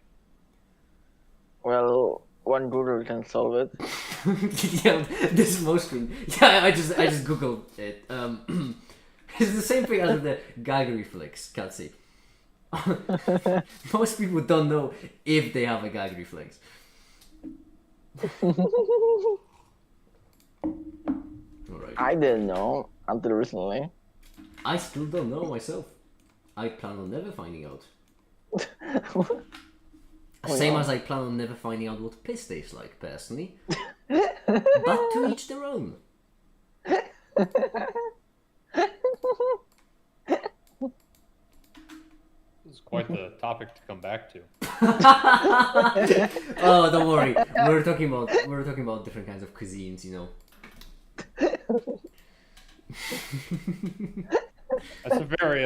Well, one Google can solve it. Yeah, this is mostly. Yeah, I just googled it. It's the same thing as the gag reflex. Can't see. Most people don't know if they have a gag reflex. Alright. I didn't know until recently. I still don't know myself. I plan on never finding out. Same as I plan on never finding out what piss tastes like, personally. But to each their own. This is quite the topic to come back to. Oh, don't worry. We're talking about different kinds of cuisines, you know. That's a very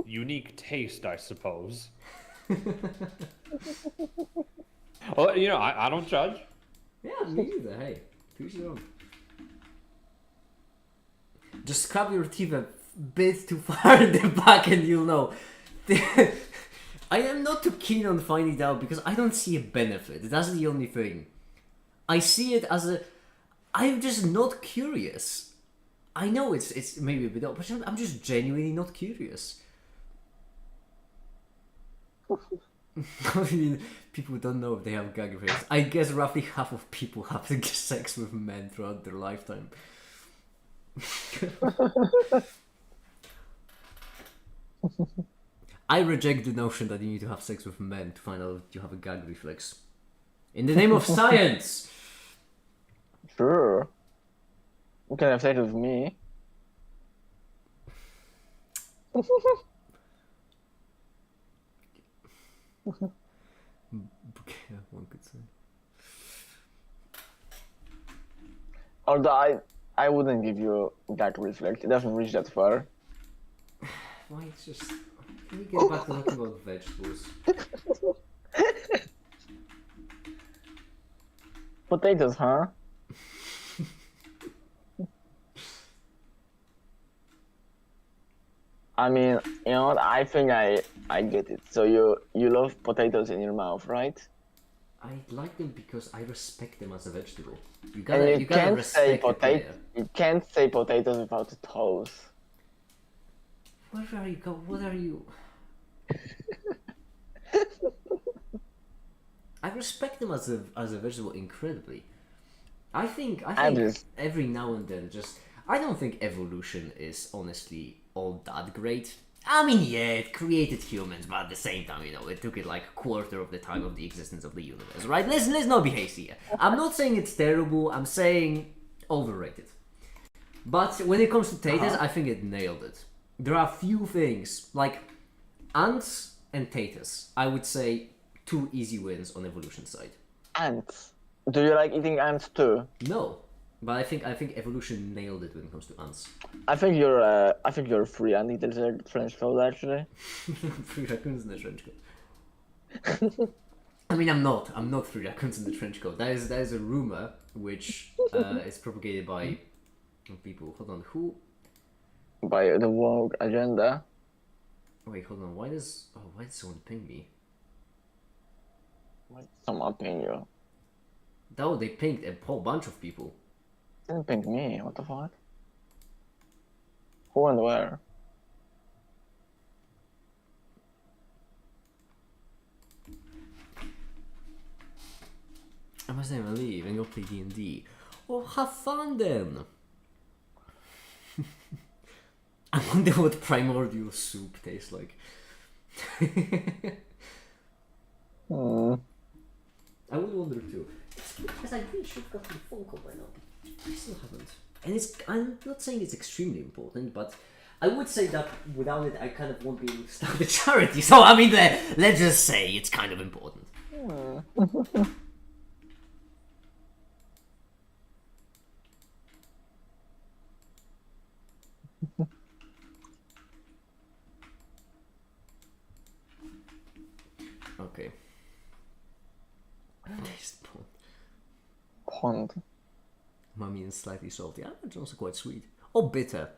unique taste, I suppose. Well, you know, I don't judge. Yeah, me either. Hey, to each their own. Just scrub your teeth a bit too far in the back and you'll know. I am not too keen on finding it out because I don't see a benefit. That's the only thing. I see it as a... I'm just not curious. I know it's maybe a bit odd, but I'm just genuinely not curious. I mean, people don't know if they have gag reflex. I guess roughly half of people have sex with men throughout their lifetime. I reject the notion that you need to have sex with men to find out if you have a gag reflex. In the name of science! Sure. You can have sex with me. One could say. Although I wouldn't give you that reflect. It doesn't reach that far. Why, it's just... Can we get back to talking about vegetables? Potatoes, huh? I mean, you know what? I think I get it. So you love potatoes in your mouth, right? I like them because I respect them as a vegetable. You And you gotta can't say respect it, yeah. You can't say potatoes without toes. Where are you go? What are you? I respect them as a vegetable incredibly. I think just- every now and then I don't think evolution is honestly all that great. I mean, yeah, it created humans, but at the same time, you know, it took it like a quarter of the time of the existence of the universe, right? Let's not be hasty here. I'm not saying it's terrible. I'm saying overrated. But when it comes to taters, I think it nailed it. There are few things like ants and taters. I would say 2 easy wins on evolution side. Ants. Do you like eating ants too? No, but I think evolution nailed it when it comes to ants. I think you're free and eat the French coat actually. 3 raccoons in the trench coat. I mean, I'm not 3 raccoons in the trench coat. That is a rumor which is propagated by people. Hold on, who? By the woke agenda. Wait, hold on. Why does someone ping me? Someone ping you. Oh, they pinged a whole bunch of people. Didn't ping me. What the fuck? Who and where? I must never leave and go play D&D. Oh, have fun then. I wonder what primordial soup tastes like. I would wonder too. Because I really should have gotten a phone call by now. I still haven't. And I'm not saying it's extremely important, but I would say that without it, I kind of won't be able to start a charity. So, I mean, let's just say it's kind of important. Okay. Taste pond. Pond. Mummy and slightly salty. It's also quite sweet. Or bitter.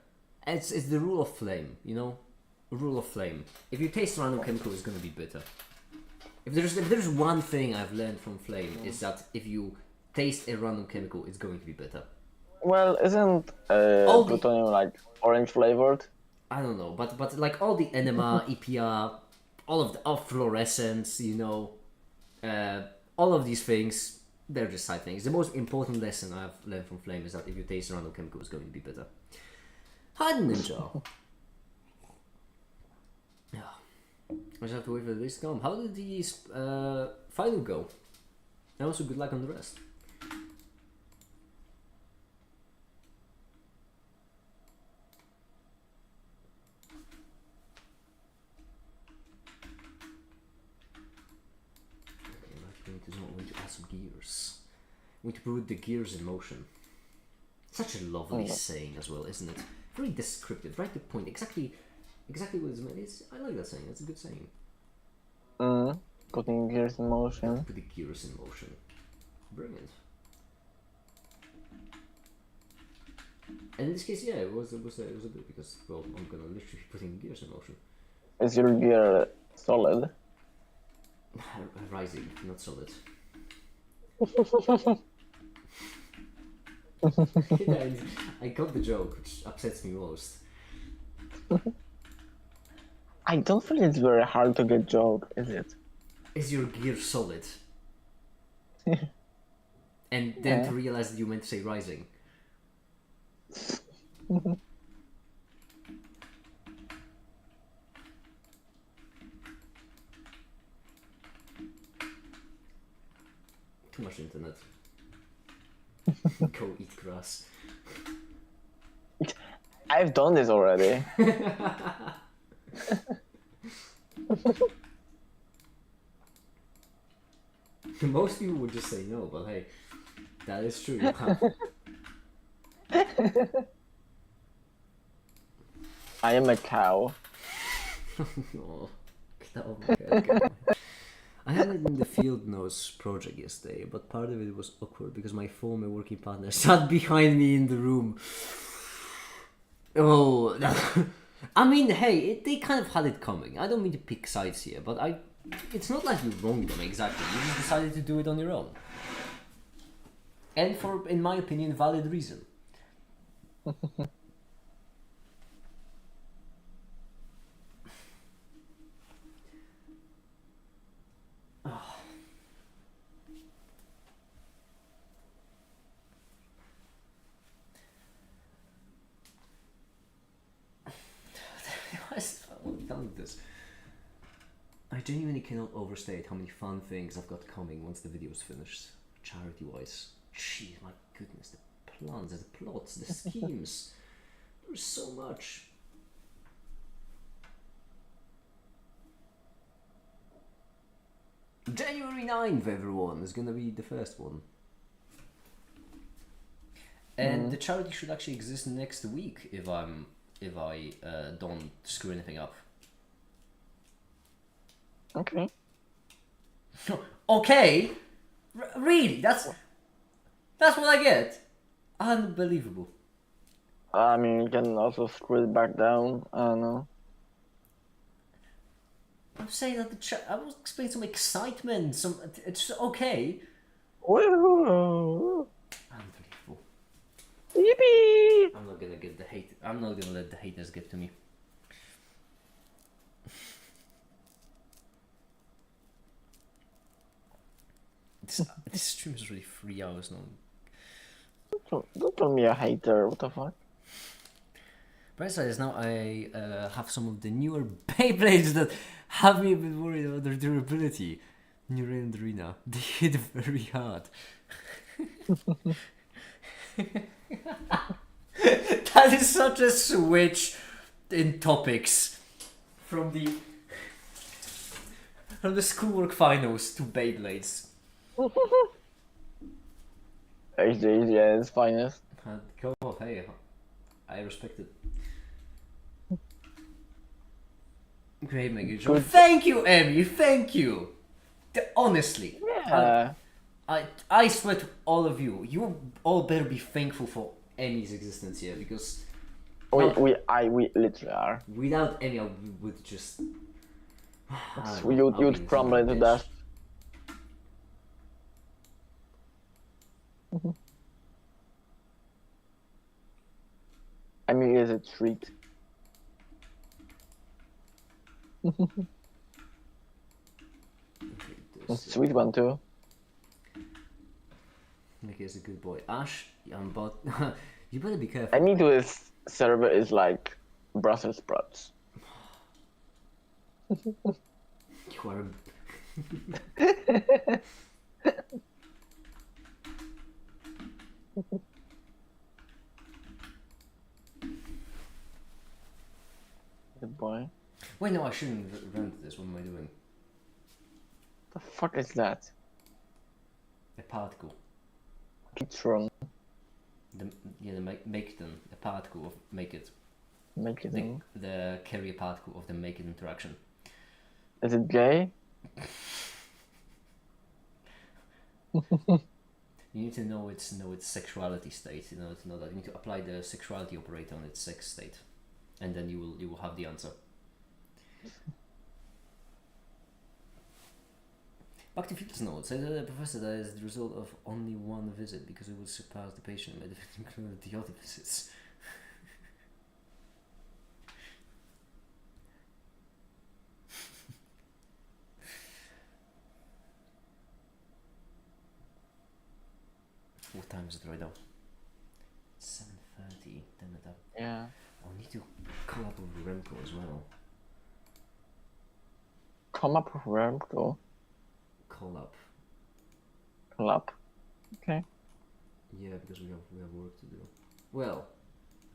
It's the rule of flame, you know? Rule of flame. If you taste a random chemical, it's gonna be bitter. If there's one thing I've learned from flame, is that if you taste a random chemical, it's going to be bitter. Well, isn't All the- plutonium like orange flavored? I don't know, but like all the enema, EPR, all of the fluorescence, you know, all of these things, they're just side things. The most important lesson I've learned from flame is that if you taste a random chemical, it's going to be bitter. Hi, Ninja. Yeah. I just have to wait for this to come. How did the final go? And also good luck on the rest. Okay, I'm going to add some gears. I'm going to put the gears in motion. Such a lovely saying as well, isn't it? Very descriptive, right to the point. Exactly what it's meant. I like that saying. That's a good saying. Putting gears in motion. Put the gears in motion. Brilliant. And in this case, yeah, it was a bit because, well, I'm gonna literally be putting gears in motion. Is your gear solid? Rising, not solid. Yeah, I got the joke, which upsets me most. I don't think it's very hard to get joke, is it? Is your gear solid? And then to realize that you meant to say rising. Too much internet. Go eat grass. I've done this already. Most people would just say no, but hey, that is true. You have. I am a cow. Oh, oh my God. I had it in the field nose project yesterday, but part of it was awkward because my former working partner sat behind me in the room. Oh, I mean, hey, they kind of had it coming. I don't mean to pick sides here, but it's not like you wronged them exactly. You just decided to do it on your own. And for, in my opinion, valid reason. I'm done with this. I genuinely cannot overstate how many fun things I've got coming once the video's finished, charity-wise. Jeez, my goodness, the plans, the plots, the schemes. There's so much. January 9th, everyone, is gonna be the first one. And the charity should actually exist next week if I don't screw anything up. Okay. Okay? Really? That's what I get? Unbelievable. I mean, you can also screw it back down. I don't know. I'm saying that I was expecting some excitement, it's okay. Woo! Unbelievable. Yippee! I'm not gonna get the hate. I'm not gonna let the haters get to me. This stream is really 3 hours long. Don't call me a hater. What the fuck? Bright side is now I have some of the newer Beyblades that have me a bit worried about their durability. New Rain Arena. They hit very hard. That is such a switch in topics from the schoolwork finals to Beyblades. HJ at its finest. Go on, hey, I respect it. Great, Mega Joe. Thank you, Emmy. Thank you. Honestly, Yeah. I swear to all of you, you all better be thankful for Emmy's existence here because We literally are. without Emmy, I would just. You'd crumble into dust. I mean, it's a treat. A sweet one too. Mickey is a good boy. Ash, but you better be careful. I mean, to his server is like Brussels sprouts. You are. Good boy. Wait, no, I shouldn't rent this. What am I doing? The fuck is that? A particle. Kitron. The make them a particle of make it. Make it in. The carrier particle of the make it interaction. Is it gay? You need to know its sexuality state. You know to know that you need to apply the sexuality operator on its sex state, and then you will have the answer. Back to Field's notes. The professor that is the result of only one visit because it would surpass the patient by including the other visits. What time is it right now? 7:30. Damn it! Yeah. I'll need to call up with Remco as well. Come up with Remco. Call up. Club. Okay. Yeah, because we have work to do. Well,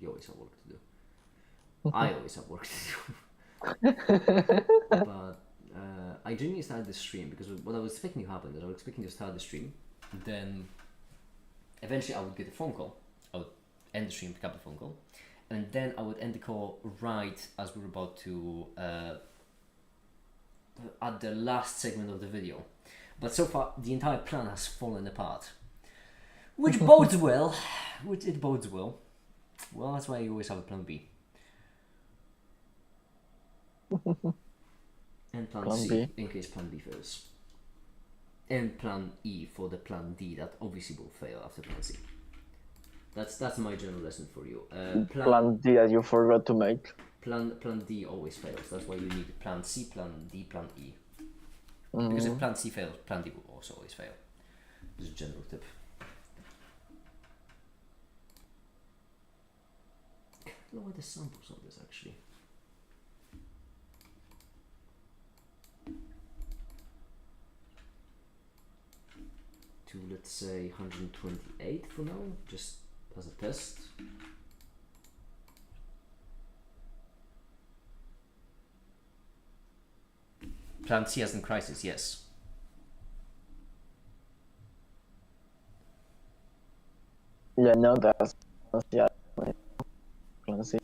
you always have work to do. I always have work to do. But I genuinely started the stream because what I was expecting to happen is I was expecting to start the stream, then eventually I would get a phone call. I would end the stream, pick up a phone call, and then I would end the call right as we were about to at the last segment of the video. But so far, the entire plan has fallen apart, which bodes well. Which it bodes well. Well, that's why you always have a plan B. And plan Plan C B. in case plan B fails. And plan E for the plan D that obviously will fail after plan C. That's my general lesson for you. Plan D that you forgot to make. Plan D always fails. That's why you need plan C, plan D, plan E. Because if plan C fails, plan D will also always fail. Just a general tip. Lower the samples on this actually. To let's say 128 for now, just as a test. Plan C as in crisis, yes. Yeah, no, that's yeah. Plan C.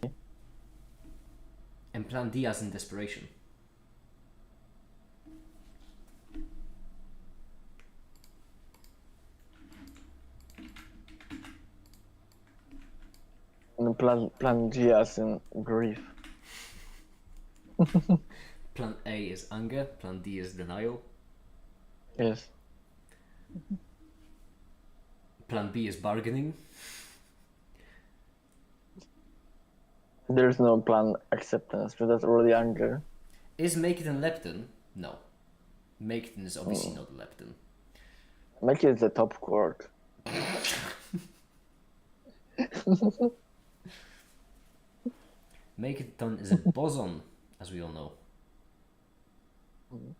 And plan D as in desperation. And plan G as in grief. Plan A is anger, plan D is denial, Yes. plan B is bargaining. There's no plan acceptance, but that's already anger. Is Maketon leptin? No. Maketon is obviously not a leptin. Make it the top quark. Maketon is a boson, as we all know.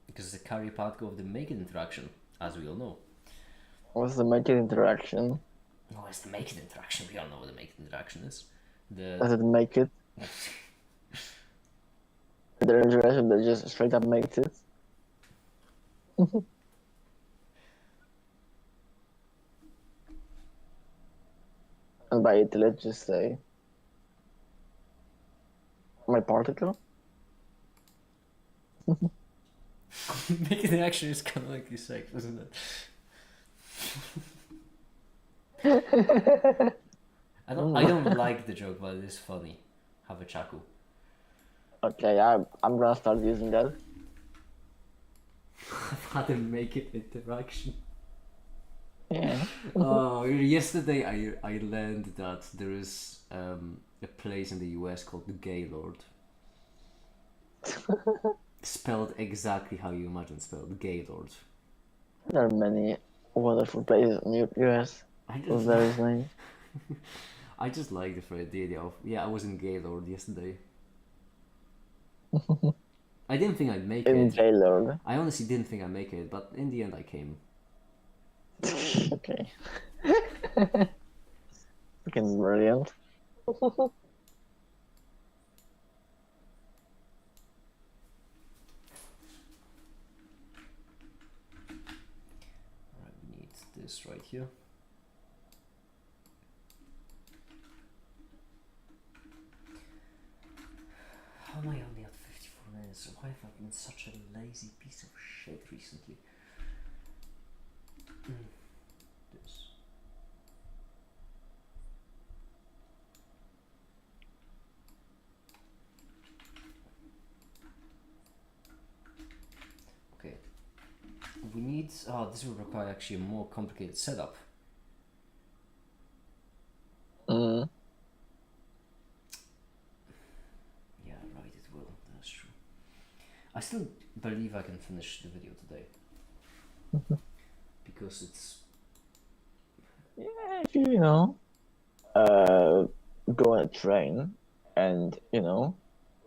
Because it's a carrier particle of the make it interaction, as we all know. What's the make it interaction? No, it's the make it interaction. We all know what the make it interaction is. Does it make it? The interaction that just straight up makes it? And by it, let's just say my particle? Make it interaction is kind of like you say, isn't it? I don't like the joke, but it is funny. Have a chaku. Okay, I'm gonna start using that. I've had a make it interaction. Yeah. Oh, yesterday I learned that there is a place in the US called the Gaylord. Spelled exactly how you imagine spelled, Gaylord. There are many wonderful places in US with various names. I just like the idea of, yeah, I was in Gaylord yesterday. I didn't think I'd make In it. Gaylord. I honestly didn't think I'd make it, but in the end I came. Okay. Fucking brilliant. Alright, we need this right here. How am I only at 54 minutes? Why have I been such a lazy piece of shit recently? This. Okay. We need this will require actually a more complicated setup. Mm. Yeah, right, it will. That's true. I still believe I can finish the video today. Because it's... Yeah, if you go on a train and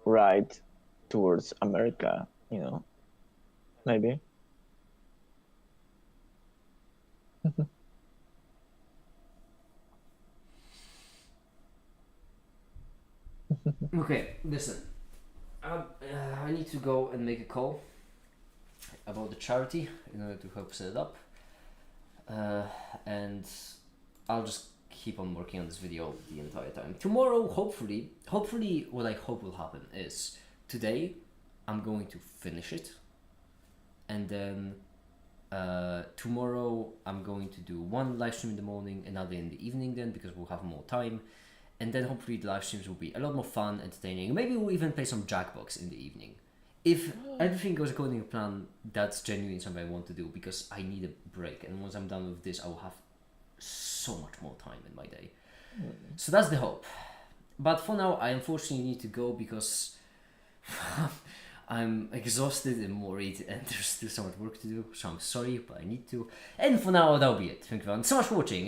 ride towards America, maybe. Okay, listen. I need to go and make a call about the charity in order to help set it up. And I'll just keep on working on this video the entire time. Tomorrow, hopefully what I hope will happen is today I'm going to finish it, and then tomorrow I'm going to do one live stream in the morning, another in the evening then, because we'll have more time, and then hopefully the live streams will be a lot more fun, entertaining. Maybe we'll even play some Jackbox in the evening. If everything goes according to plan, that's genuinely something I want to do, because I need a break, and once I'm done with this I will have so much more time in my day. So that's the hope. But for now I unfortunately need to go because I'm exhausted and worried and there's still so much work to do, so I'm sorry, but I need to. And for now that'll be it. Thank you so much for watching.